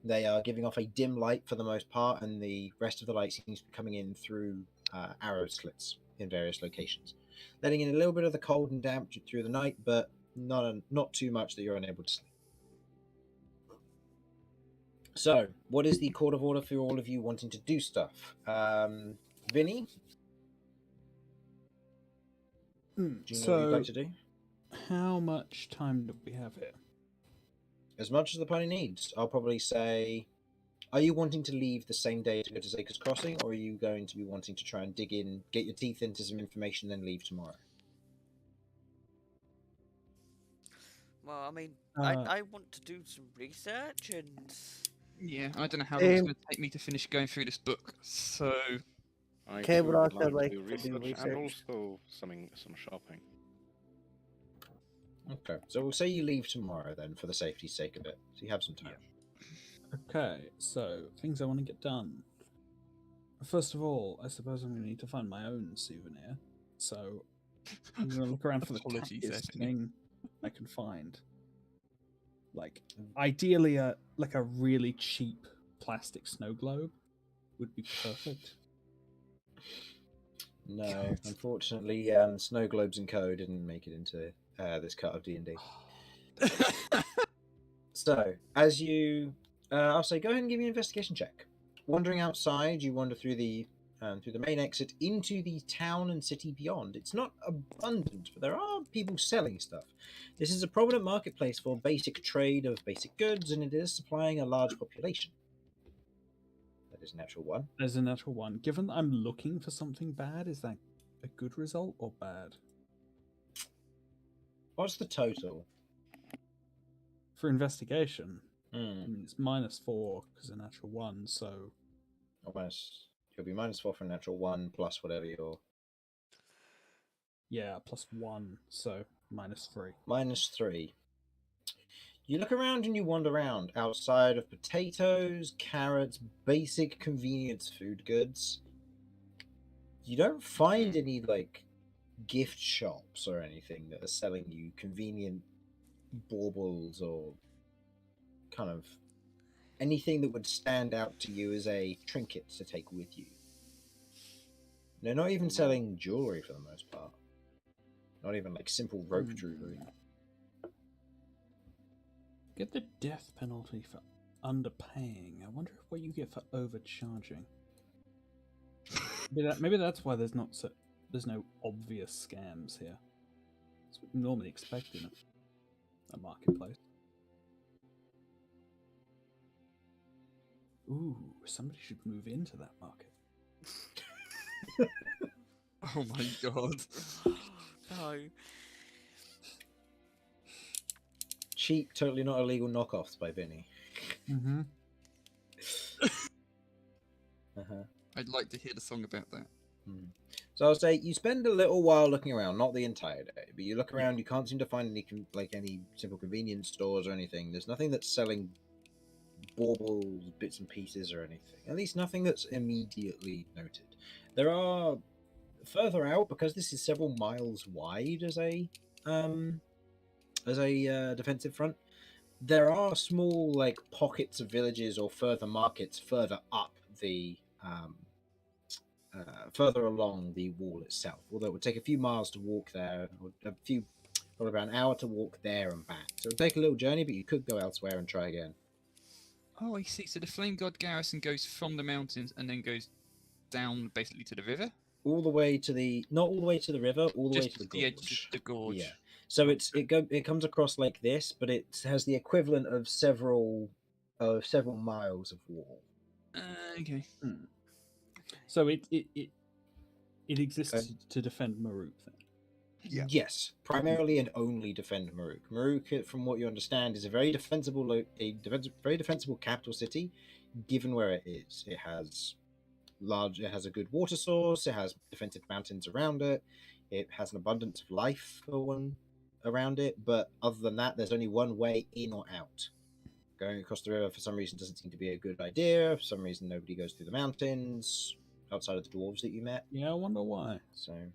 They are giving off a dim light for the most part, and the rest of the light seems to be coming in through arrow slits in various locations, letting in a little bit of the cold and damp through the night, but not too much that you're unable to sleep. So, what is the court of order for all of you wanting to do stuff? Vinny, do you know what you'd like to do? how much time do we have here? As much as the party needs. I'll probably say, are you wanting to leave the same day to go to Zaker's Crossing, or are you going to be wanting to try and dig in, get your teeth into some information, then leave tomorrow? Well, I mean, Uh, I want to do some research and. Yeah, I don't know how long it's Same. going to take me to finish going through this book, so I Okay, too but would also like to to do research and research. also some shopping. Okay, so we'll say you leave tomorrow then, for the safety's sake of it, so you have some time. okay, so things I want to get done. First of all, I suppose I'm going to need to find my own souvenir. So I'm going to look around for the Apologies, tackiest Anthony. thing I can find. Like, ideally, a really cheap plastic snow globe would be perfect. No, unfortunately, Snow Globes and Co. didn't make it into this cut of D&D. So, as you, I'll say, go ahead and give me an investigation check. Wandering outside, you wander through the main exit into the town and city beyond. It's not abundant, but there are people selling stuff. This is a prominent marketplace for basic trade of basic goods, and it is supplying a large population. That There's a natural 1. There's a natural 1. Given that I'm looking for something bad, is that a good result or bad? What's the total? For investigation, I Hmm. mean, it's -4 because a natural 1, so Almost. It'll be -4 for a natural 1 plus whatever your. yeah, +1, so -3. -3. You look around and you wander around. Outside of potatoes, carrots, basic convenience food goods, you don't find any like gift shops or anything that are selling you convenient baubles or kind of anything that would stand out to you as a trinket to take with you. They're not even selling jewelry for the most part. Not even like simple rope jewelry. Get the death penalty for underpaying. I wonder what you get for overcharging. Maybe that's why there's no obvious scams here. That's what you normally expect in a marketplace. Ooh, somebody should move into that market. Oh my god. No. Cheap, totally not illegal knockoffs by Vinny. Mm-hmm. Uh-huh. I'd like to hear the song about that. So I'll say you spend a little while looking around, not the entire day, but you look around. You can't seem to find any simple convenience stores or anything. There's nothing that's selling baubles, bits and pieces, or anything. At least nothing that's immediately noted. There are further out, because this is several miles wide as a defensive front. There are small like pockets of villages or further markets further up the further along the wall itself. Although it would take a few miles to walk there, or probably about an hour to walk there and back. So it would take a little journey, but you could go elsewhere and try again. Oh, I see. So the Flame God garrison goes from the mountains and then goes down basically to the river? All the way to the, not all the way to the river, all the way Just to the the edge gorge. of the gorge. Yeah. So it comes across like this, but it has the equivalent of several miles of wall. Okay. So it exists to defend Maruk then. Yeah. Yes, primarily and only defend Maruk. Maruk, from what you understand, is a very defensible capital city, given where it is. It has a good water source. It has defensive mountains around it. It has an abundance of life for one around it. But other than that, there's only one way in or out. Going across the river for some reason doesn't seem to be a good idea. For some reason, nobody goes through the mountains outside of the dwarves that you met. Yeah, I wonder why. So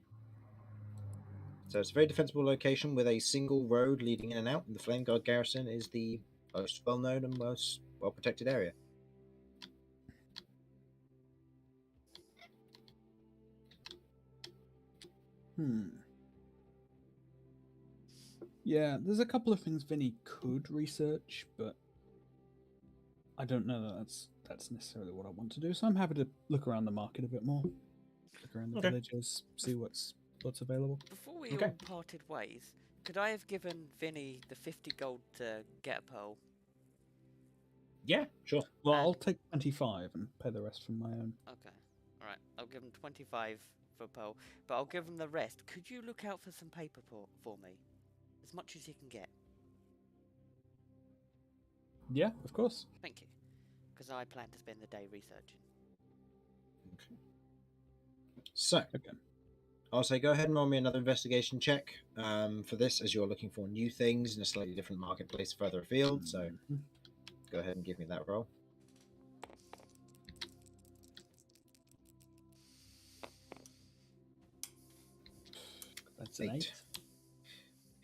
it's a very defensible location with a single road leading in and out. And the Flame Guard garrison is the most well-known and most well-protected area. Yeah, there's a couple of things Vinny could research, but I don't know that that's necessarily what I want to do. So I'm happy to look around the market a bit more, look around the villages, see what's available. Before we all parted ways, could I have given Vinny the 50 gold to get a pearl? Yeah, sure. Well, I'll take 25 and pay the rest from my own. Okay. Alright, I'll give him 25 for a pearl, but I'll give him the rest. Could you look out for some paper for me? As much as you can get. Yeah, of course. Thank you. Because I plan to spend the day researching. Okay. So, I'll say go ahead and roll me another investigation check for this, as you're looking for new things in a slightly different marketplace further afield. So, go ahead and give me that roll. That's an 8.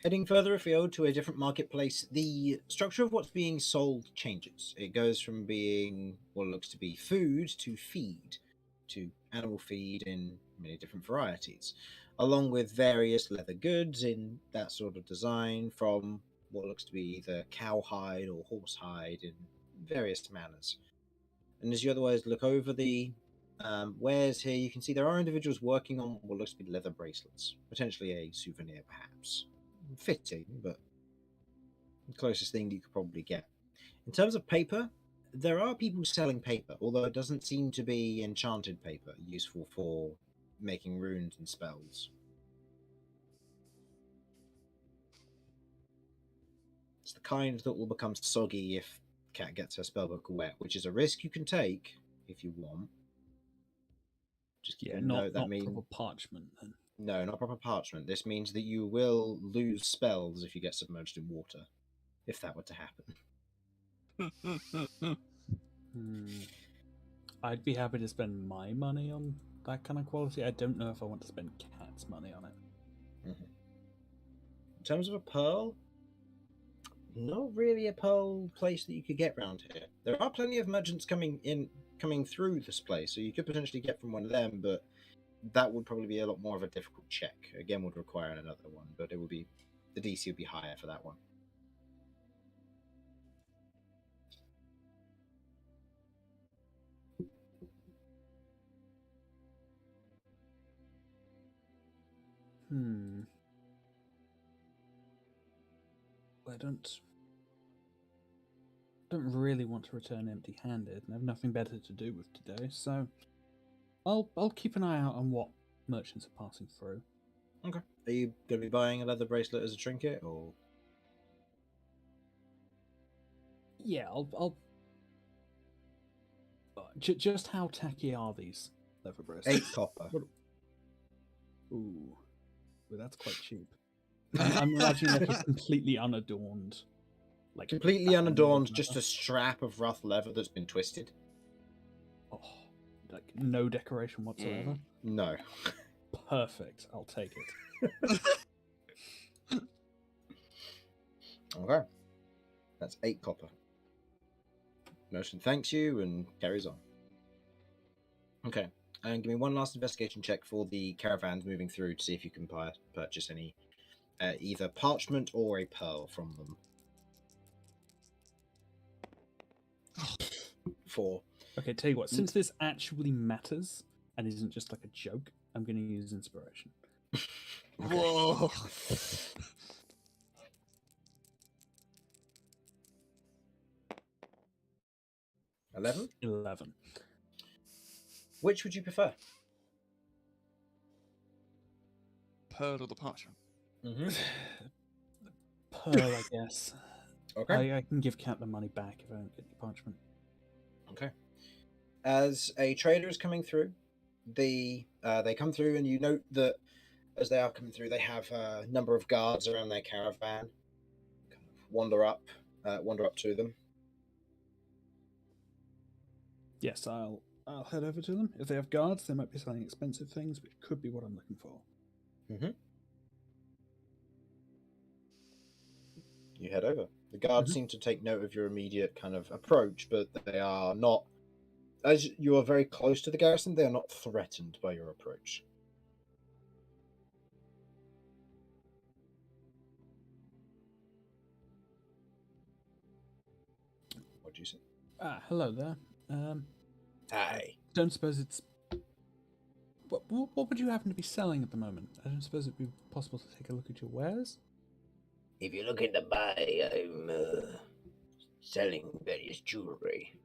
Heading further afield to a different marketplace, the structure of what's being sold changes. It goes from being what looks to be food to feed, to animal feed in many different varieties, along with various leather goods in that sort of design, from what looks to be either cowhide or horsehide in various manners. And as you otherwise look over the wares here, you can see there are individuals working on what looks to be leather bracelets, potentially a souvenir perhaps. Fitting, but the closest thing you could probably get. In terms of paper, There are people selling paper, although it doesn't seem to be enchanted paper useful for making runes and spells. It's the kind that will become soggy if Cat gets her spellbook wet, which is a risk you can take if you want. Just keep Yeah, a not note that not means proper parchment then. no, not proper parchment. This means that you will lose spells if you get submerged in water, if that were to happen. I'd be happy to spend my money on that kind of quality. I don't know if I want to spend Cat's money on it. In terms of a pearl, not really a pearl place that you could get round here. There are plenty of merchants coming through this place, so you could potentially get from one of them, but that would probably be a lot more of a difficult check. Again, would require another one, but it would be the DC would be higher for that one. I don't really want to return empty-handed, and have nothing better to do with today. So, I'll keep an eye out on what merchants are passing through. Okay. Are you going to be buying a leather bracelet as a trinket, or? Yeah, I'll. Just how tacky are these leather bracelets? 8 copper. Ooh, well, that's quite cheap. I'm imagining like a completely unadorned, like Completely band of unadorned, leather. just a strap of rough leather that's been twisted. Oh, like no decoration whatsoever. No. Perfect. I'll take it. Okay. That's 8 copper. Merchant thanks you and carries on. Okay. And give me one last investigation check for the caravans moving through to see if you can purchase any either parchment or a pearl from them. 4. Okay, tell you what. Since this actually matters and isn't just like a joke, I'm going to use inspiration. Okay. Whoa! 11. 11. Which would you prefer? Pearl or the parchment? Mm-hmm. Pearl, I guess. Okay. I can give Cat the money back if I don't get the parchment. Okay. As a trader is coming through, they come through, and you note that as they are coming through, they have a number of guards around their caravan. Kind of wander up to them. Yes, I'll head over to them. If they have guards, they might be selling expensive things, which could be what I'm looking for. Mm-hmm. You head over. The guards seem to take note of your immediate kind of approach, but they are not. As you are very close to the garrison, they are not threatened by your approach. What do you say? Hello there. Hi. Don't suppose it's. What would you happen to be selling at the moment? I don't suppose it'd be possible to take a look at your wares? If you're looking to buy, I'm selling various jewelry.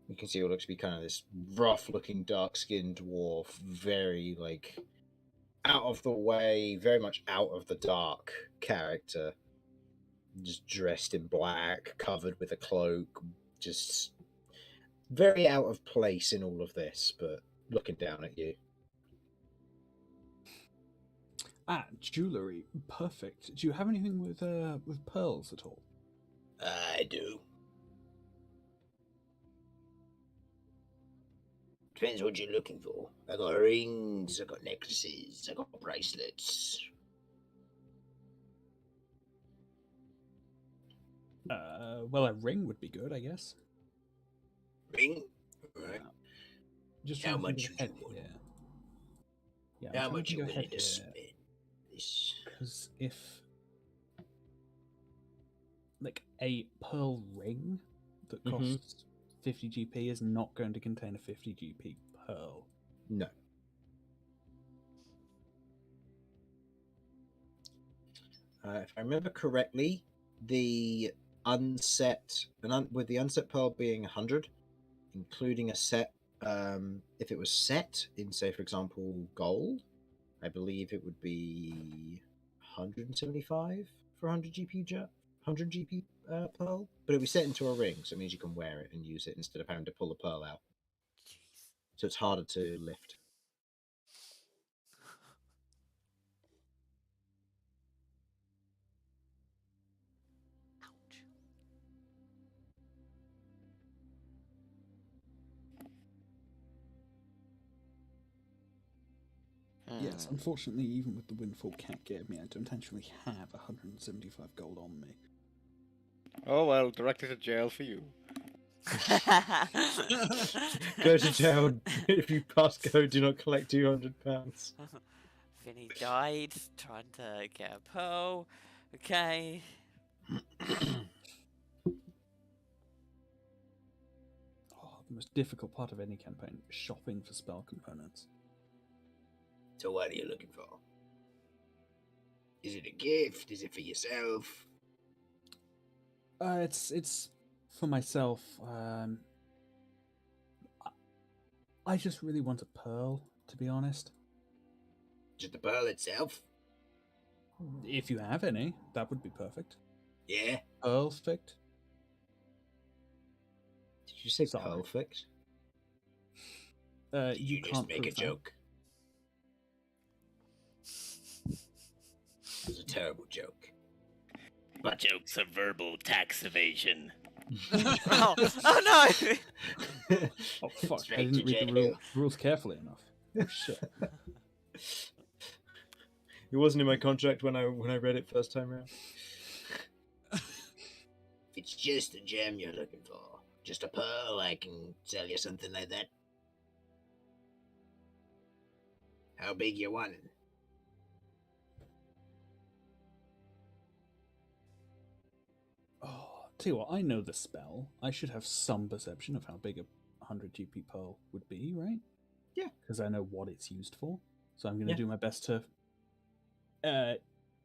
You can see what looks to be kind of this rough-looking, dark-skinned dwarf, very out of the way, very much out of the dark character. Just dressed in black, covered with a cloak, just very out of place in all of this, but looking down at you. Jewelry. Perfect. Do you have anything with pearls at all? I do. Depends what you're looking for. I got rings, I got necklaces, I got bracelets. Well, a ring would be good, I guess. Ring? Right. Just How trying to much think ahead would you here. Yeah, How I'm trying much to you think willing ahead to here. spend? This. Because if like a pearl ring that costs 50 GP is not going to contain a 50 GP pearl. No. If I remember correctly, the with the unset pearl being 100, including a set, if it was set in, say, for example, gold, I believe it would be 175 for 100 GP 100 GP pearl, but it'll be set into a ring, so it means you can wear it and use it instead of having to pull the pearl out. Jeez. So it's harder to lift. Ouch. Yes, Hmm. unfortunately, even with the windfall cat gave me, I don't actually have 175 gold on me. Oh well, directed to jail for you. Go to jail. If you pass go, do not collect £200. Vinny died trying to get a pearl. Okay. Oh, the most difficult part of any campaign, shopping for spell components. So what are you looking for? Is it a gift? Is it for yourself? It's for myself. I just really want a pearl, to be honest. Just the pearl itself? If you have any, that would be perfect. Yeah. Perfect. Did you say Sorry. perfect? You Did you just can't make a prove that. joke? It was a terrible joke. But jokes of verbal tax evasion. Oh no! Oh fuck! I Straight didn't to read the jail. rules carefully enough. Oh shit! It wasn't in my contract when I read it first time around. If it's just a gem you're looking for, just a pearl, I can sell you something like that. How big you want it? Oh, tell you what, I know the spell. I should have some perception of how big a 100 GP pearl would be, right? Yeah. Because I know what it's used for. So I'm going to Yeah. do my best to,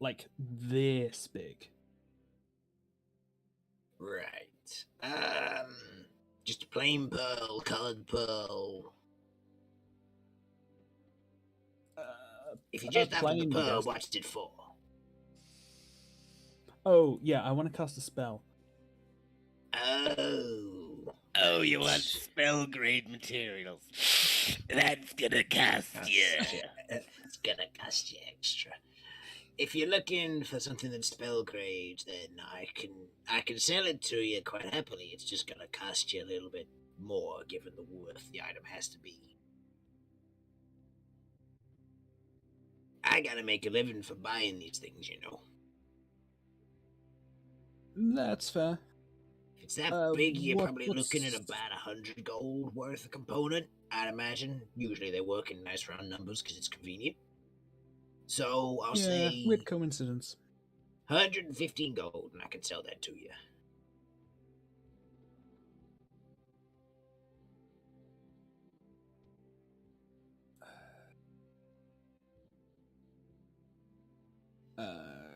like this big. Right. Just a plain pearl, colored pearl. If you just have the plain, you pearl, guessed. what's it for? Oh yeah, I want to cast a spell. Oh. Oh, you want spell grade materials? That's gonna cost you. It's gonna cost you extra. If you're looking for something that's spell grade, then I can sell it to you quite happily. It's just gonna cost you a little bit more, given the worth the item has to be. I gotta make a living for buying these things, you know. That's fair. If it's that big, you're probably what's- looking at about 100 gold worth of component, I'd imagine. Usually they work in nice round numbers because it's convenient. So I'll Yeah, say weird coincidence. 115 gold, and I can sell that to you.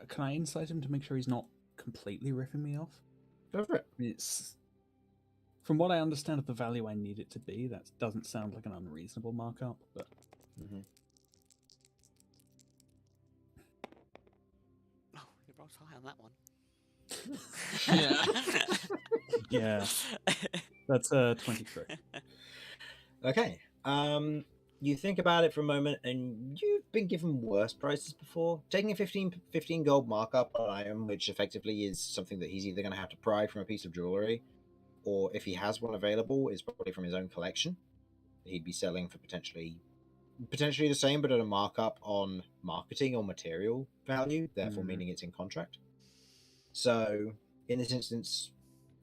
Can I insight him to make sure he's not completely ripping me off? Go for it. It's from what I understand of the value I need it to be. That doesn't sound like an unreasonable markup, but Mm-hmm. Oh, you rolled high on that one. yeah, that's 23. Okay. You think about it for a moment, and you've been given worse prices before. Taking a 15 gold markup on an item, which effectively is something that he's either going to have to pry from a piece of jewelry, or if he has one available, is probably from his own collection. He'd be selling for potentially the same, but at a markup on marketing or material value, therefore meaning it's in contract. So, in this instance,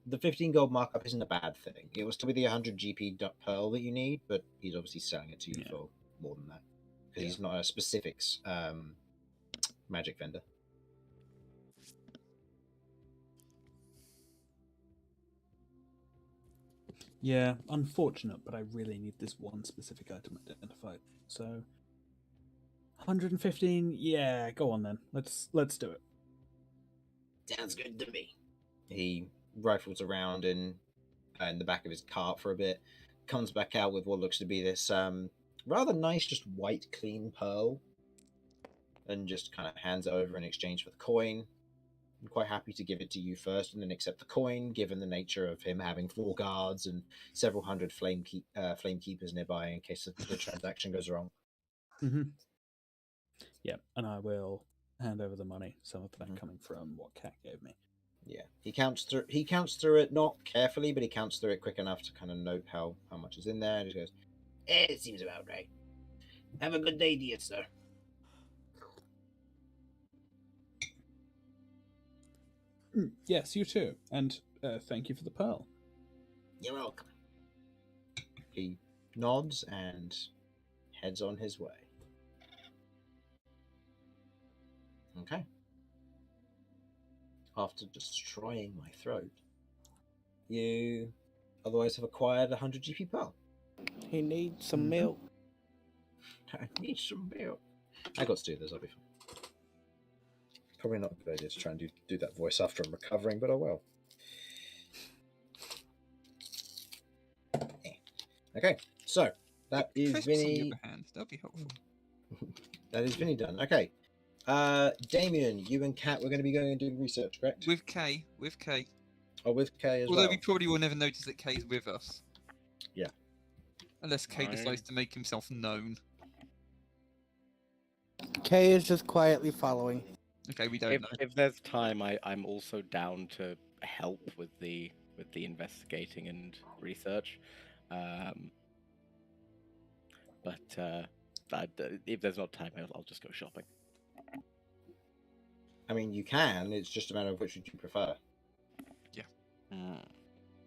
the 15 gold markup isn't a bad thing. It will still be the 100 GP pearl that you need, but he's obviously selling it to you for more than that. Because he's not a specifics magic vendor. Yeah, unfortunate, but I really need this one specific item identified. So 115, yeah, go on then. Let's do it. Sounds good to me. He rifles around in the back of his cart for a bit, comes back out with what looks to be this rather nice, just white, clean pearl, and just kind of hands it over in exchange for the coin. I'm quite happy to give it to you first and then accept the coin, given the nature of him having 4 guards and several hundred flame keepers nearby in case the transaction goes wrong. Mm-hmm. Yeah, and I will hand over the money. Some of that Mhm. coming from what Cat gave me. Yeah, he counts through it not carefully, but he counts through it quick enough to kind of note how much is in there. And he goes, it seems about right. Have a good day, dear sir. Yes, you too. And thank you for the pearl. You're welcome. He nods and heads on his way. Okay. After destroying my throat, you otherwise have acquired 100 GP pearl. He needs some Mhm. milk. I need some milk. I got to do this, I'll be fine. Probably not a good idea to try and do that voice after I'm recovering, but I will. Okay, so that is Crisps on the Vinny. other hand, that'll be helpful. That is Vinny done. Okay. Damien, you and Kat, we're going to be going and doing research, correct? With K. Oh, with Kay as Although well. we probably will never notice that K's with us. Yeah. Unless K I- decides to make himself known. Kay is just quietly following. Okay, we don't If, know. if there's time, I'm also down to help with the investigating and research. But if there's not time, I'll just go shopping. I mean, you can. It's just a matter of which would you prefer.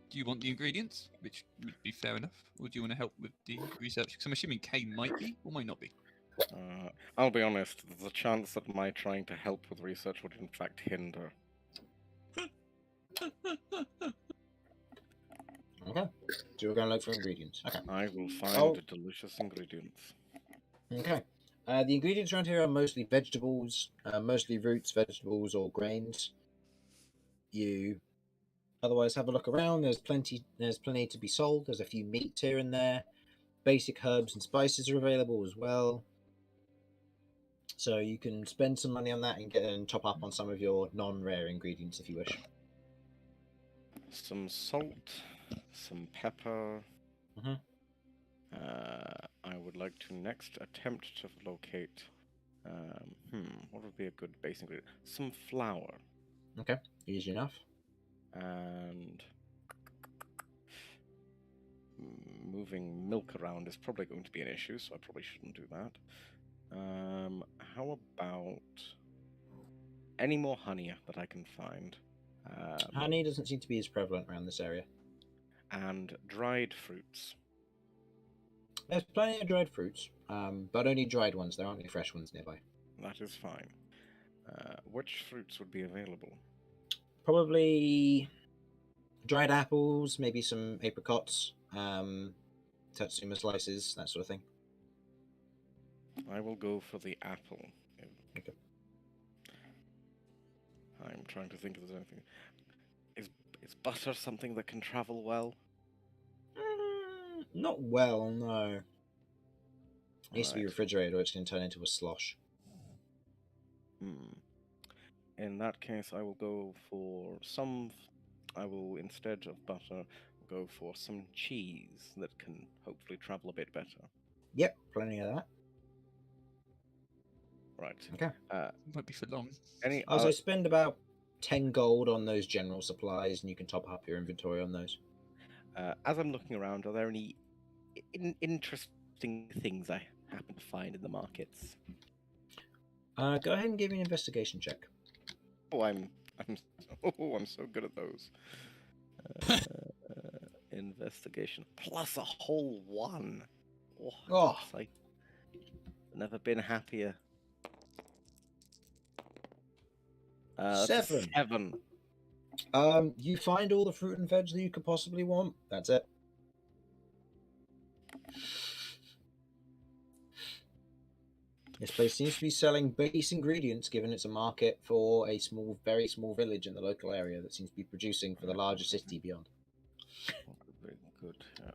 Do you want the ingredients? Which would be fair enough. Or do you want to help with the research? Because I'm assuming K might be, or might not be. I'll be honest, there's a chance that my trying to help with research would in fact hinder. Okay. So we're going to look for ingredients. Okay. I will find Oh. the delicious ingredients. Okay. The ingredients around here are mostly vegetables, mostly roots, vegetables, or grains. You otherwise have a look around. There's plenty to be sold. There's a few meats here and there. Basic herbs and spices are available as well. So you can spend some money on that and top up on some of your non-rare ingredients if you wish. Some salt, some pepper. Mhm. I would like to next attempt to locate. What would be a good base ingredient? Some flour Okay. Easy enough. and moving milk around is probably going to be an issue, so I probably shouldn't do that. How about any more honey that I can find? Honey doesn't seem to be as prevalent around this area. And dried fruits. There's plenty of dried fruits, but only dried ones. There aren't any fresh ones nearby. That is fine. Which fruits would be available? Probably dried apples, maybe some apricots, tatsuma slices, that sort of thing. I will go for the apple. Okay. I'm trying to think if there's anything. Is butter something that can travel well? Not well, no. It needs to be Alright. refrigerated or it's going to turn into a slosh. In that case, I will go for some. I will, instead of butter, go for some cheese that can hopefully travel a bit better. Yep, plenty of that. Right. Okay. Won't be for long. Any Also, spend about 10 gold on those general supplies and you can top up your inventory on those. as I'm looking around, are there any interesting things I happen to find in the markets? Go ahead and give me an investigation check. Oh, I'm so good at those. Investigation plus a whole 1. Oh. I've never been happier. 7. 7. You find all the fruit and veg that you could possibly want. That's it. This place seems to be selling base ingredients, given it's a market for a small, very small village in the local area that seems to be producing for the larger city beyond. Very good. Yeah.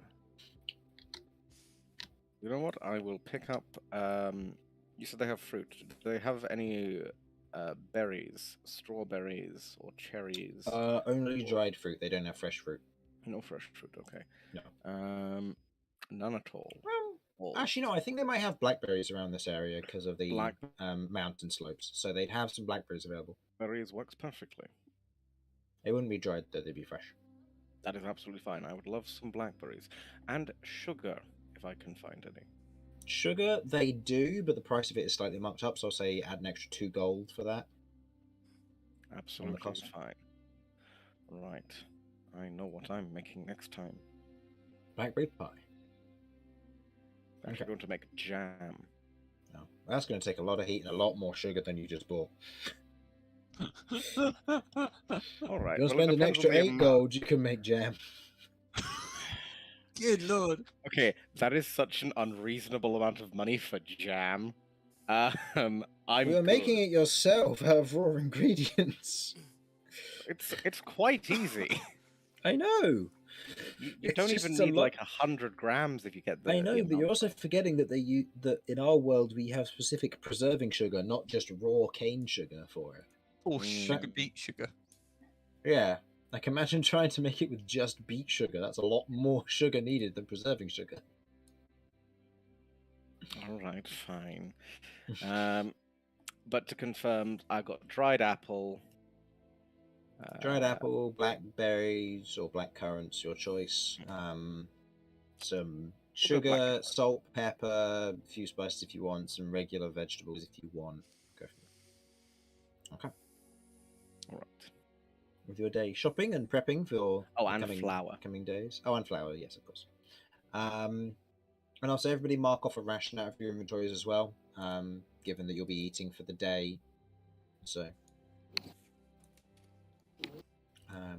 You know what? I will pick up. You said they have fruit. Do they have any berries, strawberries, or cherries? Only dried fruit. They don't have fresh fruit. No fresh fruit. Okay. No. None at all. Well, Or actually, no. I think they might have blackberries around this area because of the Black- mountain slopes. So they'd have some blackberries available. berries works perfectly. They wouldn't be dried, though. They'd be fresh. That is absolutely fine. I would love some blackberries and sugar if I can find any. Sugar, they do, but the price of it is slightly marked up. So I'll say add an extra 2 gold for that. Absolutely cost. fine. Right. I know what I'm making next time. Blackberry pie. I'm actually going to make jam. No, that's going to take a lot of heat and a lot more sugar than you just bought. All right. You'll well, it spend an depends on extra the 8 amount. gold, you can make jam. Good lord. Okay, that is such an unreasonable amount of money for jam. I'm You're making good. it yourself out of raw ingredients. It's quite easy. I know. You It's don't just even a need lot- like 100 grams if you get the. I know, the but you're amount. also forgetting that that in our world we have specific preserving sugar, not just raw cane sugar for it. Or Mm. sugar beet sugar. Yeah, like imagine trying to make it with just beet sugar. That's a lot more sugar needed than preserving sugar. All right, fine. But to confirm, I got dried apple. Dried apple, blackberries, or black currants, your choice. Some sugar, black salt, pepper, a few spices if you want, some regular vegetables if you want. Go from there. Okay. All right. With your day shopping and prepping for Oh, the and flour. coming days. Oh, and flour, yes, of course. And also everybody mark off a ration out of your inventories as well, given that you'll be eating for the day. So,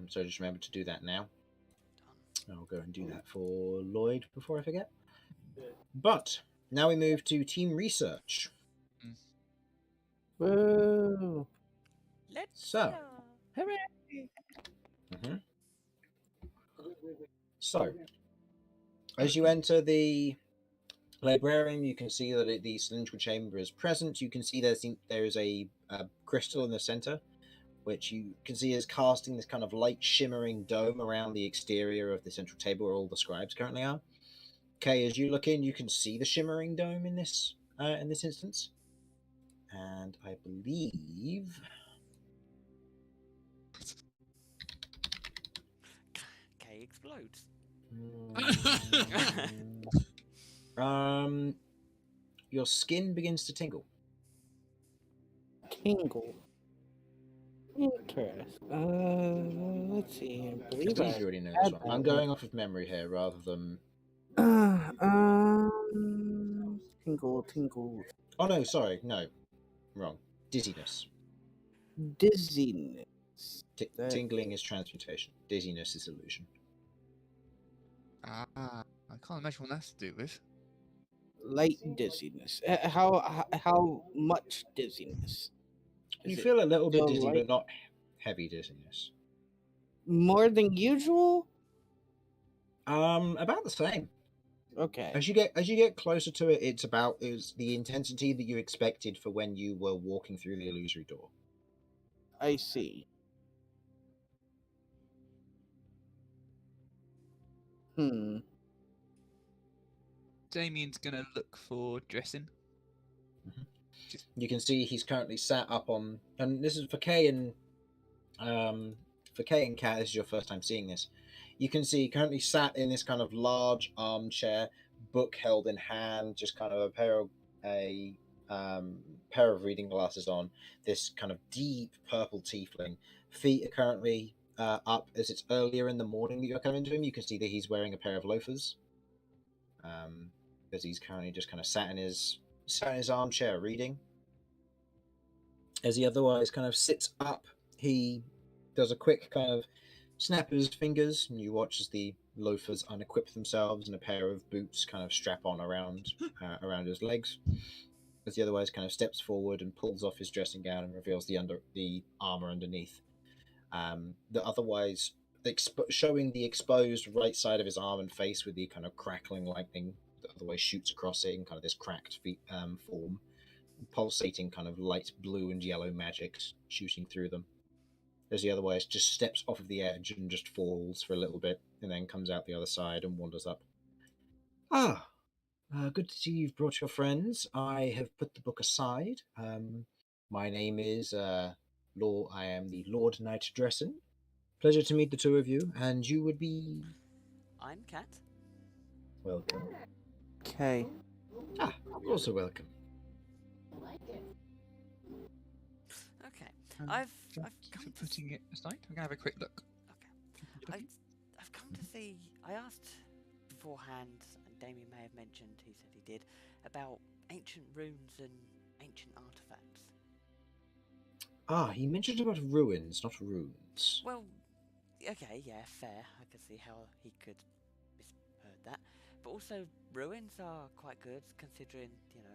so just remember to do that now. I'll go and do that for Lloyd before I forget. But now we move to team research. Woo! Let's So, go. Hooray! So, as you enter the librarium, you can see that the cylindrical chamber is present. You can see there is a crystal in the center, which you can see is casting this kind of light shimmering dome around the exterior of the central table where all the scribes currently are. Okay, as you look in, you can see the shimmering dome in this instance, and I believe K explodes. your skin begins to tingle. Tingle. Interesting. Let's see. I I believe believe you already know this had one. that I'm going off of memory here rather than. Tingle, tingle. Oh no, sorry, no, wrong. Dizziness. Dizziness. That- Tingling is transmutation. Dizziness is illusion. Ah, I can't imagine what that's to do with. Light dizziness. How much dizziness? You Is it feel a little bit still dizzy, light? but not heavy dizziness. More than usual? About the same. Okay. As you get closer to it, it's the intensity that you expected for when you were walking through the illusory door. I see. Damien's gonna look for dressing. You can see he's currently sat up on, and this is for Kay and Kat. This is your first time seeing this. You can see currently sat in this kind of large armchair, book held in hand, just kind of a pair of reading glasses on. This kind of deep purple tiefling. Feet are currently up as it's earlier in the morning that you're coming to him. You can see that he's wearing a pair of loafers. Because he's currently just kind of sat in his armchair reading. As he otherwise kind of sits up, he does a quick kind of snap of his fingers, and you watch as the loafers unequip themselves and a pair of boots kind of strap on around his legs. as the otherwise kind of steps forward and pulls off his dressing gown and reveals the armor underneath. The otherwise showing the exposed right side of his arm and face with the kind of crackling lightning that otherwise shoots across it in kind of this cracked form, pulsating kind of light blue and yellow magic shooting through them. As he otherwise just steps off of the edge and just falls for a little bit, and then comes out the other side and wanders up. Good to see you've brought your friends. I have put the book aside. My name is I am the Lord Knight Dressen. Pleasure to meet the two of you, and you would be I'm Kat. welcome. Okay. Also welcome. Okay. And I've thank you come for to putting it aside. I'm gonna have a quick look. Okay. I've come to see. I asked beforehand, and Damien may have mentioned. He said he did about ancient runes and ancient artifacts. He mentioned about ruins, not runes. Well, okay, yeah, fair. I can see how he could misheard that. But also, ruins are quite good, considering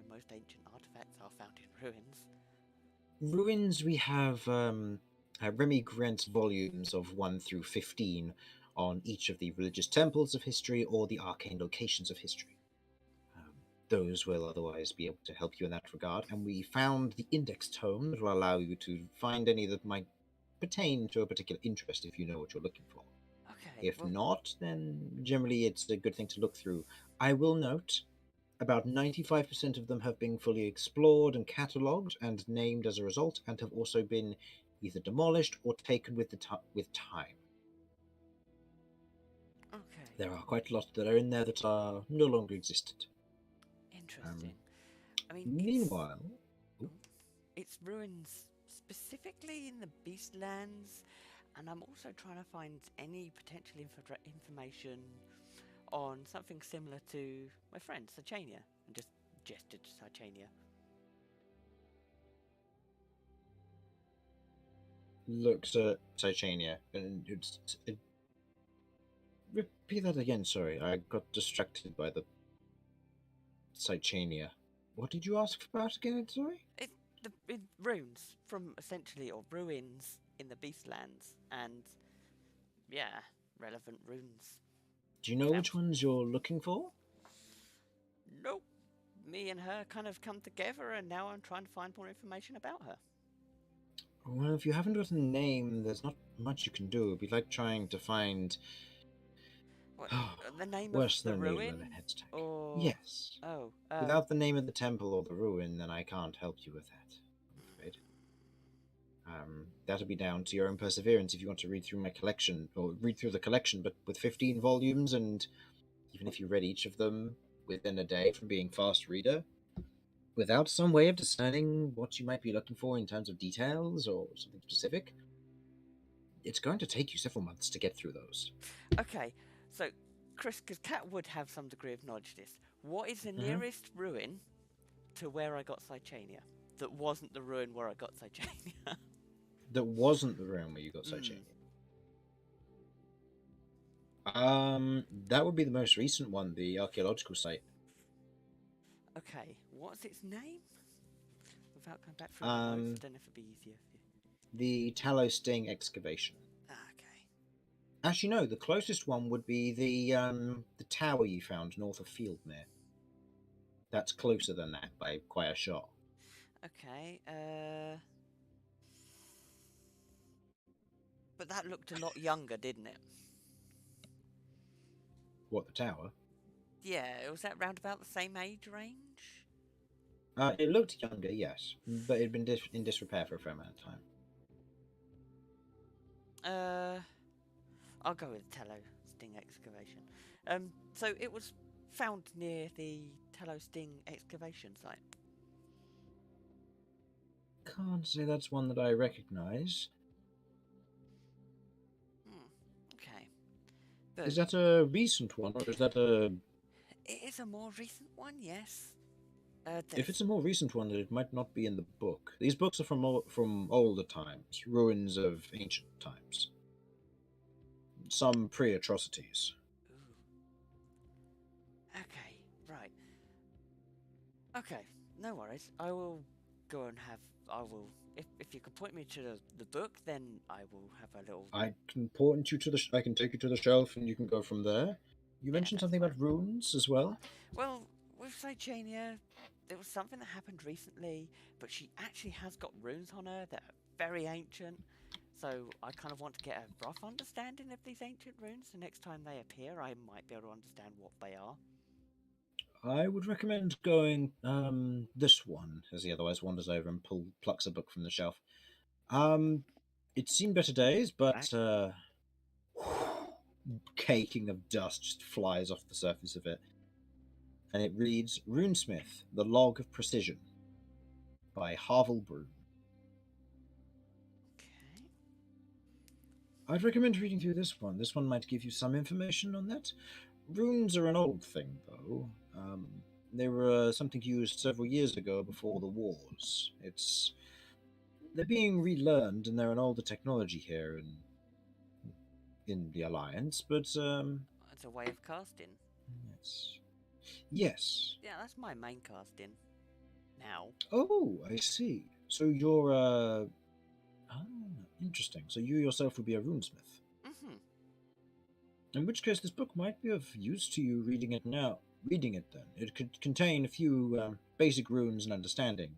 most ancient artifacts are found in ruins. Ruins, we have Remy Grant's volumes of 1 through 15 on each of the religious temples of history or the arcane locations of history. Those will otherwise be able to help you in that regard, and we found the index tome that will allow you to find any that might pertain to a particular interest if you know what you're looking for. Okay. If well, not, then generally it's a good thing to look through. I will note, about 95% of them have been fully explored and catalogued and named as a result, and have also been either demolished or taken with time. Okay. There are quite a lot that are in there that are no longer existent. Interesting. I mean, Meanwhile, it's ruins specifically in the Beastlands, and I'm also trying to find any potential information on something similar to my friend Sachania, and just gestured to Sachania. looks at Titania and repeat that again. Sorry, I got distracted by the Titania. What did you ask about again? Sorry. The runes from essentially, or ruins in the Beastlands, and yeah, relevant runes. Do you know which ones you're looking for? Nope. Me and her kind of come together, and now I'm trying to find more information about her. Well, if you haven't got a name, there's not much you can do. It'd be like trying to find What, the name worse of the than a needle in ruin? a haystack. Or Yes. oh, Without the name of the temple or the ruin, then I can't help you with that, I'm afraid. That'll be down to your own perseverance if you want to read through my collection, or read through the collection, but with 15 volumes, and even if you read each of them within a day from being fast reader, without some way of discerning what you might be looking for in terms of details or something specific, it's going to take you several months to get through those. Okay, so Chris, because Cat would have some degree of knowledge of this. What is the nearest ruin to where I got Sachania? That wasn't the ruin where I got Sachania. That wasn't the room where you got Sachania. That would be the most recent one, the archaeological site. Okay, what's its name? Without going back through my notes, I don't know if it'd be easier. The Tallow Sting excavation. Okay. Actually, no. The closest one would be the tower you found north of Fieldmere. That's closer than that by quite a shot. Okay. But that looked a lot younger, didn't it? What, the tower? Yeah, was that round about the same age range? It looked younger, yes, but it'd been in disrepair for a fair amount of time. I'll go with Tallow Sting excavation. So it was found near the Tallow Sting excavation site. Can't say that's one that I recognise. Okay. But Is that a recent one, or is that a... it is a more recent one, yes. If it's a more recent one, then it might not be in the book. These books are from older times, ruins of ancient times. Some pre-atrocities. Okay, right. Okay, No worries. I will go and have. I will. If you could point me to the book, then I will have a little. I can point you to the. I can take you to the shelf, and you can go from there. You Yeah, mentioned that's something fine. about runes as well. Well, with Cychania, there was something that happened recently, but she actually has got runes on her that are very ancient. So I kind of want to get a rough understanding of these ancient runes. So next time they appear, I might be able to understand what they are. I would recommend going this one, as he otherwise wanders over and plucks a book from the shelf. It's seen better days, but caking of dust just flies off the surface of it. And it reads Runesmith, The Log of Precision by Harvel Broom. Okay. I'd recommend reading through this one. This one might give you some information on that. Runes are an old thing, though. They were something used several years ago before the wars. They're being relearned, and they're an older technology here in the Alliance. But It's a way of casting. yes. Yeah, that's my main casting. Now. Oh, I see. So you're interesting. So you yourself would be a runesmith. Mm-hmm. In which case, this book might be of use to you reading it now. Reading it then. It could contain a few basic runes and understanding.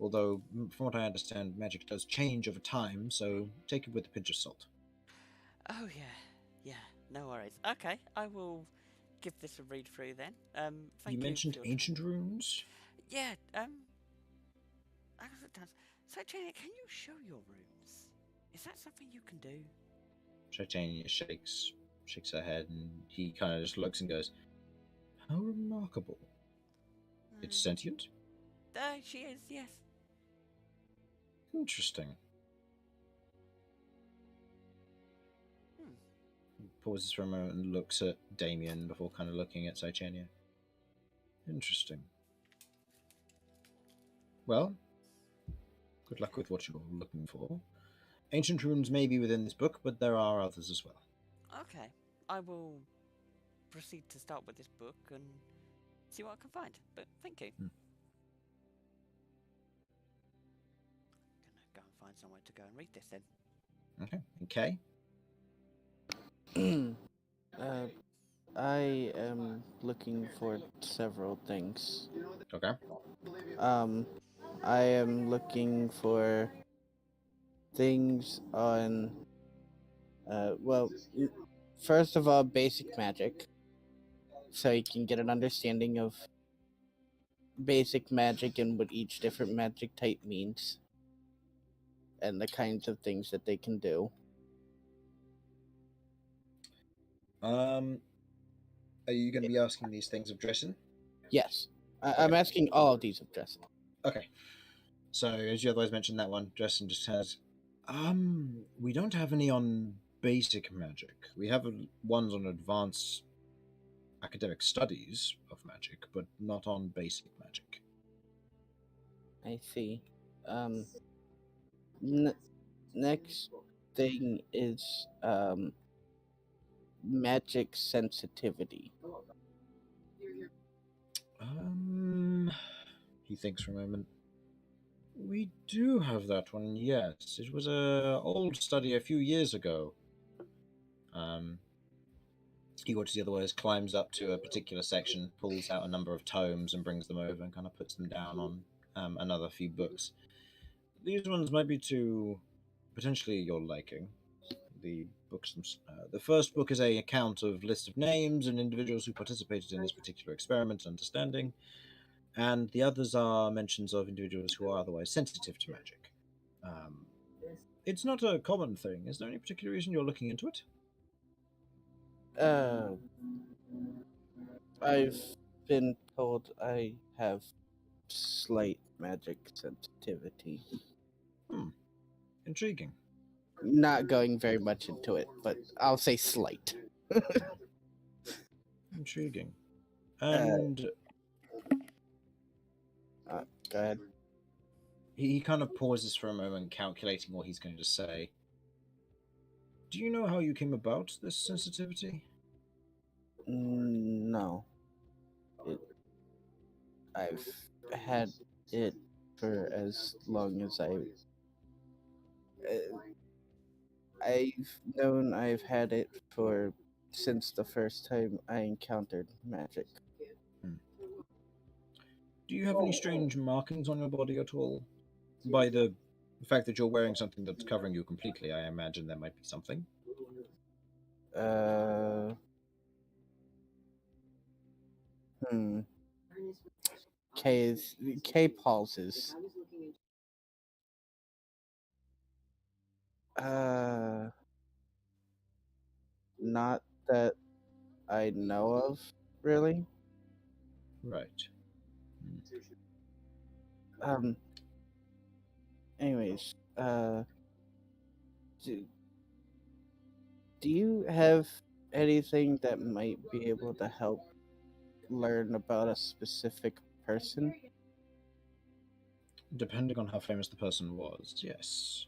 Although, from what I understand, magic does change over time, so take it with a pinch of salt. Oh yeah, no worries. Okay, I will give this a read through then. Thank You you mentioned for your time. ancient runes? Yeah. So, Jenny, can you show your runes? Is that something you can do? Titania shakes her head, and he kind of just looks and goes, "How remarkable! It's sentient? She is, yes. Interesting." He pauses for a moment and looks at Damien before kind of looking at Cychania. Interesting. Well, good luck with what you're looking for. Ancient runes may be within this book, but there are others as well. Okay, I will proceed to start with this book and see what I can find. But thank you. Gonna go and find somewhere to go and read this then. Okay. And Kay? I am looking for several things. Okay. I am looking for things on, first of all, basic magic. So you can get an understanding of basic magic and what each different magic type means. And the kinds of things that they can do. Are you going to be asking these things of Dresden? Yes. I'm asking all of these of Dresden. Okay. So, as you otherwise mentioned that one, Dresden just has, we don't have any on basic magic. We have ones on advanced academic studies of magic, but not on basic magic. I see. Next thing is, magic sensitivity. He thinks for a moment. We do have that one, yes. It was a old study a few years ago. He watches the other ways, climbs up to a particular section, pulls out a number of tomes and brings them over and kind of puts them down on another few books. These ones might be to potentially your liking. The books, the first book is a account of list of names and individuals who participated in this particular experiment and understanding, and the others are mentions of individuals who are otherwise sensitive to magic. It's not a common thing. Is there any particular reason you're looking into it? I've been told I have slight magic sensitivity. Intriguing. Not going very much into it, but I'll say slight. Intriguing. And go ahead. he kind of pauses for a moment, calculating what he's going to say. Do you know how you came about this sensitivity? No. I've had it for as long as I've had it for since the first time I encountered magic. Do you have any strange markings on your body at all? By the fact that you're wearing something that's covering you completely, I imagine there might be something. Hmm. K pulses. Not that I know of, really. Right. Anyways, do, do you have anything that might be able to help learn about a specific person? Depending on how famous the person was, yes.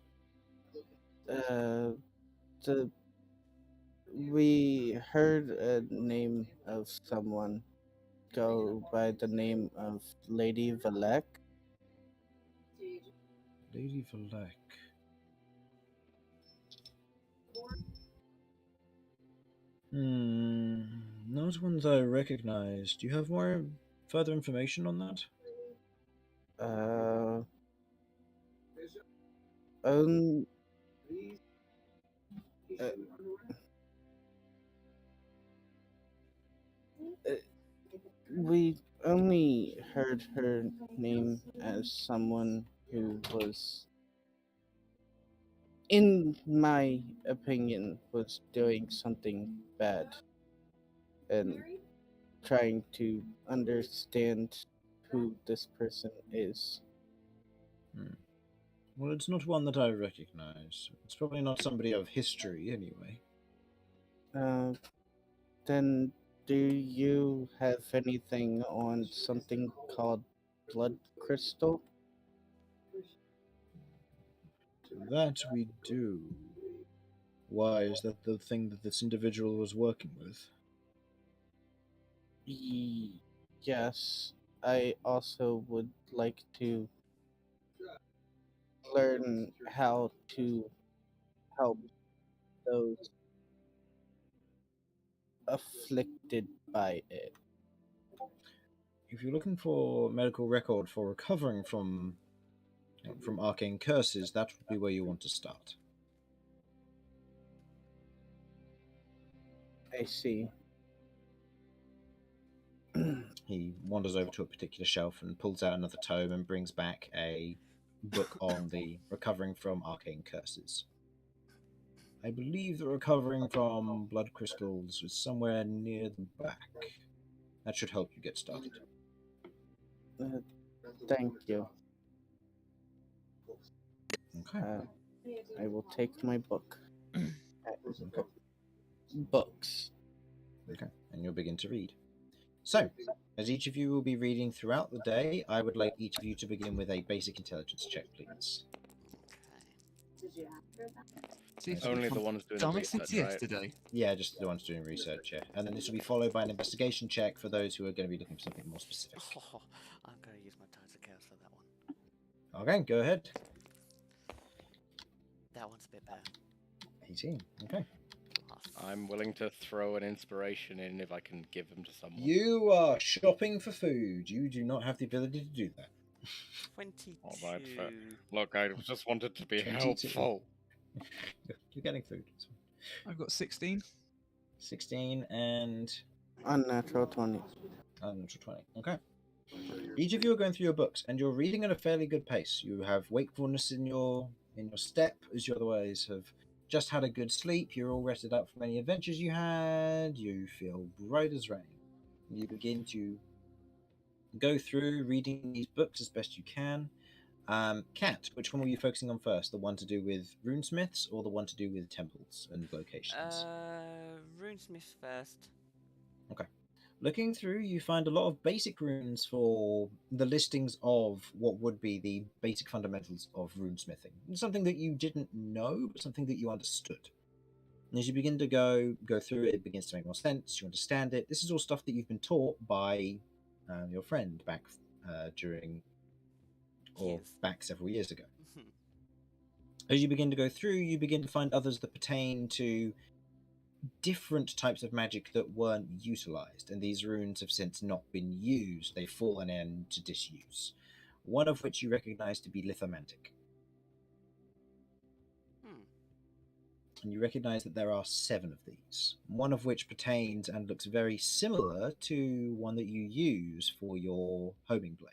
We heard a name of someone go by the name of Lady Valek. Lady Valek. Not ones I recognize. Do you have more further information on that? Um, uh, we only heard her name as someone who was, in my opinion, was doing something bad and trying to understand who this person is. Well, it's not one that I recognize. It's probably not somebody of history, anyway. Then do you have anything on something called blood crystal? That we do. Why, is that the thing that this individual was working with? Yes, I also would like to learn how to help those afflicted by it. If you're looking for medical record for recovering from arcane curses, that would be where you want to start. I see. He wanders over to a particular shelf and pulls out another tome and brings back a book on the recovering from arcane curses. I believe the recovering from blood crystals is somewhere near the back. That should help you get started. Thank you. Okay. I will take my book. Okay. Books. Okay. And you'll begin to read. So, as each of you will be reading throughout the day, I would like each of you to begin with a basic intelligence check, please. See if Only we've the ones doing the done it since research, right? yesterday. Yeah, just the ones doing research, yeah. And then this will be followed by an investigation check for those who are going to be looking for something more specific. Oh, I'm going to use my Tides of Chaos for that one. Okay, go ahead. That one's a bit better. 18. Okay. I'm willing to throw an inspiration in if I can give them to someone. You are shopping for food. You do not have the ability to do that. 22. All right, fair. Look, I just wanted to be 22. helpful. You're getting food. I've got 16. 16 and Unnatural 20. unnatural 20. Okay. Each of you are going through your books, and you're reading at a fairly good pace. You have wakefulness in your step, as you otherwise have just had a good sleep. You're all rested up from any adventures you had. You feel bright as rain. You begin to go through reading these books as best you can. Kat, which one were you focusing on first? The one to do with runesmiths or the one to do with temples and locations? Runesmith first. Okay. Looking through, you find a lot of basic runes for the listings of what would be the basic fundamentals of runesmithing. Something that you didn't know, but something that you understood. And as you begin to go through it, it begins to make more sense. You understand it. This is all stuff that you've been taught by your friend back during or Years. back several years ago. Mhm. As you begin to go through, you begin to find others that pertain to different types of magic that weren't utilized, and these runes have since not been used. They've fallen into disuse. One of which you recognize to be lithomantic. Hmm. And you recognize that there are 7 of these, one of which pertains and looks very similar to one that you use for your homing blade.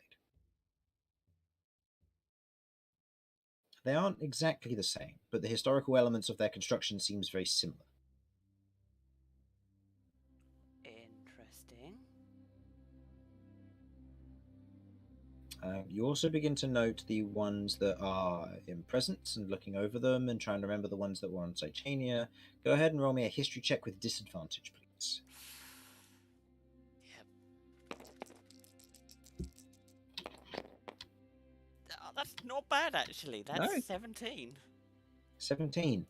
They aren't exactly the same, but the historical elements of their construction seems very similar. Interesting. You also begin to note the ones that are in presence and looking over them and trying to remember the ones that were on Titania. Go ahead and roll me a history check with disadvantage, please. Yep. Oh, that's not bad, actually. That's No. 17. 17.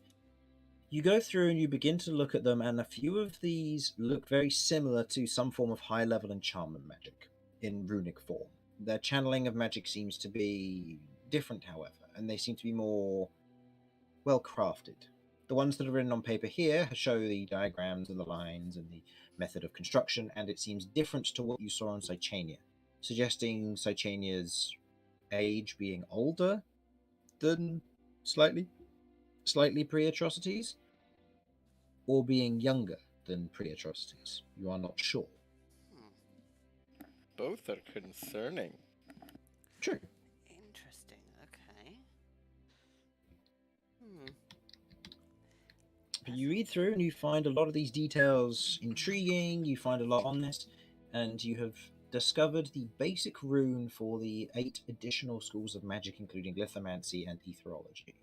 You go through and you begin to look at them, and a few of these look very similar to some form of high-level enchantment magic in runic form. Their channeling of magic seems to be different, however, and they seem to be more well crafted. The ones that are written on paper here show the diagrams and the lines and the method of construction, and it seems different to what you saw on Sitania, suggesting Sitania's age being older than slightly pre-atrocities, or being younger than pre-atrocities. You are not sure. Both are concerning. True. Interesting. Okay. Hmm. But you read through and you find a lot of these details intriguing. You find a lot on this, and you have discovered the basic rune for the 8 additional schools of magic, including lithomancy and etherology.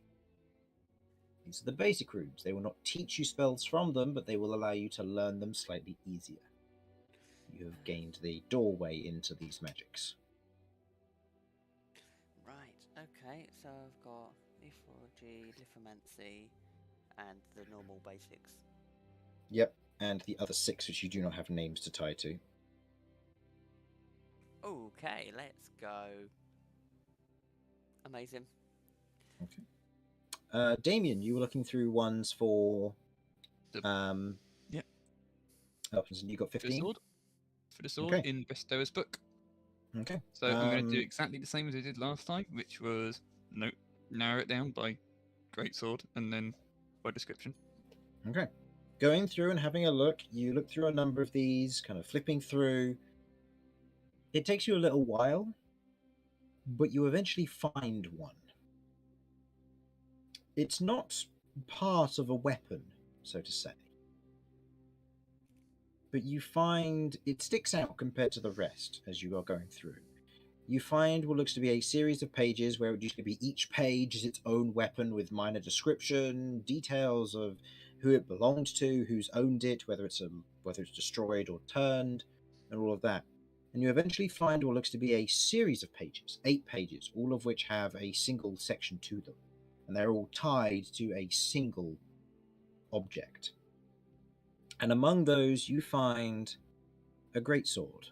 These are the basic runes. They will not teach you spells from them, but they will allow you to learn them slightly easier. You have gained the doorway into these magics. Right. Okay. So I've got ethology, lithomancy, and the normal basics. Yep, and the other 6 which you do not have names to tie to. Okay. Let's go. Amazing. Okay. Damien, you were looking through ones for. The- Yep. Options, and you got For the 15. sword. For the sword Okay. in Bestower's book. Okay. So I'm going to do exactly the same as I did last time, which was narrow it down by greatsword and then by description. Okay. Going through and having a look, you look through a number of these, kind of flipping through. It takes you a little while, but you eventually find one. It's not part of a weapon, so to say. But you find it sticks out compared to the rest as you are going through. You find what looks to be a series of pages where it used to be each page is its own weapon with minor description, details of who it belonged to, who's owned it, whether it's destroyed or turned, and all of that. And you eventually find what looks to be a series of pages, 8 pages, all of which have a single section to them. And they're all tied to a single object. And among those, you find a greatsword,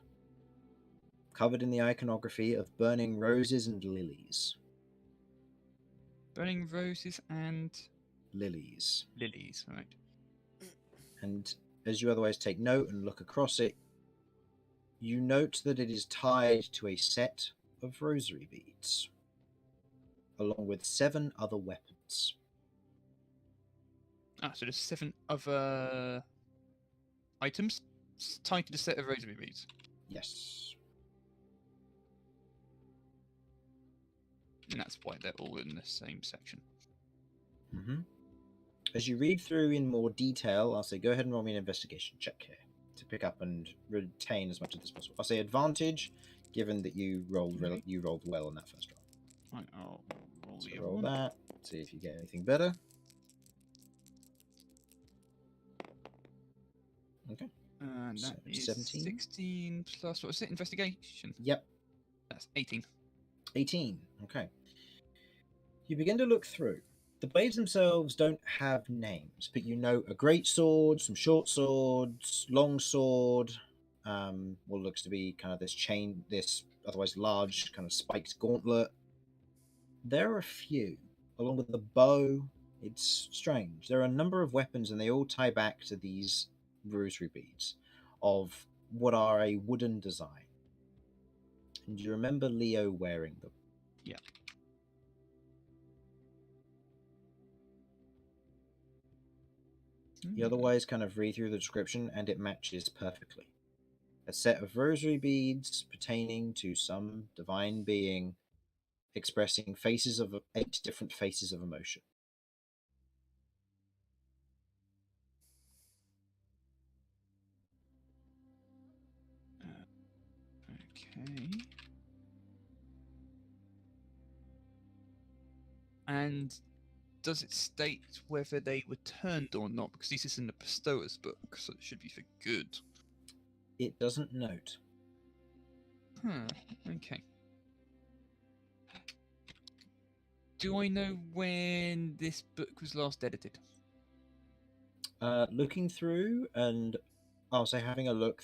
covered in the iconography of burning roses and lilies. Burning roses and Lilies. lilies, right? And as you otherwise take note and look across it, you note that it is tied to a set of rosary beads, along with 7 other weapons. Ah, so there's 7 other items tied to the set of rosary beads. Yes. And that's why they're all in the same section. Mm-hmm. As you read through in more detail, I'll say go ahead and roll me an investigation check here to pick up and retain as much of this as possible. I'll say advantage, given that you rolled well on that first roll. Right, I'll roll So the roll other one. that, see if you get anything better. Okay. And So that is 17? 16 plus, what was it, investigation? Yep, That's 18. 18. Okay. You begin to look through. The blades themselves don't have names, but you know a great sword, some short swords, long sword, what looks to be kind of this otherwise large kind of spiked gauntlet, There are a few, along with the bow. It's strange. There are a number of weapons, and they all tie back to these rosary beads of what are a wooden design. And you remember Leo wearing them? Yeah. You otherwise kind of read through the description, and it matches perfectly. A set of rosary beads pertaining to some divine being, expressing 8 different faces of emotion. Okay. And does it state whether they were turned or not? Because this is in the Bestower's book, so it should be for good. It doesn't note. Okay. Do I know when this book was last edited? Looking through, and I'll say having a look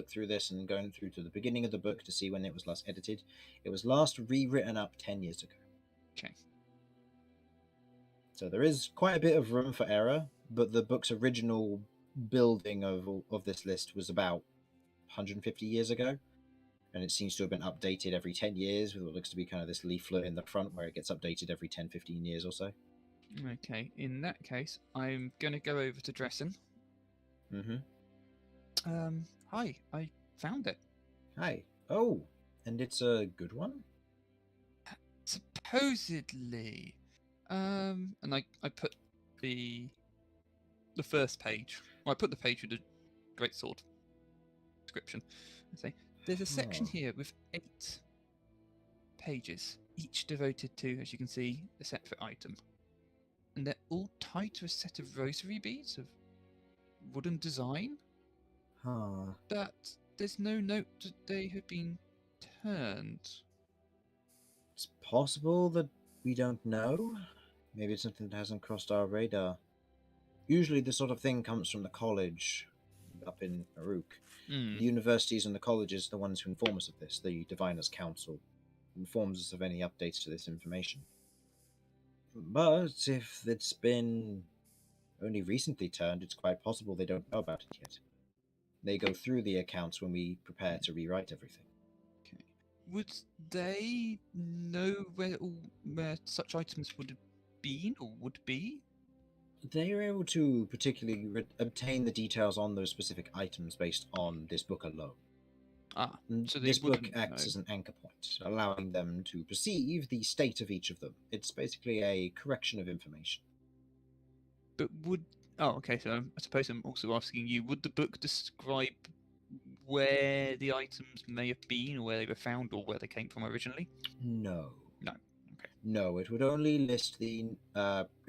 through this and going through to the beginning of the book to see when it was last edited. It was last rewritten up 10 years ago. Okay. So there is quite a bit of room for error, but the book's original building of this list was about 150 years ago, and it seems to have been updated every 10 years with what looks to be kind of this leaflet in the front where it gets updated every 10-15 years or so. Okay, in that case, I'm going to go over to Dressen. Hi, I found it. Hi. Oh, and it's a good one? Supposedly. And I put the first page. Well, I put the page with the greatsword description. I say there's a section here with 8 pages, each devoted to, as you can see, a separate item. And they're all tied to a set of rosary beads of wooden design. Huh. But there's no note that they have been turned. It's possible that we don't know. Maybe it's something that hasn't crossed our radar. Usually this sort of thing comes from the college up in Maruk. The universities and the colleges are the ones who inform us of this. The Diviners' Council informs us of any updates to this information. But if it's been only recently turned, it's quite possible they don't know about it yet. They go through the accounts when we prepare to rewrite everything. Okay. Would they know where such items would have been or would be? They are able to particularly obtain the details on those specific items based on this book alone. So they this book wouldn't acts know. as an anchor point, allowing them to perceive the state of each of them. It's basically a correction of information. But would... Oh, okay, so I suppose I'm also asking you, would the book describe where the items may have been, or where they were found, or where they came from originally? No. No. Okay. No, it would only list it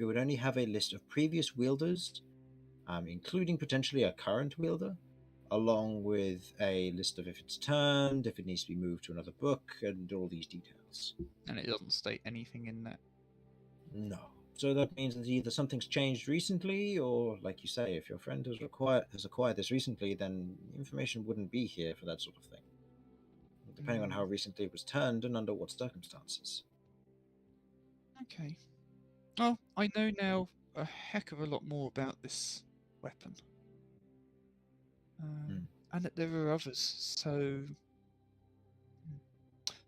would only have a list of previous wielders, including potentially a current wielder, along with a list of if it's turned, if it needs to be moved to another book, and all these details. And it doesn't state anything in that? No. So that means that either something's changed recently, or, like you say, if your friend has acquired this recently, then information wouldn't be here for that sort of thing. Depending on how recently it was turned and under what circumstances. Okay. Well, I know now a heck of a lot more about this weapon. And that there are others, so...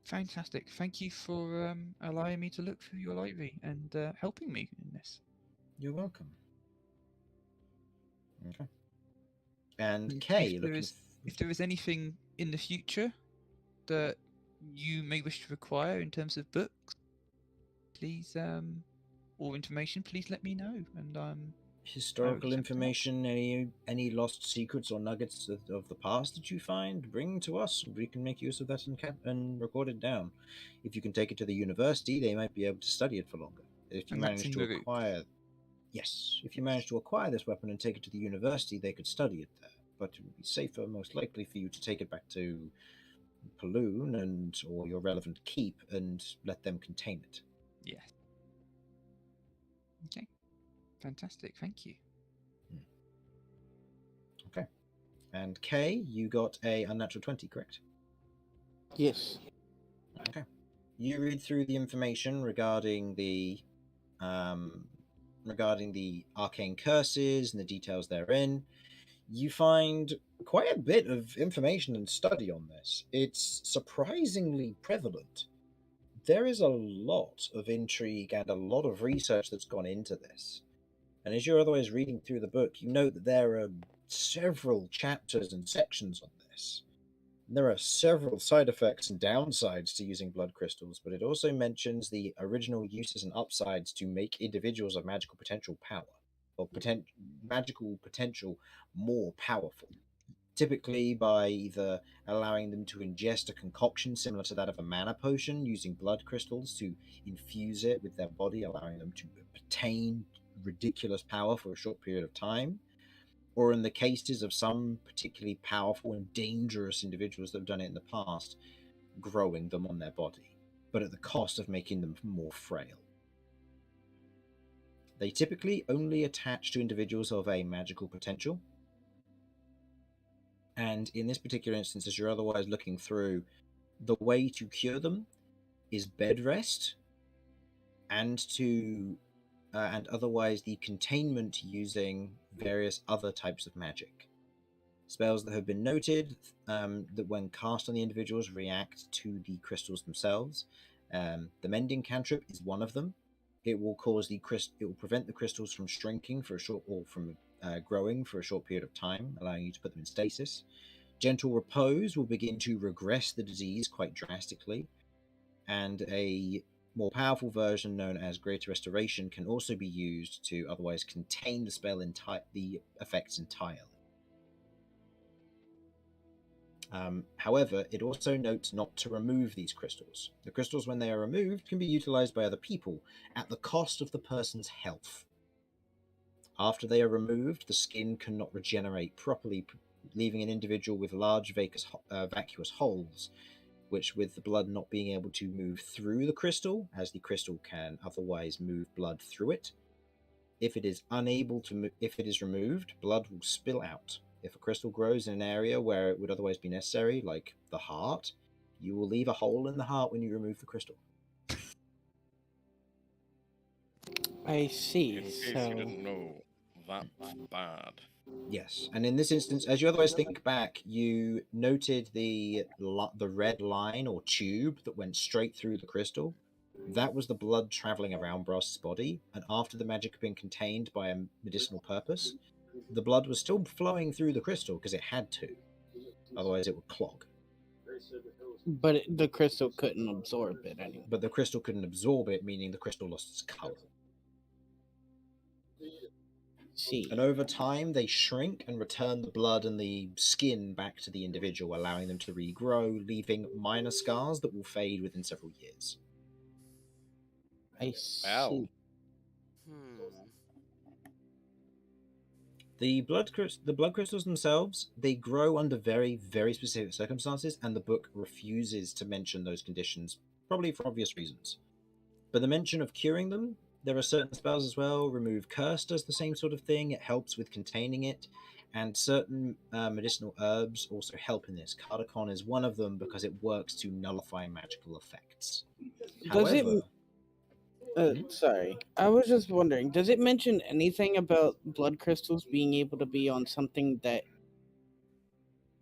Fantastic. Thank you for allowing me to look through your library and helping me in this. You're welcome. Okay. And Kay, if there is anything in the future that you may wish to require in terms of books, please, or information, please let me know. And historical information, any lost secrets or nuggets of the past that you find, bring to us. We can make use of that and record it down. If you can take it to the university, they might be able to study it for longer. If you manage to acquire, if you manage to acquire this weapon and take it to the university, they could study it there. But it would be safer, most likely, for you to take it back to Paloon or your relevant keep and let them contain it. Yes. Okay. Fantastic, thank you. Okay. And Kay, you got a unnatural 20, correct? Yes. Okay. you read through the information regarding the arcane curses and the details therein. You find quite a bit of information and study on this. It's surprisingly prevalent. There is a lot of intrigue and a lot of research that's gone into this. And as you're otherwise reading through the book, you know that there are several chapters and sections on this. There are several side effects and downsides to using blood crystals, but it also mentions the original uses and upsides to make individuals of magical potential magical potential more powerful. Typically by either allowing them to ingest a concoction similar to that of a mana potion, using blood crystals to infuse it with their body, allowing them to obtain ridiculous power for a short period of time, or in the cases of some particularly powerful and dangerous individuals that have done it in the past, growing them on their body, but at the cost of making them more frail. They typically only attach to individuals of a magical potential, and in this particular instance, as you're otherwise looking through, the way to cure them is bed rest, and otherwise the containment using various other types of magic. Spells that have been noted that when cast on the individuals react to the crystals themselves. The mending cantrip is one of them. It will prevent the crystals from shrinking for a short, or from growing for a short period of time, allowing you to put them in stasis. Gentle repose will begin to regress the disease quite drastically, and a more powerful version known as Greater Restoration can also be used to otherwise contain the spell the effects entirely. However, it also notes not to remove these crystals. The crystals, when they are removed, can be utilized by other people at the cost of the person's health. After they are removed, the skin cannot regenerate properly, leaving an individual with large vacuous holes, which, with the blood not being able to move through the crystal, as the crystal can otherwise move blood through it, if it is removed, blood will spill out. If a crystal grows in an area where it would otherwise be necessary, like the heart, you will leave a hole in the heart when you remove the crystal. I see. In case So you didn't know, that's bad. Yes, and in this instance, as you otherwise think back, you noted the red line or tube that went straight through the crystal. That was the blood traveling around Brass's body, and after the magic had been contained by a medicinal purpose, the blood was still flowing through the crystal because it had to. Otherwise, it would clog. but the crystal couldn't absorb it anymore. But the crystal couldn't absorb it, meaning the crystal lost its color. See. And over time, they shrink and return the blood and the skin back to the individual, allowing them to regrow, leaving minor scars that will fade within several years. I see. Wow. The blood crystals themselves, they grow under very, very specific circumstances, and the book refuses to mention those conditions, probably for obvious reasons. But the mention of curing them, there are certain spells as well. Remove Curse does the same sort of thing. It helps with containing it. And certain medicinal herbs also help in this. Cardacon is one of them because it works to nullify magical effects. Does However, sorry. I was just wondering, does it mention anything about blood crystals being able to be on something that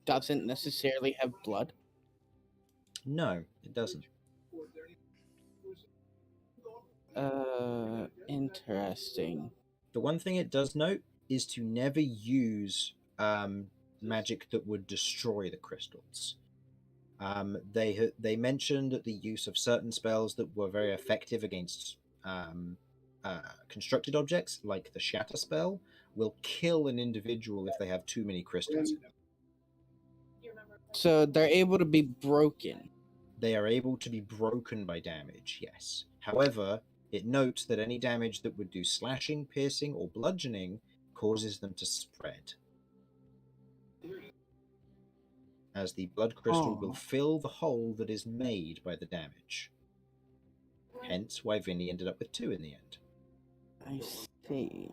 doesn't necessarily have blood? no, it doesn't. Interesting. The one thing it does note is to never use magic that would destroy the crystals. They mentioned the use of certain spells that were very effective against constructed objects, like the Shatter spell, will kill an individual if they have too many crystals in them. So they're able to be broken. They are able to be broken by damage, yes. However, it notes that any damage that would do slashing, piercing, or bludgeoning causes them to spread, as the blood crystal will fill the hole that is made by the damage. Hence why Vinny ended up with 2 in the end. I see.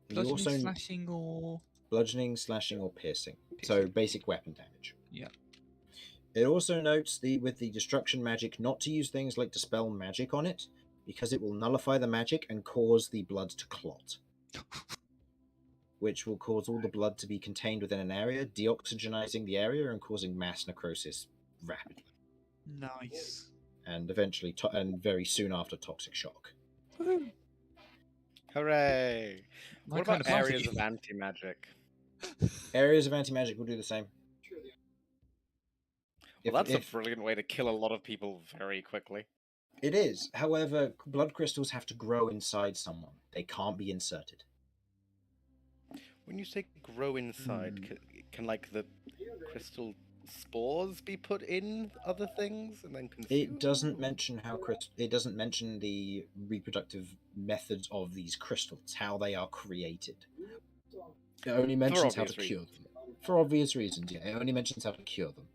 Bludgeoning, slashing, or Bludgeoning, slashing, or piercing. So basic weapon damage. Yeah. It also notes with the destruction magic not to use things like dispel magic on it, because it will nullify the magic and cause the blood to clot, which will cause all the blood to be contained within an area, deoxygenizing the area and causing mass necrosis rapidly, Nice. and eventually, and very soon after, toxic shock. Woohoo. Hooray! My What kind about of party. areas of anti-magic? Areas of anti-magic will do the same. Well, that's a brilliant way to kill a lot of people very quickly. It is. However, blood crystals have to grow inside someone. They can't be inserted. When you say grow inside, can like the crystal spores be put in other things and then consumed? It doesn't mention how it doesn't mention the reproductive methods of these crystals, how they are created. It only mentions how to cure them. For obvious reasons, yeah. It only mentions how to cure them.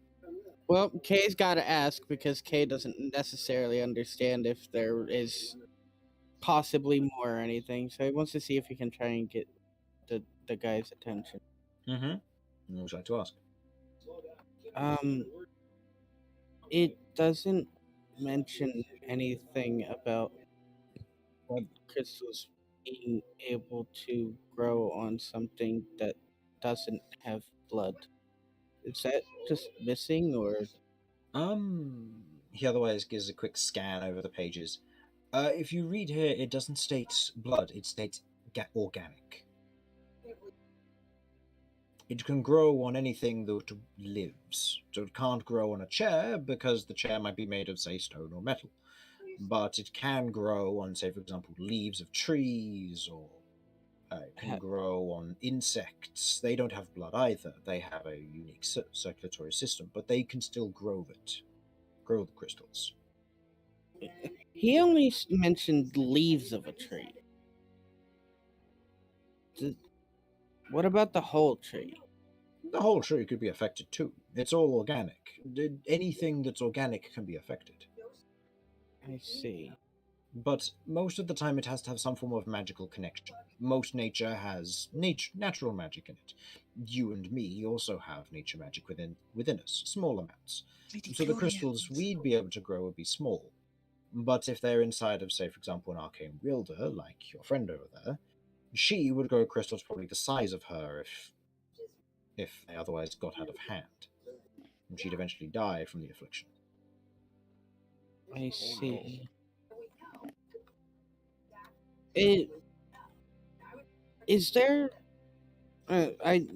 Well, Kay's got to ask because Kay doesn't necessarily understand if there is possibly more or anything. So he wants to see if he can try and get the guy's attention. Mm-hmm. What would you like to ask? It doesn't mention anything about blood crystals being able to grow on something that doesn't have blood. Is that just missing, or? He otherwise gives a quick scan over the pages. If you read here, it doesn't state blood, it states organic. It can grow on anything that lives. So it can't grow on a chair, because the chair might be made of, say, stone or metal. But it can grow on, say, for example, leaves of trees, or it can grow on insects. They don't have blood either. They have a unique circulatory system, but they can still grow the crystals. He only mentioned leaves of a tree. What about the whole tree? The whole tree could be affected too. It's all organic. Anything that's organic can be affected. I see. But most of the time it has to have some form of magical connection. Most nature has natural magic in it. You and me also have nature magic within us, small amounts. So the crystals we'd be able to grow would be small. But if they're inside of, say, for example, an arcane wielder, like your friend over there, she would grow crystals probably the size of her if they otherwise got out of hand. And she'd eventually die from the affliction. I see. Is there? I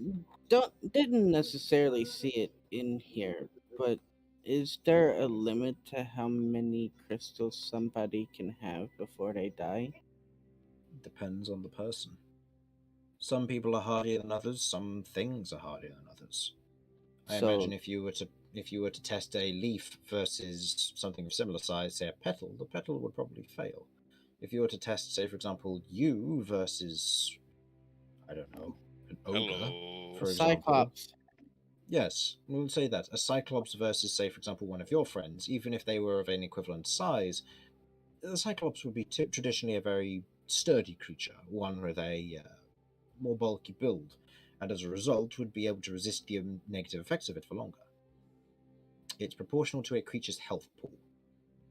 didn't necessarily see it in here, but is there a limit to how many crystals somebody can have before they die? Depends on the person. Some people are hardier than others. Some things are hardier than others. I imagine if you were to test a leaf versus something of similar size, say a petal, the petal would probably fail. If you were to test, say, for example, you versus, I don't know, an ogre, for example. Cyclops. Yes, we'll say that. A Cyclops versus, say, for example, one of your friends, even if they were of an equivalent size, the Cyclops would be traditionally a very sturdy creature, one with a more bulky build, and as a result would be able to resist the negative effects of it for longer. It's proportional to a creature's health pool.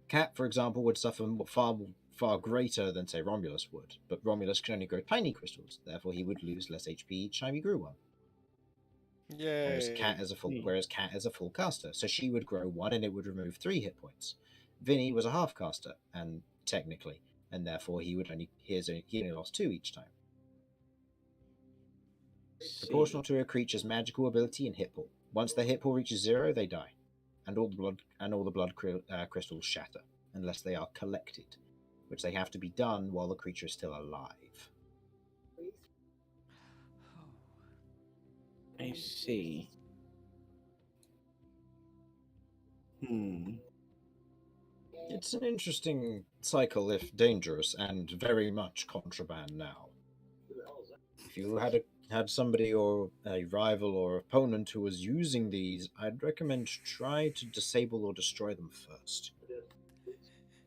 Cat, for example, would suffer far greater than, say, Romulus would, but Romulus can only grow tiny crystals, therefore he would lose less HP each time he grew one. Yay. Whereas Cat is a full caster, so she would grow one and it would remove 3 hit points. Vinny was a half caster, and technically, and therefore he only lost 2 each time. Proportional to a creature's magical ability and hit pool. Once their hit pool reaches 0, they die, and all the blood crystals shatter, unless they are collected, which they have to be done while the creature is still alive. I see. It's an interesting cycle, if dangerous, and very much contraband now. If you had somebody or a rival or opponent who was using these, I'd recommend try to disable or destroy them first.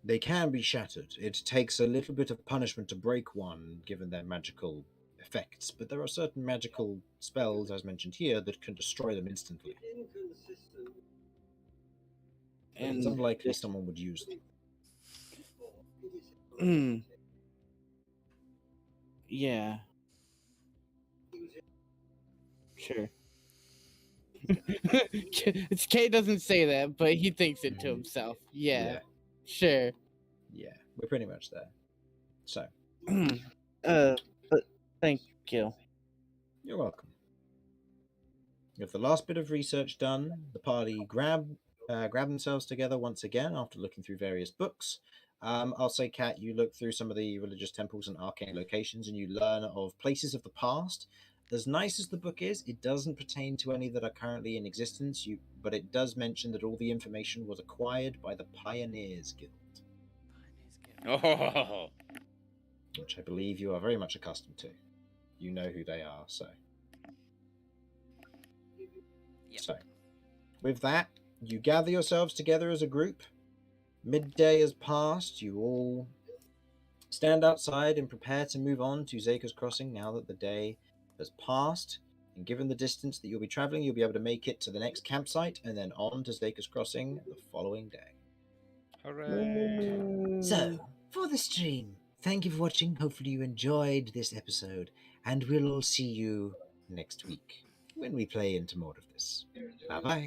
They can be shattered. It takes a little bit of punishment to break one, given their magical effects, but there are certain magical spells, as mentioned here, that can destroy them instantly. But it's unlikely someone would use them. Yeah. Sure. Kay doesn't say that, but he thinks it to himself. Yeah. Sure. Yeah, we're pretty much there. So, But thank you. you're welcome. With the last bit of research done, the party grab themselves together once again after looking through various books. I'll say, Kat, you look through some of the religious temples and arcane locations, and you learn of places of the past. As nice as the book is, it doesn't pertain to any that are currently in existence. But it does mention that all the information was acquired by the Pioneers Guild, Oh, which I believe you are very much accustomed to. You know who they are, so. Yep. So, with that, you gather yourselves together as a group. Midday has passed. You all stand outside and prepare to move on to Zaker's Crossing now that the day has passed. And given the distance that you'll be traveling, you'll be able to make it to the next campsite and then on to Zaker's Crossing the following day. Hooray! So, for the stream, thank you for watching. Hopefully you enjoyed this episode, and we'll all see you next week when we play into more of this. Bye-bye.